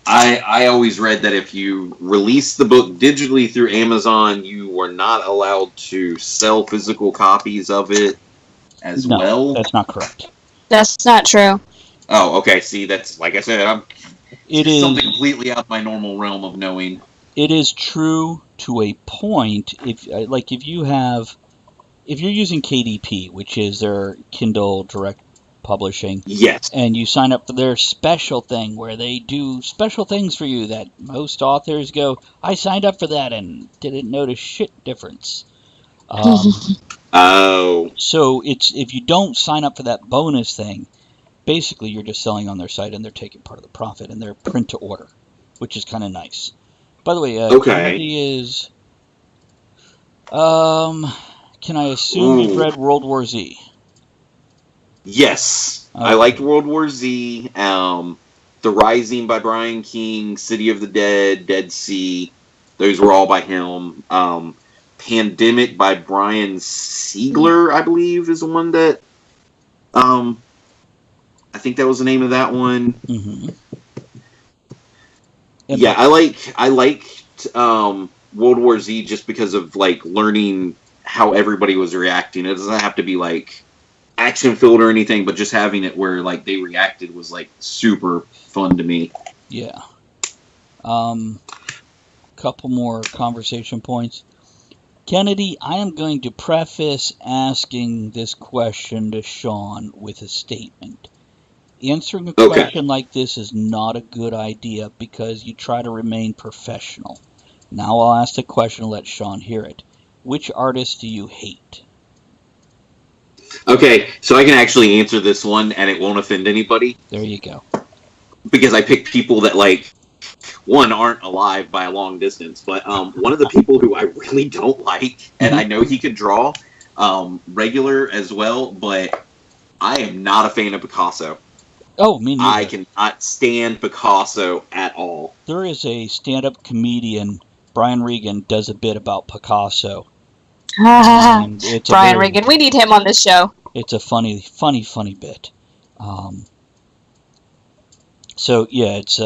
I always read that if you release the book digitally through Amazon, you were not allowed to sell physical copies of it as well. That's not correct. That's not true. Oh, okay. See, that's like I said, It something completely out of my normal realm of knowing. It is true to a point. If you're using KDP, which is their Kindle Direct Publishing, yes, and you sign up for their special thing where they do special things for you that most authors go, I signed up for that and didn't notice shit difference. So it's, if you don't sign up for that bonus thing, basically you're just selling on their site and they're taking part of the profit, and they're print to order, which is kind of nice. By the way, Kennedy is. Can I assume you've read World War Z? Yes, I liked World War Z. The Rising by Brian King, City of the Dead, Dead Sea, those were all by him. Pandemic by Brian Siegler, I believe, is the one that. I think that was the name of that one. Mm-hmm. Yeah, I liked World War Z just because of like learning how everybody was reacting. It doesn't have to be like action filled or anything, but just having it where like they reacted was like super fun to me. Yeah. Couple more conversation points. Kennedy, I am going to preface asking this question to Shawn with a statement. Answering a question like this is not a good idea because you try to remain professional. Now I'll ask the question and let Shawn hear it. Which artist do you hate? Okay, so I can actually answer this one and it won't offend anybody. There you go. Because I picked people that, like, one, aren't alive by a long distance, but one of the people who I really don't like, and I know he could draw, regular as well, but I am not a fan of Picasso. Oh, me neither. I cannot stand Picasso at all. There is a stand-up comedian, Brian Regan, does a bit about Picasso. Brian Regan, we need him on this show. It's a funny bit. So yeah, it's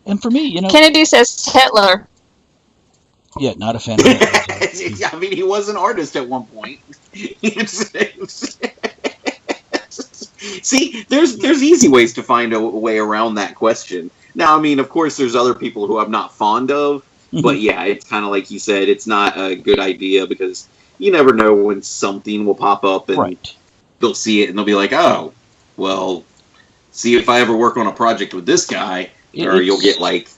and for me, Kennedy says Hitler. Yeah, not a fan of Hitler. I mean, he was an artist at one point. See, there's easy ways to find a way around that question. Now, I mean, of course, there's other people who I'm not fond of, but yeah, it's kind of like you said, it's not a good idea because you never know when something will pop up and they'll see it and they'll be like, oh, well, see if I ever work on a project with this guy, or you'll get like...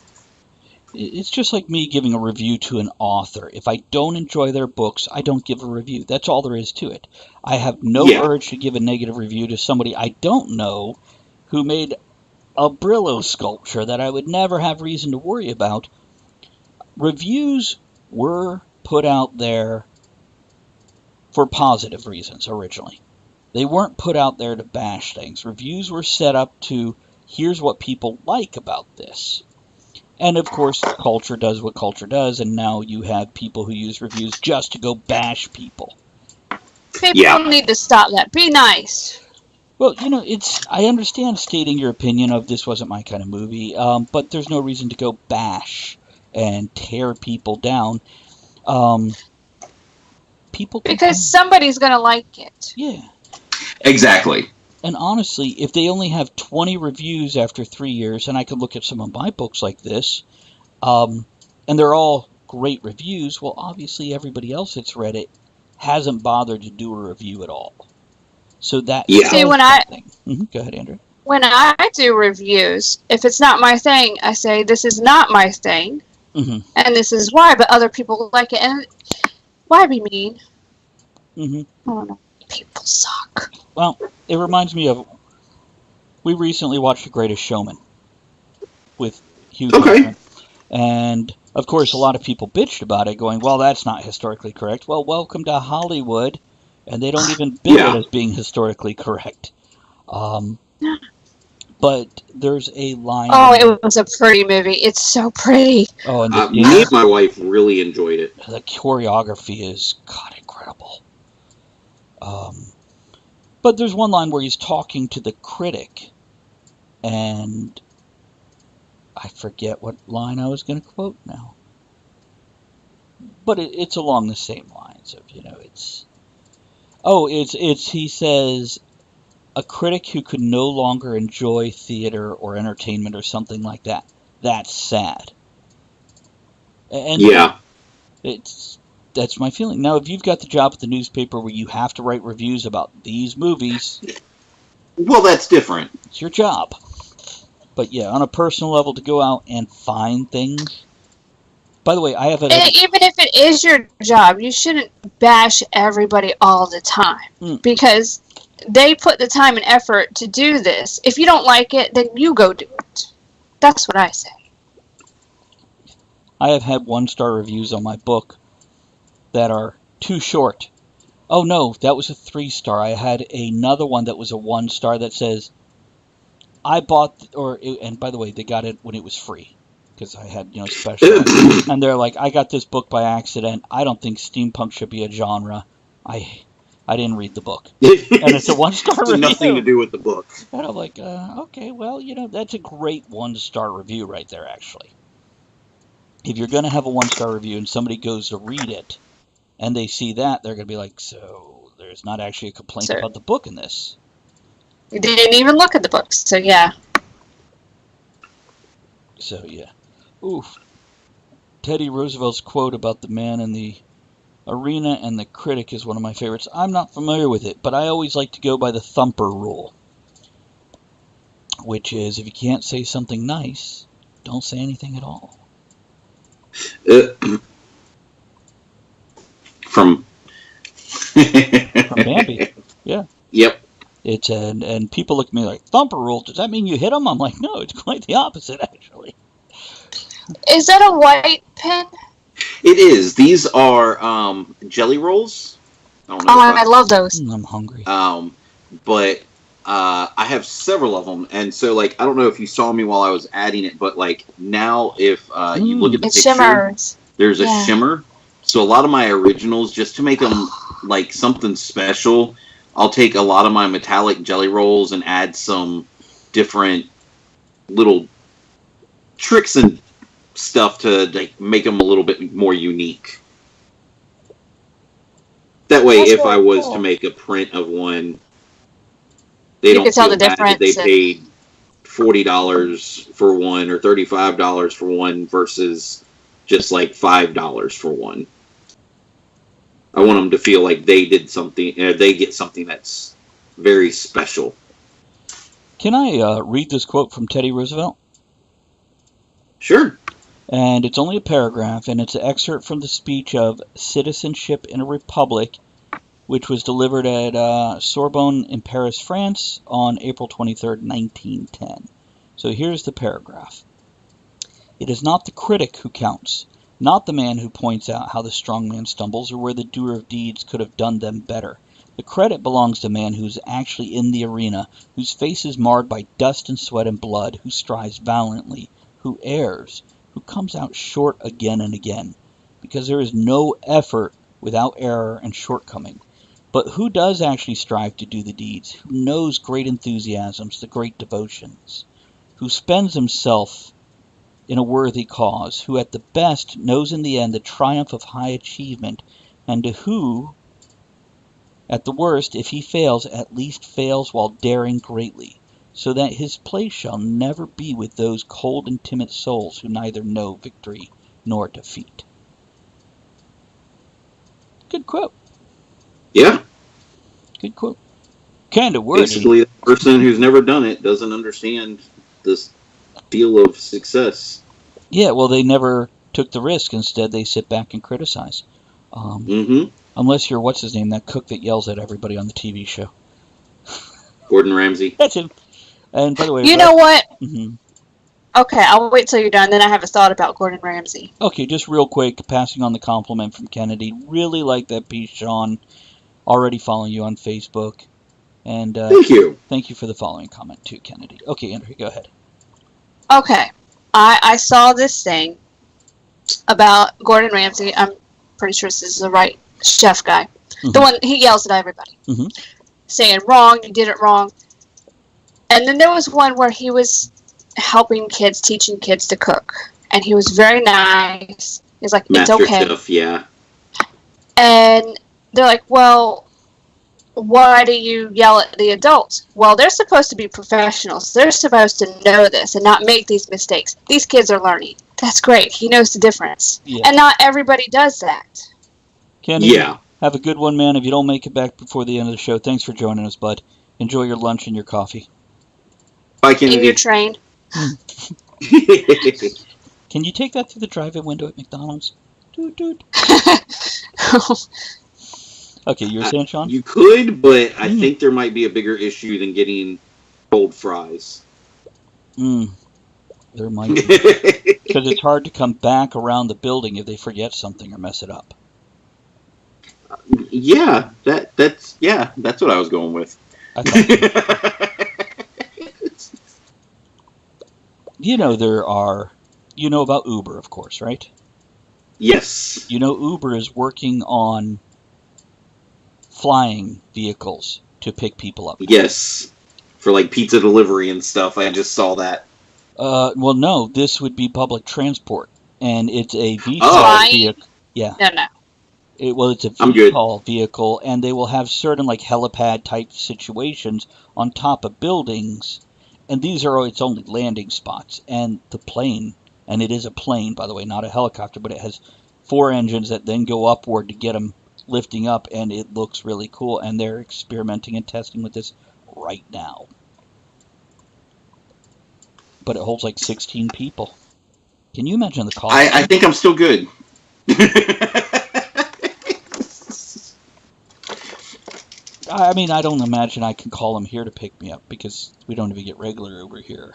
It's just like me giving a review to an author. If I don't enjoy their books, I don't give a review. That's all there is to it. I have no urge to give a negative review to somebody I don't know who made a Brillo sculpture that I would never have reason to worry about. Reviews were put out there for positive reasons originally. They weren't put out there to bash things. Reviews were set up to, here's what people like about this. And of course, culture does what culture does, and now you have people who use reviews just to go bash people. People need to stop that. Be nice. Well, I understand stating your opinion of this wasn't my kind of movie, but there's no reason to go bash and tear people down. Because somebody's going to like it. Yeah. Exactly. And honestly, if they only have 20 reviews after 3 years, and I could look at some of my books like this, and they're all great reviews, well, obviously everybody else that's read it hasn't bothered to do a review at all. So that See, when Go ahead, Andrew. when I do reviews, if it's not my thing, I say, this is not my thing, and this is why, but other people like it. And why be mean? I don't know. People suck. Well, it reminds me of, we recently watched The Greatest Showman with Hugh Jackman. And, of course, a lot of people bitched about it, going, well, that's not historically correct. Well, welcome to Hollywood, and they don't even bill it as being historically correct. But there's a line... Oh, it was a pretty movie. It's so pretty. Oh, and me and my wife really enjoyed it. The choreography is, God, incredible. But there's one line where he's talking to the critic, and... I forget what line I was going to quote now. But it's along the same lines of, it's... Oh, it's he says, a critic who could no longer enjoy theater or entertainment or something like that. That's sad. And yeah. That's my feeling. Now, if you've got the job at the newspaper where you have to write reviews about these movies... Well, that's different. It's your job. But yeah, on a personal level, to go out and find things. By the way, I have even if it is your job, you shouldn't bash everybody all the time because they put the time and effort to do this. If you don't like it, then you go do it. That's what I say. I have had 1-star reviews on my book that are too short. Oh no, that was a 3-star. I had another one that was a 1-star that says, I bought, and by the way, they got it when it was free, because I had, special. And they're like, I got this book by accident. I don't think steampunk should be a genre. I didn't read the book. And it's a 1-star review. Nothing to do with the book. And I'm like, okay, well, that's a great 1-star review right there, actually. If you're going to have a 1-star review and somebody goes to read it, and they see that, they're going to be like, so there's not actually a complaint about the book in this. You didn't even look at the books, so yeah. So, yeah. Oof. Teddy Roosevelt's quote about the man in the arena and the critic is one of my favorites. I'm not familiar with it, but I always like to go by the thumper rule. Which is, if you can't say something nice, don't say anything at all. From Bambi. Yeah. Yep. It's and people look at me like, thumper rule, does that mean you hit them? I'm like, no, it's quite the opposite, actually. Is that a white pen? It is. These are jelly rolls. I love those. I'm hungry. But I have several of them, and so I don't know if you saw me while I was adding it, but now if you look at the picture, shimmers. There's a shimmer. So a lot of my originals, just to make them something special, I'll take a lot of my metallic jelly rolls and add some different little tricks and stuff to make them a little bit more unique. That way, if I was to make a print of one, they don't feel bad that they paid $40 for one or $35 for one versus just $5 for one. I want them to feel like they did something. They get something that's very special. Can I read this quote from Teddy Roosevelt? Sure. And it's only a paragraph, and it's an excerpt from the speech of Citizenship in a Republic, which was delivered at Sorbonne in Paris, France, on April 23rd, 1910. So here's the paragraph. It is not the critic who counts, not the man who points out how the strong man stumbles or where the doer of deeds could have done them better. The credit belongs to the man who's actually in the arena, whose face is marred by dust and sweat and blood, who strives valiantly, who errs, who comes out short again and again, because there is no effort without error and shortcoming. But who does actually strive to do the deeds, who knows great enthusiasms, the great devotions, who spends himself in a worthy cause, who at the best knows in the end the triumph of high achievement, and to who, at the worst, if he fails, at least fails while daring greatly, so that his place shall never be with those cold and timid souls who neither know victory nor defeat. Good quote. Yeah. Good quote. Kind of wordy. Basically, the person who's never done it doesn't understand this deal of success. Yeah, well, they never took the risk. Instead, they sit back and criticize. Unless you're, what's his name, that cook that yells at everybody on the TV show. Gordon Ramsay. That's him. And by the way... You know what? Mm-hmm. Okay, I'll wait till you're done, then I have a thought about Gordon Ramsay. Okay, just real quick, passing on the compliment from Kennedy. Really like that piece, Shawn. Already following you on Facebook. And thank you. Thank you for the following comment, too, Kennedy. Okay, Andrew, go ahead. Okay, I saw this thing about Gordon Ramsay. I'm pretty sure this is the right chef guy. Mm-hmm. The one, he yells at everybody. Mm-hmm. Saying, wrong, you did it wrong. And then there was one where he was helping kids, teaching kids to cook. And he was very nice. He's like, it's okay. Chef, yeah. And they're like, well, why do you yell at the adults? Well, they're supposed to be professionals. They're supposed to know this and not make these mistakes. These kids are learning. That's great. He knows the difference. Yeah. And not everybody does that. Kenny, have a good one, man. If you don't make it back before the end of the show, thanks for joining us, bud. Enjoy your lunch and your coffee. Bye, Kennedy. And your train. Can you take that through the drive-in window at McDonald's? Doot, doot. Okay, you were saying, Shawn? You could, but I think there might be a bigger issue than getting cold fries. There might be. Because it's hard to come back around the building if they forget something or mess it up. Yeah, that's what I was going with. You know about Uber, of course, right? Yes. You know Uber is working on flying vehicles to pick people up. Yes. For like pizza delivery and stuff. I just saw that. Well, no, this would be public transport. And it's a VTOL vehicle. Yeah. No. It's a VTOL vehicle, and they will have certain like helipad type situations on top of buildings. And these are its only landing spots. And the plane, and it is a plane, by the way, not a helicopter, but it has 4 engines that then go upward to get them lifting up, and it looks really cool. And they're experimenting and testing with this right now. But it holds like 16 people. Can you imagine the cost? I think I'm still good. I mean, I don't imagine I can call them here to pick me up because we don't even get regular Uber here.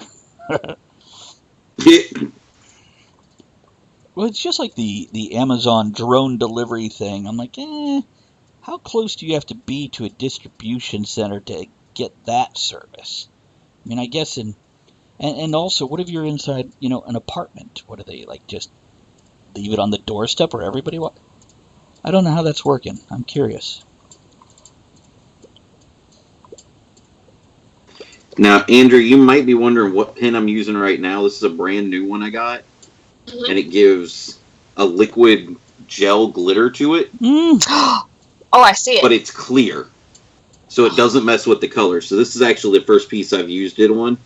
Well, it's just like the Amazon drone delivery thing. I'm like, how close do you have to be to a distribution center to get that service? I mean, I guess and also, what if you're inside, an apartment? What do they, like, just leave it on the doorstep where everybody walks? I don't know how that's working. I'm curious. Now, Andrew, you might be wondering what pen I'm using right now. This is a brand new one I got. Mm-hmm. And it gives a liquid gel glitter to it. Oh, I see it. But it's clear. So it doesn't mess with the color. So this is actually the first piece I've used it on.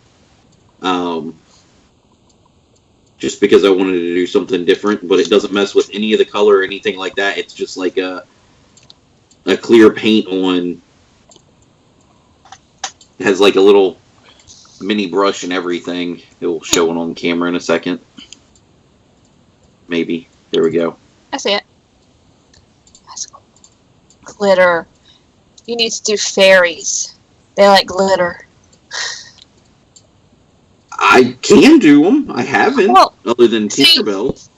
Just because I wanted to do something different. But it doesn't mess with any of the color or anything like that. It's just like a clear paint on. It has like a little mini brush and everything. It will show it on camera in a second. Maybe. There we go. I see it. That's cool. Glitter. You need to do fairies. They like glitter. I can do them. I haven't. Well, other than Tinkerbell.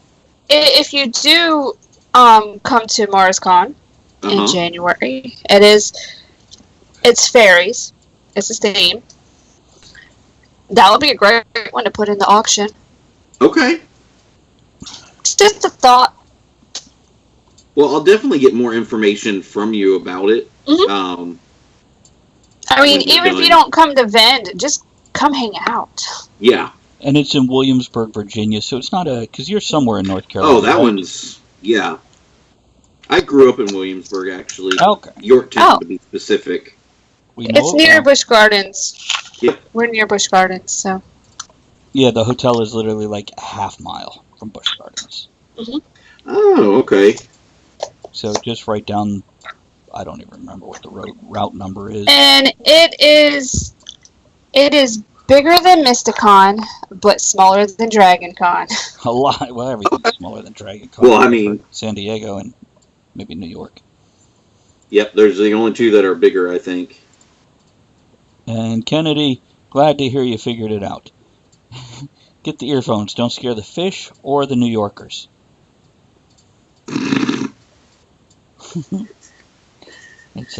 If you do come to MarsCon in January, it's fairies. It's a theme. That would be a great one to put in the auction. Okay. Just a thought. Well, I'll definitely get more information from you about it. Mm-hmm. I mean, even if you don't come to Vend, just come hang out. Yeah. And it's in Williamsburg, Virginia, so it's not because you're somewhere in North Carolina. Oh, that one's, yeah. I grew up in Williamsburg, actually. Okay. Yorktown, to be specific. It's near Busch Gardens. Yep. We're near Busch Gardens, so. Yeah, the hotel is literally like a half mile from Busch Gardens. Mm-hmm. Oh, okay. So just right down I don't even remember what the route number is. And it is bigger than Mysticon, but smaller than DragonCon. A lot. Well, everything's smaller than DragonCon. Well, I mean, San Diego and maybe New York. Yep, there's the only two that are bigger, I think. And Kennedy, glad to hear you figured it out. Get the earphones. Don't scare the fish or the New Yorkers.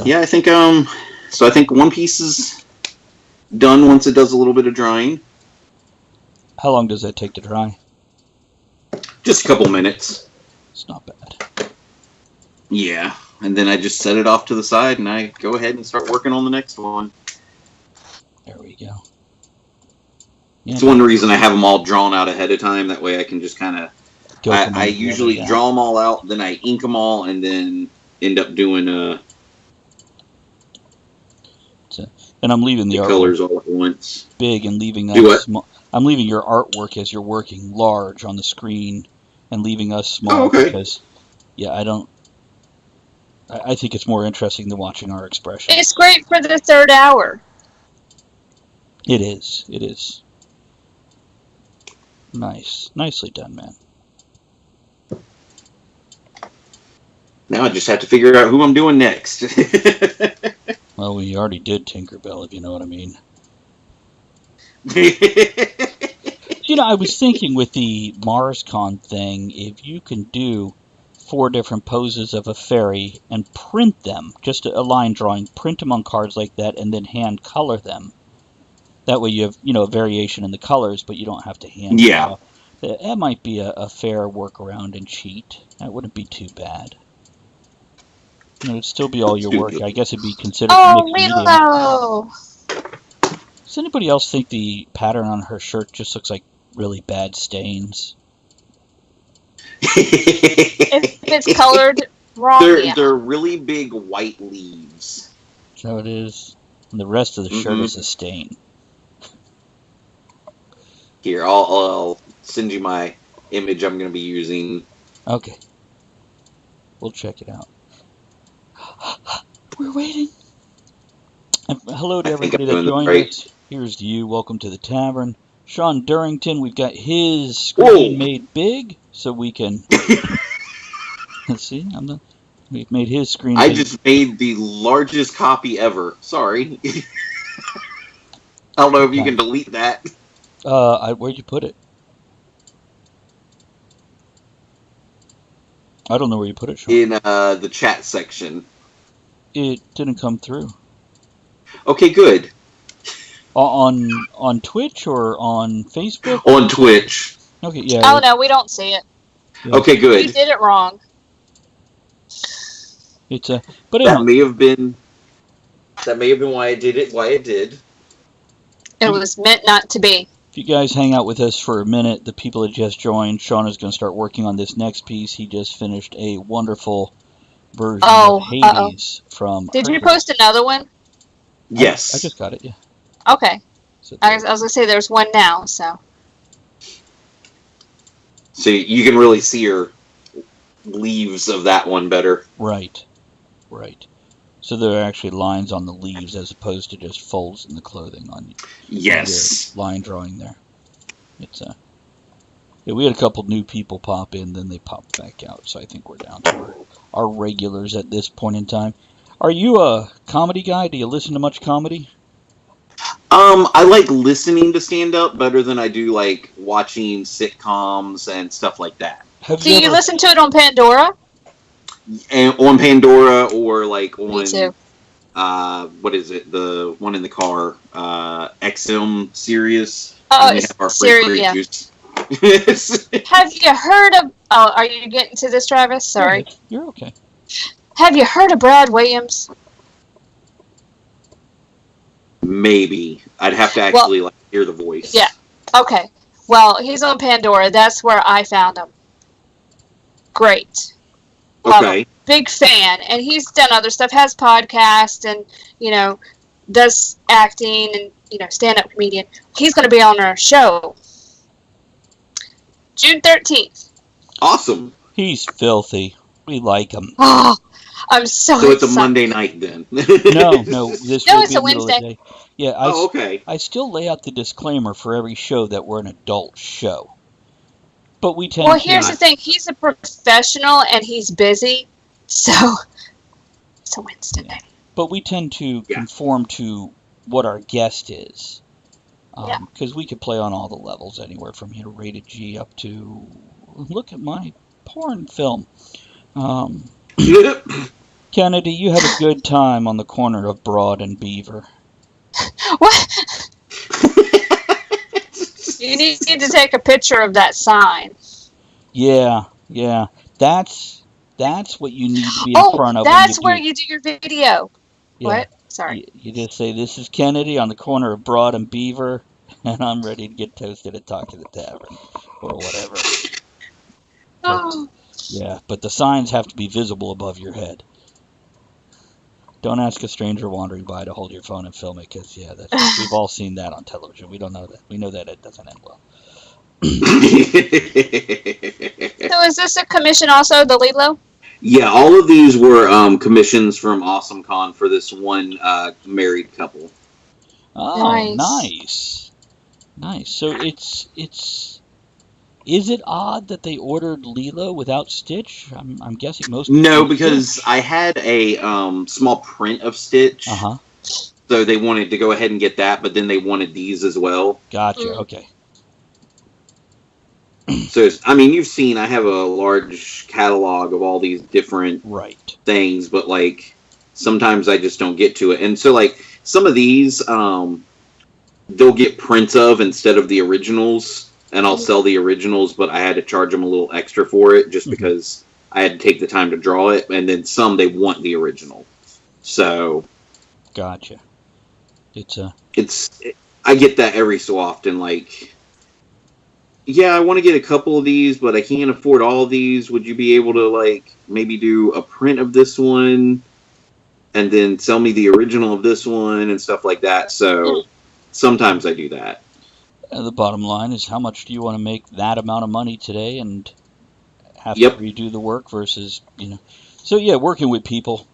Yeah, I think so I think One Piece is done once it does a little bit of drying. How long does that take to dry? Just a couple minutes. It's not bad. Yeah, and then I just set it off to the side and I go ahead and start working on the next one. There we go. Yeah. It's one reason I have them all drawn out ahead of time. That way I can just kind of... I usually draw them all out, then I ink them all, and then end up doing and I'm leaving the colors all at once. Big and leaving us small. I'm leaving your artwork as you're working large on the screen and leaving us small because, yeah, I think it's more interesting than watching our expression. It's great for the third hour. It is. It is. Nice. Nicely done, man. Now I just have to figure out who I'm doing next. Well, we already did Tinkerbell, if you know what I mean. I was thinking with the MarsCon thing, if you can do 4 different poses of a fairy and print them, just a line drawing, print them on cards like that, and then hand color them. That way you have, a variation in the colors, but you don't have to hand draw. That might be a fair workaround and cheat. That wouldn't be too bad. It'd still be all your work. I guess it'd be considered mixed media. Lilo! Does anybody else think the pattern on her shirt just looks like really bad stains? If it's colored wrong, they're really big white leaves. So it is. And the rest of the shirt is a stain. Here, I'll send you my image I'm going to be using. Okay. We'll check it out. We're waiting. And hello to everybody that joined us. Here's to you. Welcome to the tavern. Shawn Durington, we've got his screen made big, so we can... Let's see. We've made his screen big. I just made the largest copy ever. Sorry. I don't know if you can delete that. Where'd you put it? I don't know where you put it, Shawn. In the chat section. It didn't come through. Okay, good. On Twitch or on Facebook? On Twitch. Okay, yeah. Oh no, we don't see it. Yeah. Okay, good. You did it wrong. But that may have been why I did it. Why it did. It was meant not to be. If you guys hang out with us for a minute, the people that just joined, Shawn is going to start working on this next piece. He just finished a wonderful version of Hades from... Did you post another one? Yes. I just got it, yeah. Okay. I was going to say there's one now, so... So you can really see her leaves of that one better. Right. So there are actually lines on the leaves as opposed to just folds in the clothing on your line drawing there. We had a couple new people pop in, then they popped back out, so I think we're down to our regulars at this point in time. Are you a comedy guy? Do you listen to much comedy? I like listening to stand-up better than I do like watching sitcoms and stuff like that. Do you listen to it on Pandora? And on Pandora or like on... Me too. What is it? The one in the car, XM Sirius. Oh, it's Sirius. Have you heard of... Oh, are you getting to this, Travis? Sorry. You're okay. Have you heard of Brad Williams? Maybe. I'd have to actually hear the voice. Yeah. Okay. Well, he's on Pandora. That's where I found him. Great. Okay. Big fan. And he's done other stuff. Has podcasts and, does acting and, stand-up comedian. He's going to be on our show June 13th. Awesome. He's filthy. We like him. Oh, I'm so it's a excited. Monday night then. No, this No, will it's be a the middle of the Wednesday. day. Yeah, okay. I still lay out the disclaimer for every show that we're an adult show. But we tend Well, here's the thing. He's a professional and he's busy, so it's a Wednesday. Yeah. But we tend to conform to what our guest is. Because we could play on all the levels, anywhere from rated G up to, look at my porn film. Kennedy, you had a good time on the corner of Broad and Beaver. What? You need to take a picture of that sign. Yeah. That's what you need to be in front of. That's where you do your video. Yeah. What? Sorry. You just say, "This is Kennedy on the corner of Broad and Beaver, and I'm ready to get toasted at Talk to the Tavern," or whatever. But the signs have to be visible above your head. Don't ask a stranger wandering by to hold your phone and film it, because we've all seen that on television. We don't know that. We know that it doesn't end well. So is this a commission also, the Lilo? Yeah, all of these were commissions from Awesome Con for this one married couple. Oh, nice. So is it odd that they ordered Lilo without Stitch? I'm guessing most. No, because I had a small print of Stitch. So they wanted to go ahead and get that, but then they wanted these as well. Gotcha. Okay. So, I mean, you've seen I have a large catalog of all these different things, but, like, sometimes I just don't get to it. And so, like, some of these, they'll get prints of instead of the originals, and I'll sell the originals, but I had to charge them a little extra for it just because I had to take the time to draw it. And then some, they want the original. So. Gotcha. I get that every so often, like... Yeah, I want to get a couple of these, but I can't afford all of these. Would you be able to, like, maybe do a print of this one and then sell me the original of this one and stuff like that? So sometimes I do that. The bottom line is, how much do you want to make that amount of money today and have to redo the work versus, So, yeah, working with people.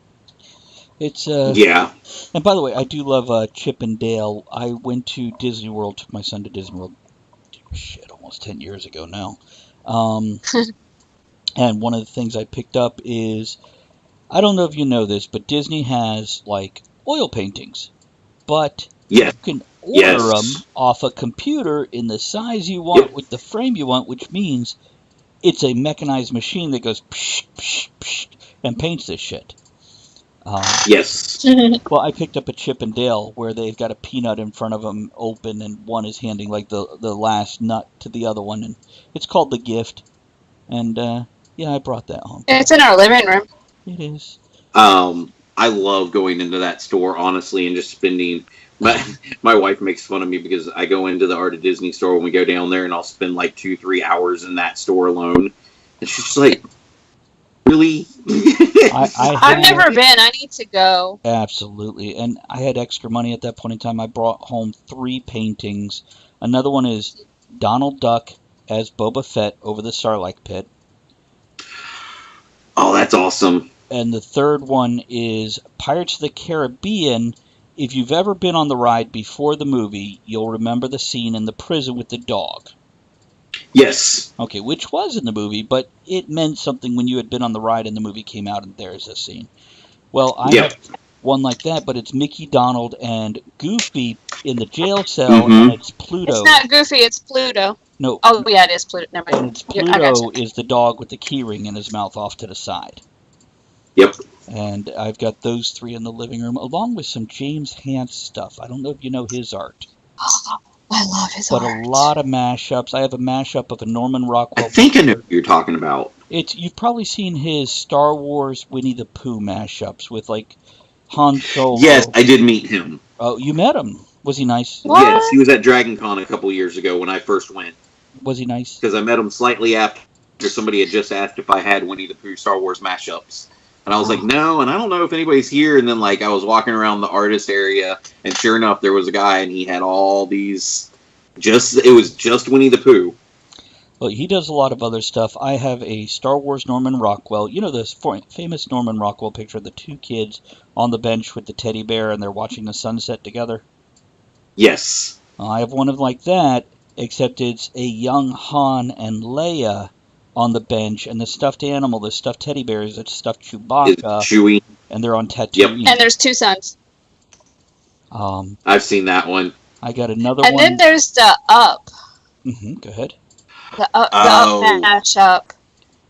It's, Yeah. And by the way, I do love Chip and Dale. I went to Disney World, took my son to Disney World. Almost 10 years ago now. And one of the things I picked up is, I don't know if you know this, but Disney has, like, oil paintings. But you can order them off a computer in the size you want with the frame you want, which means it's a mechanized machine that goes psh, psh, psh, and paints this shit. Well, I picked up a Chip and Dale where they've got a peanut in front of them open, and one is handing like the last nut to the other one, and it's called The Gift. And I brought that home. It's in our living room. It is. I love going into that store, honestly, and just spending. My wife makes fun of me because I go into the Art of Disney store when we go down there, and I'll spend like 2-3 hours in that store alone. And she's like, really? I've never been. I need to go. Absolutely. And I had extra money at that point in time. I brought home 3 paintings. Another one is Donald Duck as Boba Fett over the Sarlacc pit. Oh, that's awesome. And the third one is Pirates of the Caribbean. If you've ever been on the ride before the movie, you'll remember the scene in the prison with the dog. Yes. Okay, which was in the movie, but it meant something when you had been on the ride and the movie came out and there's a scene. Well, I have one like that, but it's Mickey, Donald, and Goofy in the jail cell, and it's Pluto. It's not Goofy, it's Pluto. No. Oh, yeah, it is Pluto. Never mind. And it's Pluto is the dog with the key ring in his mouth off to the side. Yep. And I've got those 3 in the living room, along with some James Hans stuff. I don't know if you know his art. I love his art. But a lot of mashups. I have a mashup of a Norman Rockwell. I think I know what you're talking about. You've probably seen his Star Wars Winnie the Pooh mashups with, like, Han Solo. Yes, I did meet him. Oh, you met him? Was he nice? What? Yes, he was at Dragon Con a couple years ago when I first went. Was he nice? Because I met him slightly after somebody had just asked if I had Winnie the Pooh Star Wars mashups. And I was like, no, and I don't know if anybody's here. And then, like, I was walking around the artist area, and sure enough, there was a guy, and he had all these, it was just Winnie the Pooh. Well, he does a lot of other stuff. I have a Star Wars Norman Rockwell. You know the famous Norman Rockwell picture of the two kids on the bench with the teddy bear and they're watching the sunset together? Yes. I have one of like that, except it's a young Han and Leia on the bench, and the stuffed animal, the stuffed teddy bear, is a stuffed Chewbacca. It's Chewie. And they're on Tatooine. Yep. And there's two sons. I've seen that one. I got another one. And then there's the Up. Go ahead. The Up mashup.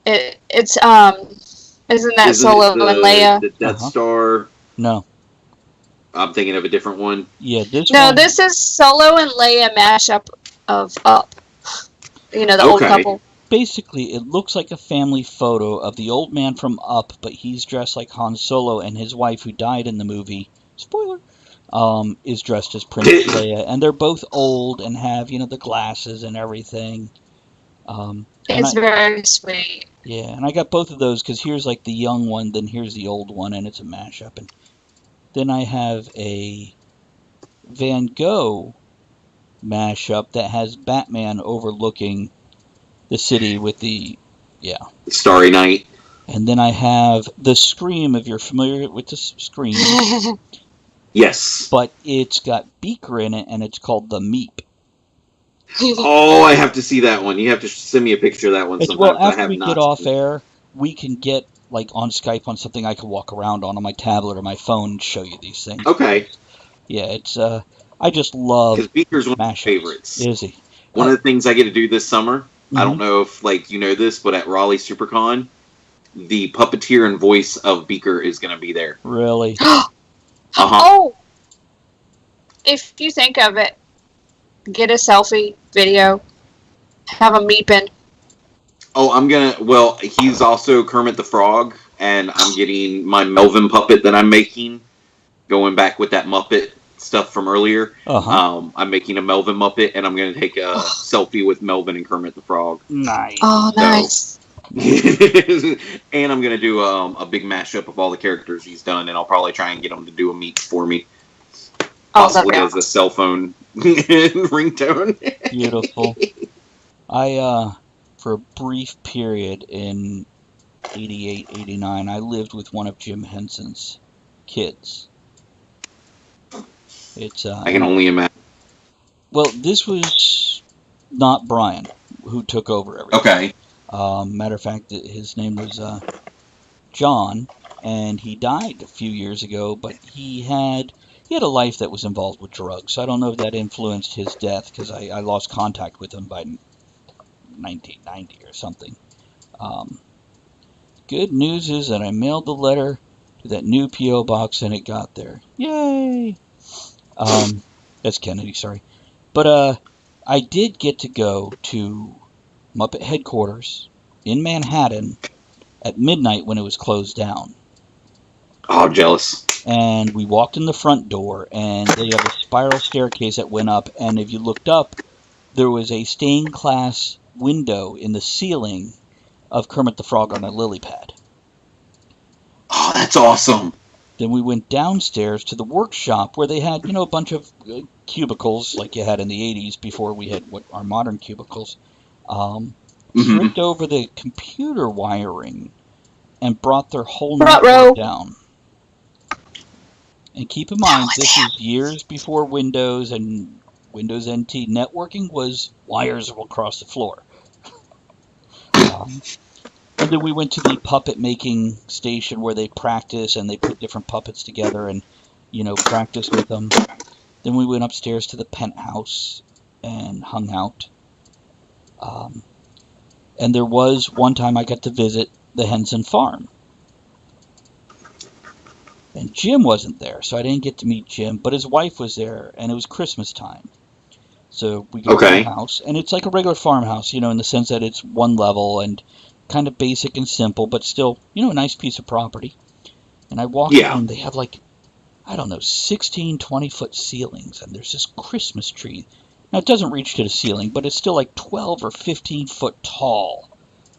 It's isn't that Solo and Leia? The Death Star. No. I'm thinking of a different one. Yeah, this one. No, this is Solo and Leia mashup of Up. You know, the old couple. Basically, it looks like a family photo of the old man from Up, but he's dressed like Han Solo, and his wife, who died in the movie, spoiler, is dressed as Princess Leia, and they're both old and have, the glasses and everything. It's very sweet. Yeah, and I got both of those because here's like the young one, then here's the old one, and it's a mashup. And then I have a Van Gogh mashup that has Batman overlooking the city with the, Starry Night. And then I have the Scream, if you're familiar with the Scream. Yes. But it's got Beaker in it, and it's called the Meep. Oh, I have to see that one. You have to send me a picture of that one sometime. Well, after we get off air, we can get, like, on Skype on something I can walk around on my tablet or my phone and show you these things. Okay. Yeah, it's, I just love because Beaker's one of my favorites. Is he? One of the things I get to do this summer, I don't know if, you know this, but at Raleigh SuperCon, the puppeteer and voice of Beaker is going to be there. Really? Oh! If you think of it, get a selfie video, have a meepin'. Oh, he's also Kermit the Frog, and I'm getting my Melvin puppet that I'm making, going back with that Muppet stuff from earlier. I'm making a Melvin Muppet, and I'm going to take a selfie with Melvin and Kermit the Frog. Nice. Oh, nice. And I'm going to do a big mashup of all the characters he's done, and I'll probably try and get him to do a meet for me. Possibly as a cell phone ringtone. Beautiful. I, for a brief period in 88, 89, I lived with one of Jim Henson's kids. It's I can only imagine. Well, this was not Brian who took over everything. Okay. Matter of fact, his name was John, and he died a few years ago. But he had a life that was involved with drugs. So I don't know if that influenced his death because I lost contact with him by 1990 or something. Good news is that I mailed the letter to that new P.O. box and it got there. Yay! That's Kennedy, sorry. But I did get to go to Muppet headquarters in Manhattan at midnight when it was closed down. Oh, I'm jealous. And we walked in the front door, and they have a spiral staircase that went up, and if you looked up, there was a stained glass window in the ceiling of Kermit the Frog on a lily pad. Oh, that's awesome. Then we went downstairs to the workshop where they had, a bunch of cubicles like you had in the 80s before we had what are modern cubicles. Stripped over the computer wiring and brought their whole network down. And keep in mind, this is years before Windows and Windows NT. Networking was wires across the floor. And then we went to the puppet making station where they practice and they put different puppets together and, practice with them. Then we went upstairs to the penthouse and hung out. And there was one time I got to visit the Henson farm. And Jim wasn't there, so I didn't get to meet Jim, but his wife was there, and it was Christmas time. So we go to the house, and it's like a regular farmhouse, in the sense that it's one level and kind of basic and simple, but still, a nice piece of property. And I walk in, and they have 16, 20-foot ceilings, and there's this Christmas tree. Now, it doesn't reach to the ceiling, but it's still 12 or 15 foot tall.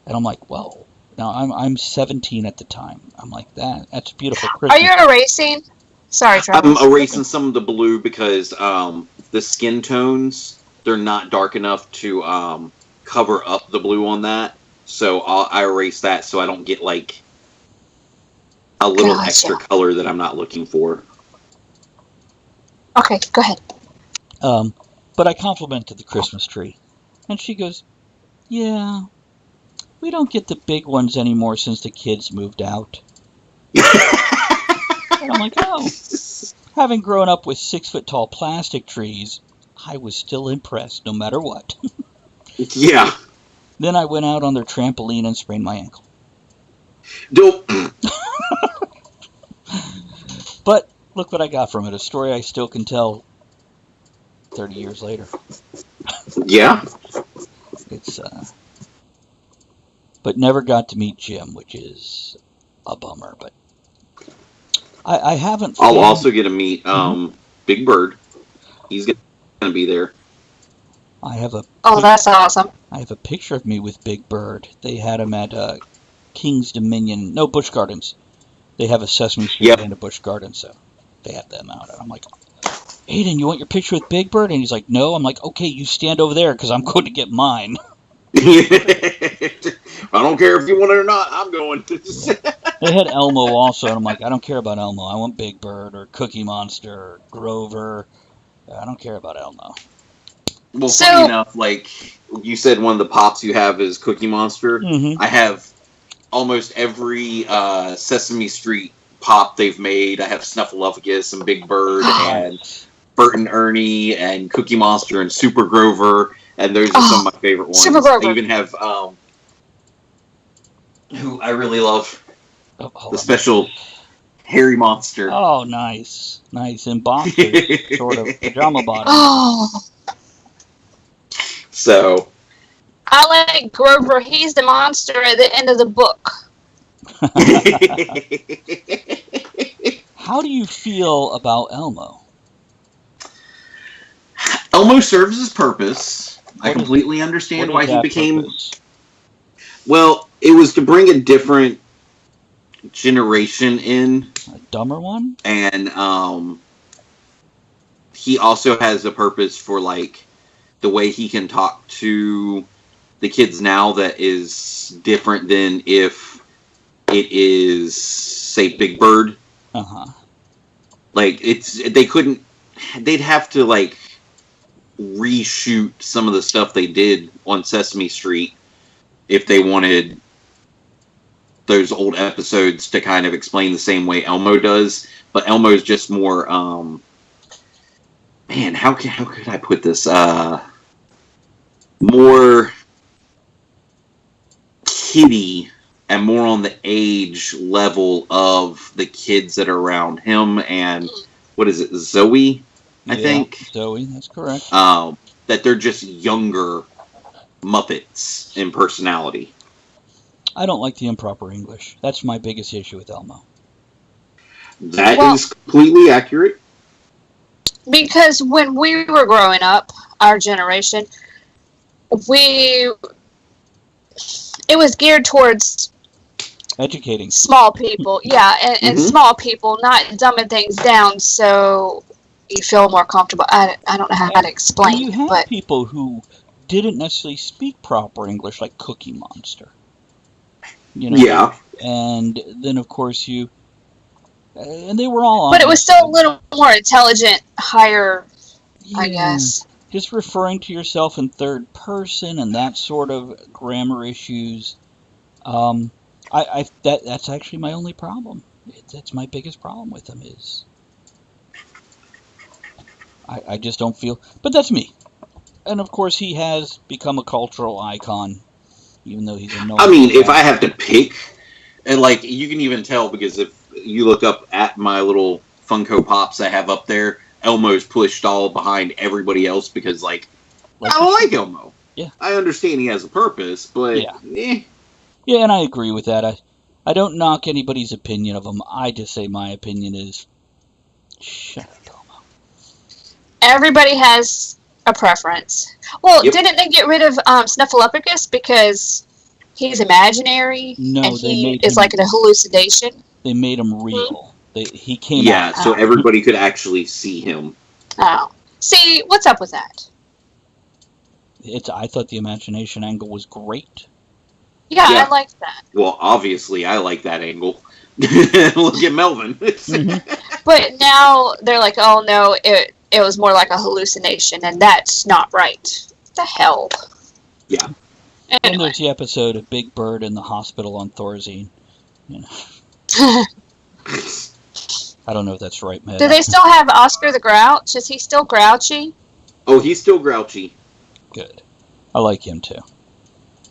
And I'm like, whoa. Now, I'm 17 at the time. I'm like, that's beautiful Christmas. Are you erasing? Sorry, Trevor. I'm erasing some of the blue because the skin tones, they're not dark enough to cover up the blue on that, so I erase that so I don't get like a little extra color that I'm not looking for. Okay, go ahead. But I complimented the Christmas tree, and she goes, "Yeah, we don't get the big ones anymore since the kids moved out." And I'm like, oh. Having grown up with 6-foot-tall plastic trees, I was still impressed no matter what. Yeah. Then I went out on their trampoline and sprained my ankle. Dope. But look what I got from it. A story I still can tell 30 years later. Yeah. It's but never got to meet Jim, which is a bummer. But I haven't. I'll also get to meet Big Bird. He's going to be there. I have a. Oh, that's awesome. I have a picture of me with Big Bird. They had him at King's Dominion. No, Busch Gardens. They have a Sesame Street and a Busch Gardens, so they have them out. And I'm like, Aiden, you want your picture with Big Bird? And he's like, no. I'm like, okay, you stand over there because I'm going to get mine. I don't care if you want it or not. I'm going. They had Elmo also, and I'm like, I don't care about Elmo. I want Big Bird or Cookie Monster or Grover. I don't care about Elmo. Well, funny enough, like you said, one of the pops you have is Cookie Monster. Mm-hmm. I have almost every Sesame Street pop they've made. I have Snuffleupagus and Big Bird and Bert and Ernie and Cookie Monster and Super Grover, and those are some of my favorite ones. Super Grover. I even have who I really love, the special Hairy Monster. Oh, nice. Nice. In boxers, sort of pajama bottom. Oh. So. I like Grover. He's the monster at the end of the book. How do you feel about Elmo? Elmo serves his purpose. I completely understand why he became... Purpose? Well, it was to bring a different generation in. A dumber one? And he also has a purpose for, like, the way he can talk to the kids now that is different than if it is, say, Big Bird. Uh-huh. Like, they'd have to, like, reshoot some of the stuff they did on Sesame Street if they wanted those old episodes to kind of explain the same way Elmo does. But Elmo's just more, man, how could I put this? More kiddie and more on the age level of the kids that are around him and, what is it, Zoe, I think? Zoe, that's correct. That they're just younger Muppets in personality. I don't like the improper English. That's my biggest issue with Elmo. That is completely accurate. Because when we were growing up, our generation, it was geared towards educating small people, and small people, not dumbing things down so you feel more comfortable. I don't know how to explain. You have people who didn't necessarily speak proper English, like Cookie Monster. You know? Yeah. And then, of course, and they were all on. But it was still a little more intelligent, higher, I guess. Just referring to yourself in third person and that sort of grammar issues. That's actually my only problem. That's my biggest problem with them is I just don't feel. But that's me. And of course, he has become a cultural icon, even though he's a no. I mean, if I have to pick, and like you can even tell because if you look up at my little Funko Pops I have up there, Elmo's pushed all behind everybody else because, like I like Elmo. Yeah, I understand he has a purpose, but yeah, and I agree with that. I don't knock anybody's opinion of him. I just say my opinion is shut up, Elmo. Everybody has a preference. Well, didn't they get rid of Snuffleupagus because he's imaginary? No, and he is like a hallucination. They made him real. He came out. so everybody could actually see him. Oh, see, what's up with that? I thought the imagination angle was great. Yeah, I like that. Well, obviously, I like that angle. Look at Melvin. But now they're like, oh no, it was more like a hallucination, and that's not right. What the hell? Yeah. Anyway. And there's the episode of Big Bird in the hospital on Thorazine. You know. I don't know if that's right, man. Do they still have Oscar the Grouch? Is he still grouchy? Oh, he's still grouchy. Good. I like him too.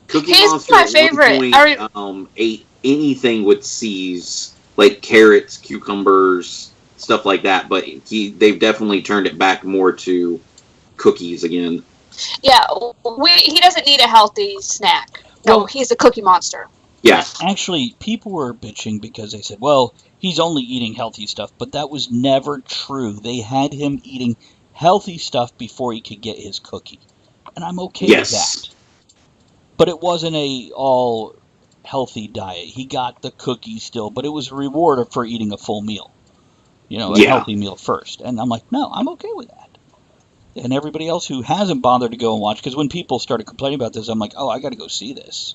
Cookie He's Monster my at favorite. one point, ate anything with C's, like carrots, cucumbers, stuff like that. But they've definitely turned it back more to cookies again. Yeah, he doesn't need a healthy snack. No, he's a Cookie Monster. Yeah. Actually, people were bitching because they said, well, he's only eating healthy stuff, but that was never true. They had him eating healthy stuff before he could get his cookie. And I'm okay with that. But it wasn't a all healthy diet. He got the cookie still, but it was a reward for eating a full meal. You know, a healthy meal first. And I'm like, no, I'm okay with that. And everybody else who hasn't bothered to go and watch, because when people started complaining about this, I'm like, oh, I got to go see this.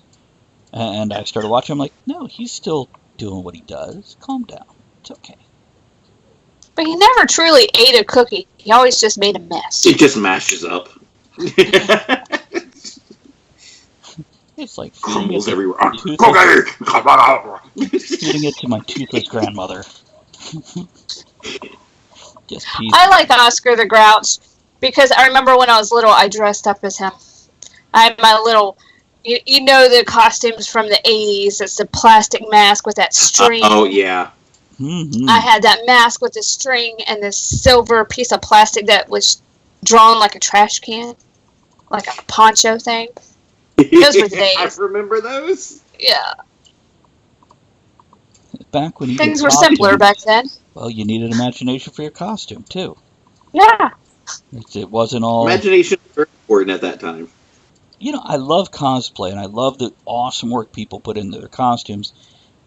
And I started watching. I'm like, no, he's still doing what he does. Calm down. It's okay. But he never truly ate a cookie. He always just made a mess. It just mashes up. It's like crumbles everywhere. Feeding it to my toothless grandmother. Just I like Oscar the Grouch because I remember when I was little, I dressed up as him. I had my little, you know, the costumes from the 80s. It's the plastic mask with that string. Oh, yeah. Mm-hmm. I had that mask with the string and this silver piece of plastic that was drawn like a trash can, like a poncho thing. Those were days. I remember those. Yeah. Back when things were simpler back then. Well, you needed imagination for your costume too. Yeah. It wasn't all imagination was very important at that time. You know, I love cosplay and I love the awesome work people put into their costumes,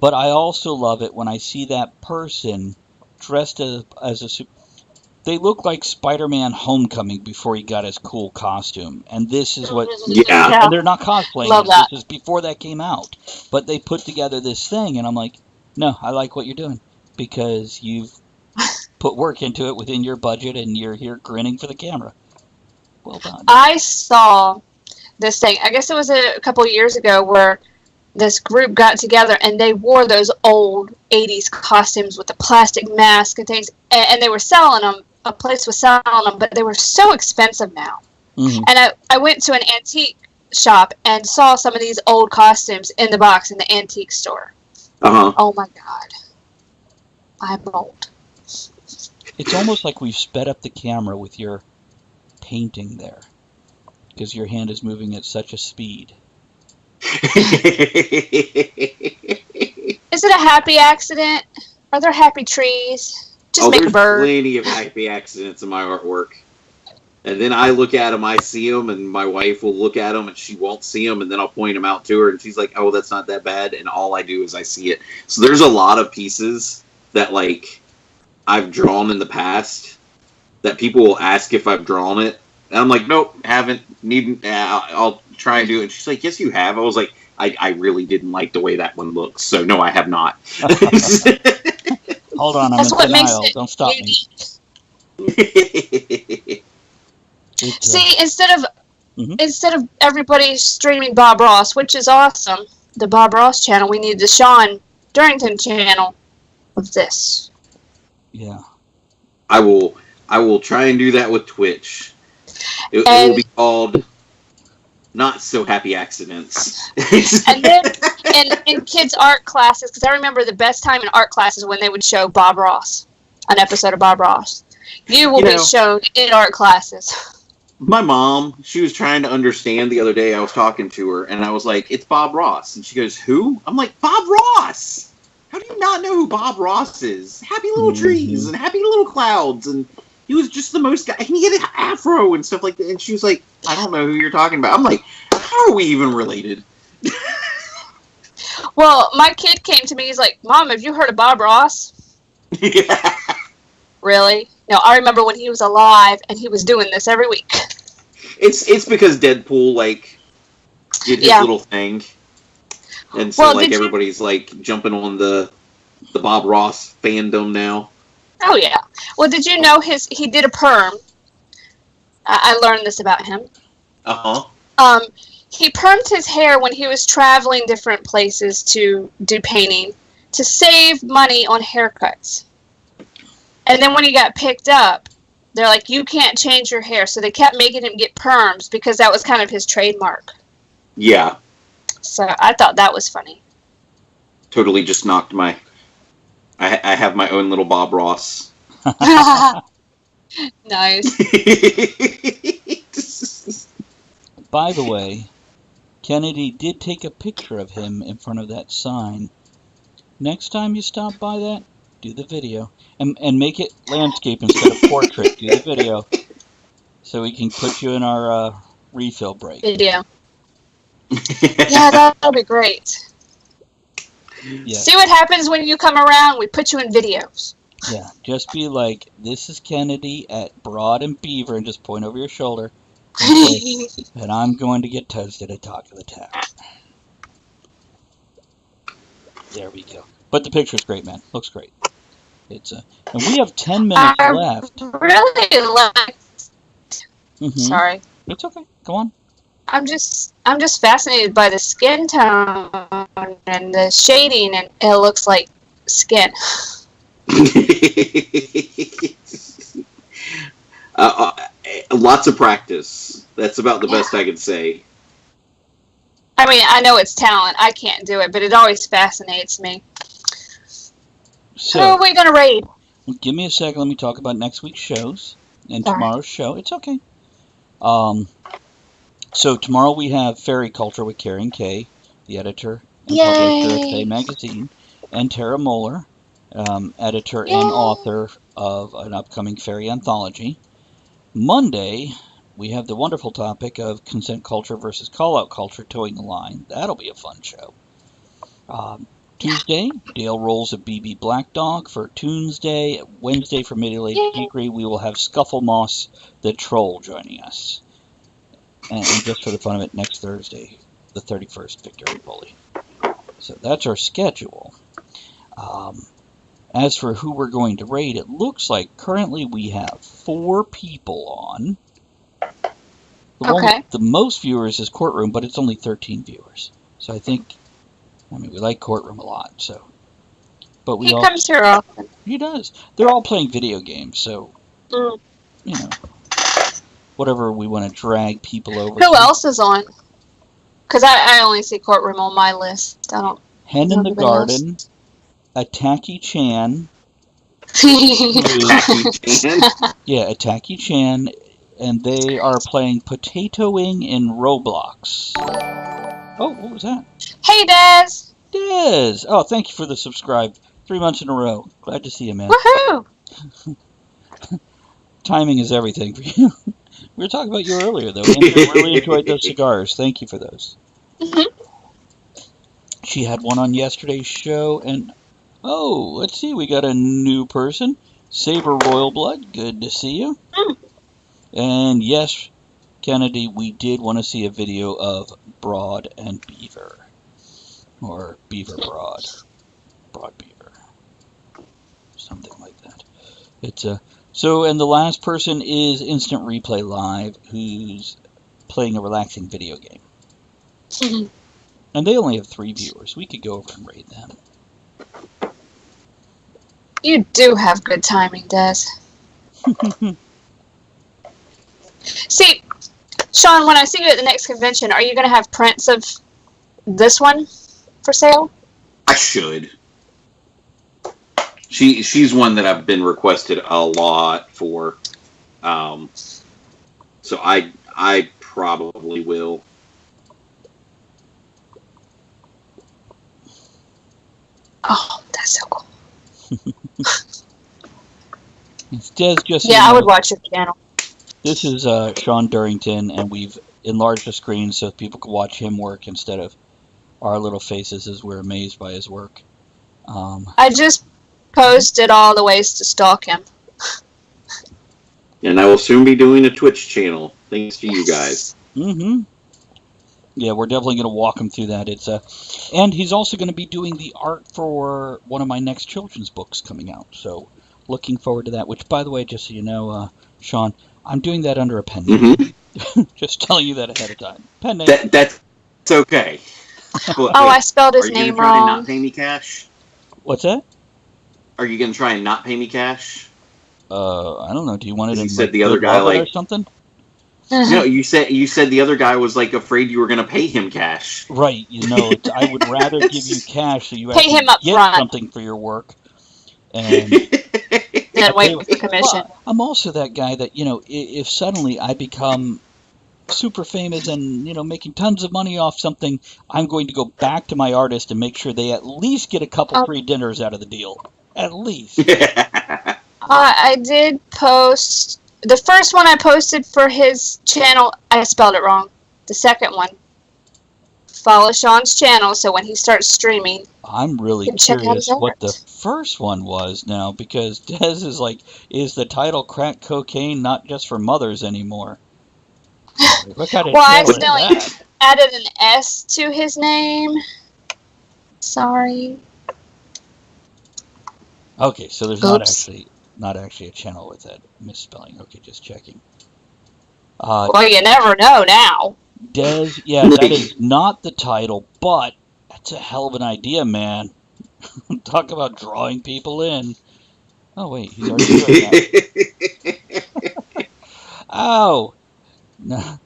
but I also love it when I see that person dressed as a they look like Spider-Man Homecoming before he got his cool costume. And this is what... Yeah. And they're not cosplaying. Love that. This is before that came out. But they put together this thing, and I'm like, no, I like what you're doing. Because you've put work into it within your budget, and you're here grinning for the camera. Well done. I saw this thing, I guess it was a couple of years ago, where this group got together, and they wore those old 80s costumes with the plastic mask and things, and they were selling them. A place was selling them, but they were so expensive now. Mm-hmm. And I went to an antique shop and saw some of these old costumes in the box in the antique store. Uh-huh. Oh my God. I'm old. It's almost like we've sped up the camera with your painting there. Because your hand is moving at such a speed. Is it a happy accident? Are there happy trees? Just make a bird. There's plenty of happy accidents in my artwork. And then I look at them, I see them, and my wife will look at them, and she won't see them, and then I'll point them out to her, and she's like, oh, that's not that bad, and all I do is I see it. So there's a lot of pieces that, like, I've drawn in the past that people will ask if I've drawn it, and I'm like, nope, haven't, needn't, I'll try and do it. And she's like, yes, you have. I was like, I really didn't like the way that one looks, so no, I have not. Hold on, I'm in denial. Don't stop me. See, instead of everybody streaming Bob Ross, which is awesome, the Bob Ross channel, we need the Shawn Durington channel of this. Yeah. I will try and do that with Twitch. It will be called Not So Happy Accidents. And then in kids' art classes, because I remember the best time in art classes when they would show Bob Ross, an episode of Bob Ross. You will be shown in art classes. My mom, she was trying to understand the other day. I was talking to her, and I was like, it's Bob Ross. And she goes, who? I'm like, Bob Ross! How do you not know who Bob Ross is? Happy little trees and happy little clouds, and he was just the most guy. And he had an afro and stuff like that. And she was like, I don't know who you're talking about. I'm like, how are we even related? Well, my kid came to me. He's like, Mom, have you heard of Bob Ross? Yeah. Really? No, I remember when he was alive and he was doing this every week. It's because Deadpool like did his little thing, and so like everybody's like jumping on the Bob Ross fandom now. Oh yeah. Well, did you know he did a perm? I learned this about him. He permed his hair when he was traveling different places to do painting to save money on haircuts. And then when he got picked up, they're like, you can't change your hair. So they kept making him get perms because that was kind of his trademark. Yeah. So I thought that was funny. Totally just knocked my... I have my own little Bob Ross. Nice. By the way, Kennedy did take a picture of him in front of that sign. Next time you stop by that, do the video. And make it landscape instead of portrait. Do the video. So we can put you in our refill break. Video. Yeah, that'll be great. Yeah. See what happens when you come around? We put you in videos. Yeah, just be like, this is Kennedy at Broad and Beaver, and just point over your shoulder. And say, and I'm going to get toasted at Talk of the Town. There we go. But the picture's great, man. Looks great. It's and we have 10 minutes left. Really liked. Sorry. It's okay. Go on. I'm just fascinated by the skin tone and the shading, and it looks like skin. Lots of practice. That's about the best I can say. I mean, I know it's talent. I can't do it, but it always fascinates me. So, who are we going to raid? Give me a second. Let me talk about next week's shows and tomorrow's show. It's okay. So tomorrow we have Fairy Culture with Karen Kay, the editor and publisher of Fae Magazine, and Tara Moeller, editor and author of an upcoming fairy anthology. Monday, we have the wonderful topic of consent culture versus call-out culture, towing the line. That'll be a fun show. Tuesday, Dale rolls a BB Black Dog for Tunesday. Wednesday for Middle Age Geekery, we will have Scuffle Moss the Troll joining us. And just for the fun of it, next Thursday, the 31st, Victory Bully. So that's our schedule. As for who we're going to raid, it looks like currently we have 4 people on. The one with the most viewers is Courtroom, but it's only 13 viewers. So I think, we like Courtroom a lot. So, but we he comes here often. He does. They're all playing video games, so you know, whatever we want to drag people over. Who else is on? Because I only see Courtroom on my list. I don't. Hen in the Garden, Attacky Chan. Yeah, Attacky Chan, and they are playing Potatoing in Roblox. Oh, what was that? Hey, Dez! Dez! Oh, thank you for the subscribe. 3 months in a row. Glad to see you, man. Woohoo! Timing is everything for you. We were talking about you earlier, though. Andrew really enjoyed those cigars. Thank you for those. She had one on yesterday's show, and let's see, we got a new person. Saber Royal Blood, good to see you. And yes, Kennedy, we did want to see a video of Broad and Beaver. Or Beaver Broad. Broad Beaver. Something like that. It's a... So, and the last person is Instant Replay Live, who's playing a relaxing video game. And they only have 3 viewers. We could go over and raid them. You do have good timing, Des. See, Shawn, when I see you at the next convention, are you going to have prints of this one for sale? I should. She's one that I've been requested a lot for. So I probably will. Oh, that's so cool. It's Des, just I would watch your channel. This is Shawn Durington, and we've enlarged the screen so people can watch him work instead of our little faces as we're amazed by his work. I just posted all the ways to stalk him. And I will soon be doing a Twitch channel, thanks to you guys. Mm-hmm. Yeah, we're definitely going to walk him through that. And he's also going to be doing the art for one of my next children's books coming out. So, looking forward to that. Which, by the way, just so you know, Shawn, I'm doing that under a pen name. Just telling you that ahead of time. Pen name. That's okay. I spelled his name Are you going to try wrong. to not pay me cash? What's that? Are you going to try and not pay me cash? I don't know. Do you want it in said the other guy or something? No, you said the other guy was like afraid you were going to pay him cash. Right. I would rather give you cash so you Pay him up get front. something for your work. And then wait for commission. I'm also that guy that, if suddenly I become super famous and, making tons of money off something, I'm going to go back to my artist and make sure they at least get a couple free dinners out of the deal. At least. I did post... The first one I posted for his channel, I spelled it wrong. The second one. Follow Shawn's channel so when he starts streaming... I'm really curious what the first one was now, because Des is like, is the title Crack Cocaine not just for mothers anymore? What kind of I accidentally added an S to his name. Sorry. Okay, so there's not actually a channel with that misspelling. Okay, just checking. Well, you never know now. Des, yeah, that is not the title, but that's a hell of an idea, man. Talk about drawing people in. Oh, wait, he's already doing that. Ow! No.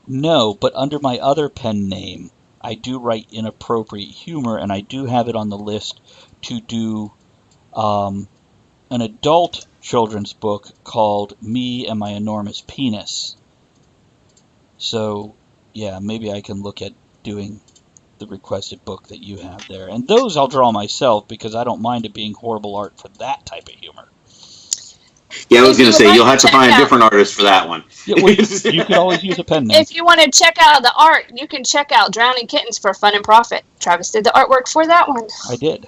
No, but under my other pen name, I do write inappropriate humor, and I do have it on the list to do an adult children's book called Me and My Enormous Penis. So, yeah, maybe I can look at doing the requested book that you have there. And those I'll draw myself because I don't mind it being horrible art for that type of humor. Yeah, I was going to say, you'll have to find a different artist for that one. Yeah, well, you can always use a pen name. If you want to check out the art, you can check out Drowning Kittens for Fun and Profit. Travis did the artwork for that one. I did.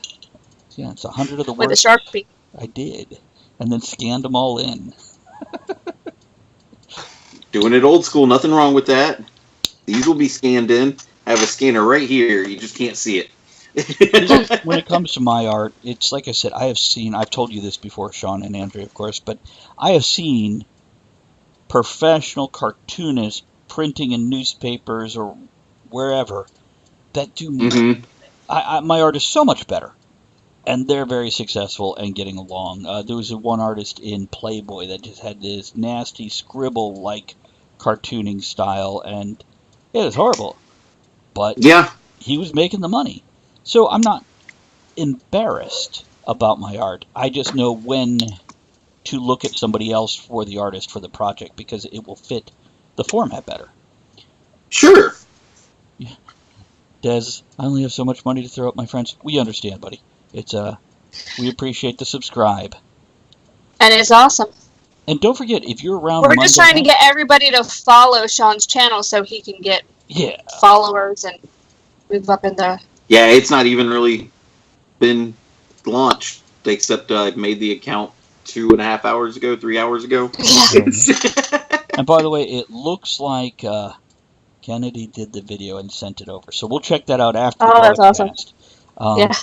Yeah, it's 100 of the With worst. a Sharpie. I did. And then scanned them all in. Doing it old school, nothing wrong with that. These will be scanned in. I have a scanner right here. You just can't see it. When it comes to my art, it's like I said, I've told you this before, Shawn and Andrea, of course, but I have seen professional cartoonists printing in newspapers or wherever that do my art is so much better, and they're very successful and getting along. There was one artist in Playboy that just had this nasty scribble like cartooning style, and it was horrible, but yeah, he was making the money. So I'm not embarrassed about my art. I just know when to look at somebody else for the artist for the project because it will fit the format better. Sure. Yeah. Des, I only have so much money to throw at my friends. We understand, buddy. It's we appreciate the subscribe. And it's awesome. And don't forget, if you're around We're just trying to get everybody to follow Shawn's channel so he can get followers and move up in the... Yeah, it's not even really been launched, except I made the account 2.5 hours ago, 3 hours ago. And by the way, it looks like Kennedy did the video and sent it over. So we'll check that out after the broadcast. That's awesome. Yeah.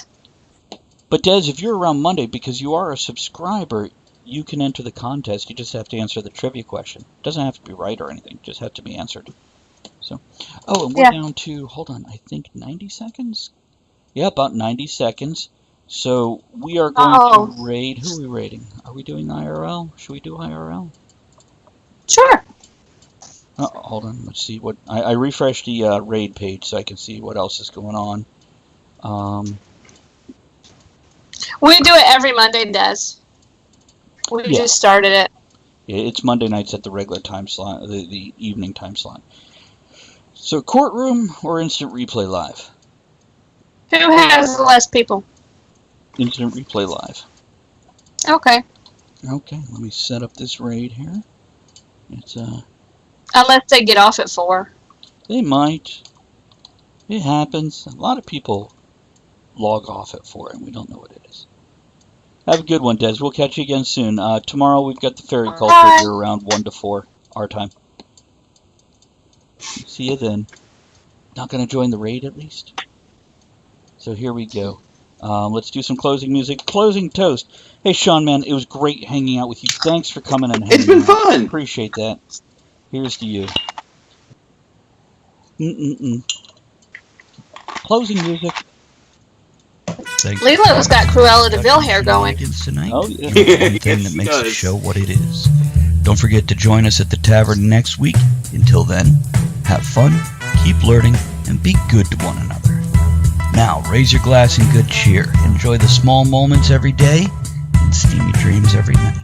But Des, if you're around Monday, because you are a subscriber, you can enter the contest. You just have to answer the trivia question. It doesn't have to be right or anything. It just has to be answered. So, and we're down to, hold on, I think 90 seconds? Yeah, about 90 seconds. So we are going to raid. Who are we raiding? Are we doing IRL? Should we do IRL? Sure. Hold on. Let's see what... I refreshed the raid page so I can see what else is going on. We do it every Monday, Des. We just started it. Yeah, it's Monday nights at the regular time slot, the evening time slot. So courtroom or instant replay live? Who has less people? Instant replay live. Okay. Okay, let me set up this raid here. It's Unless they get off at 4. They might. It happens. A lot of people log off at 4 and we don't know what it is. Have a good one, Des. We'll catch you again soon. Tomorrow we've got the fairy culture here around 1 to 4 our time. See you then. Not going to join the raid at least? So here we go. Let's do some closing music. Closing toast. Hey, Shawn, man, it was great hanging out with you. Thanks for coming and hanging out. It's been fun. Appreciate that. Here's to you. Closing music. Lilo's got Cruella de Vil hair going. Oh, yeah. One thing that makes the show what it is. Don't forget to join us at the tavern next week. Until then, have fun, keep learning, and be good to one another. Now, raise your glass in good cheer. Enjoy the small moments every day and steamy dreams every night.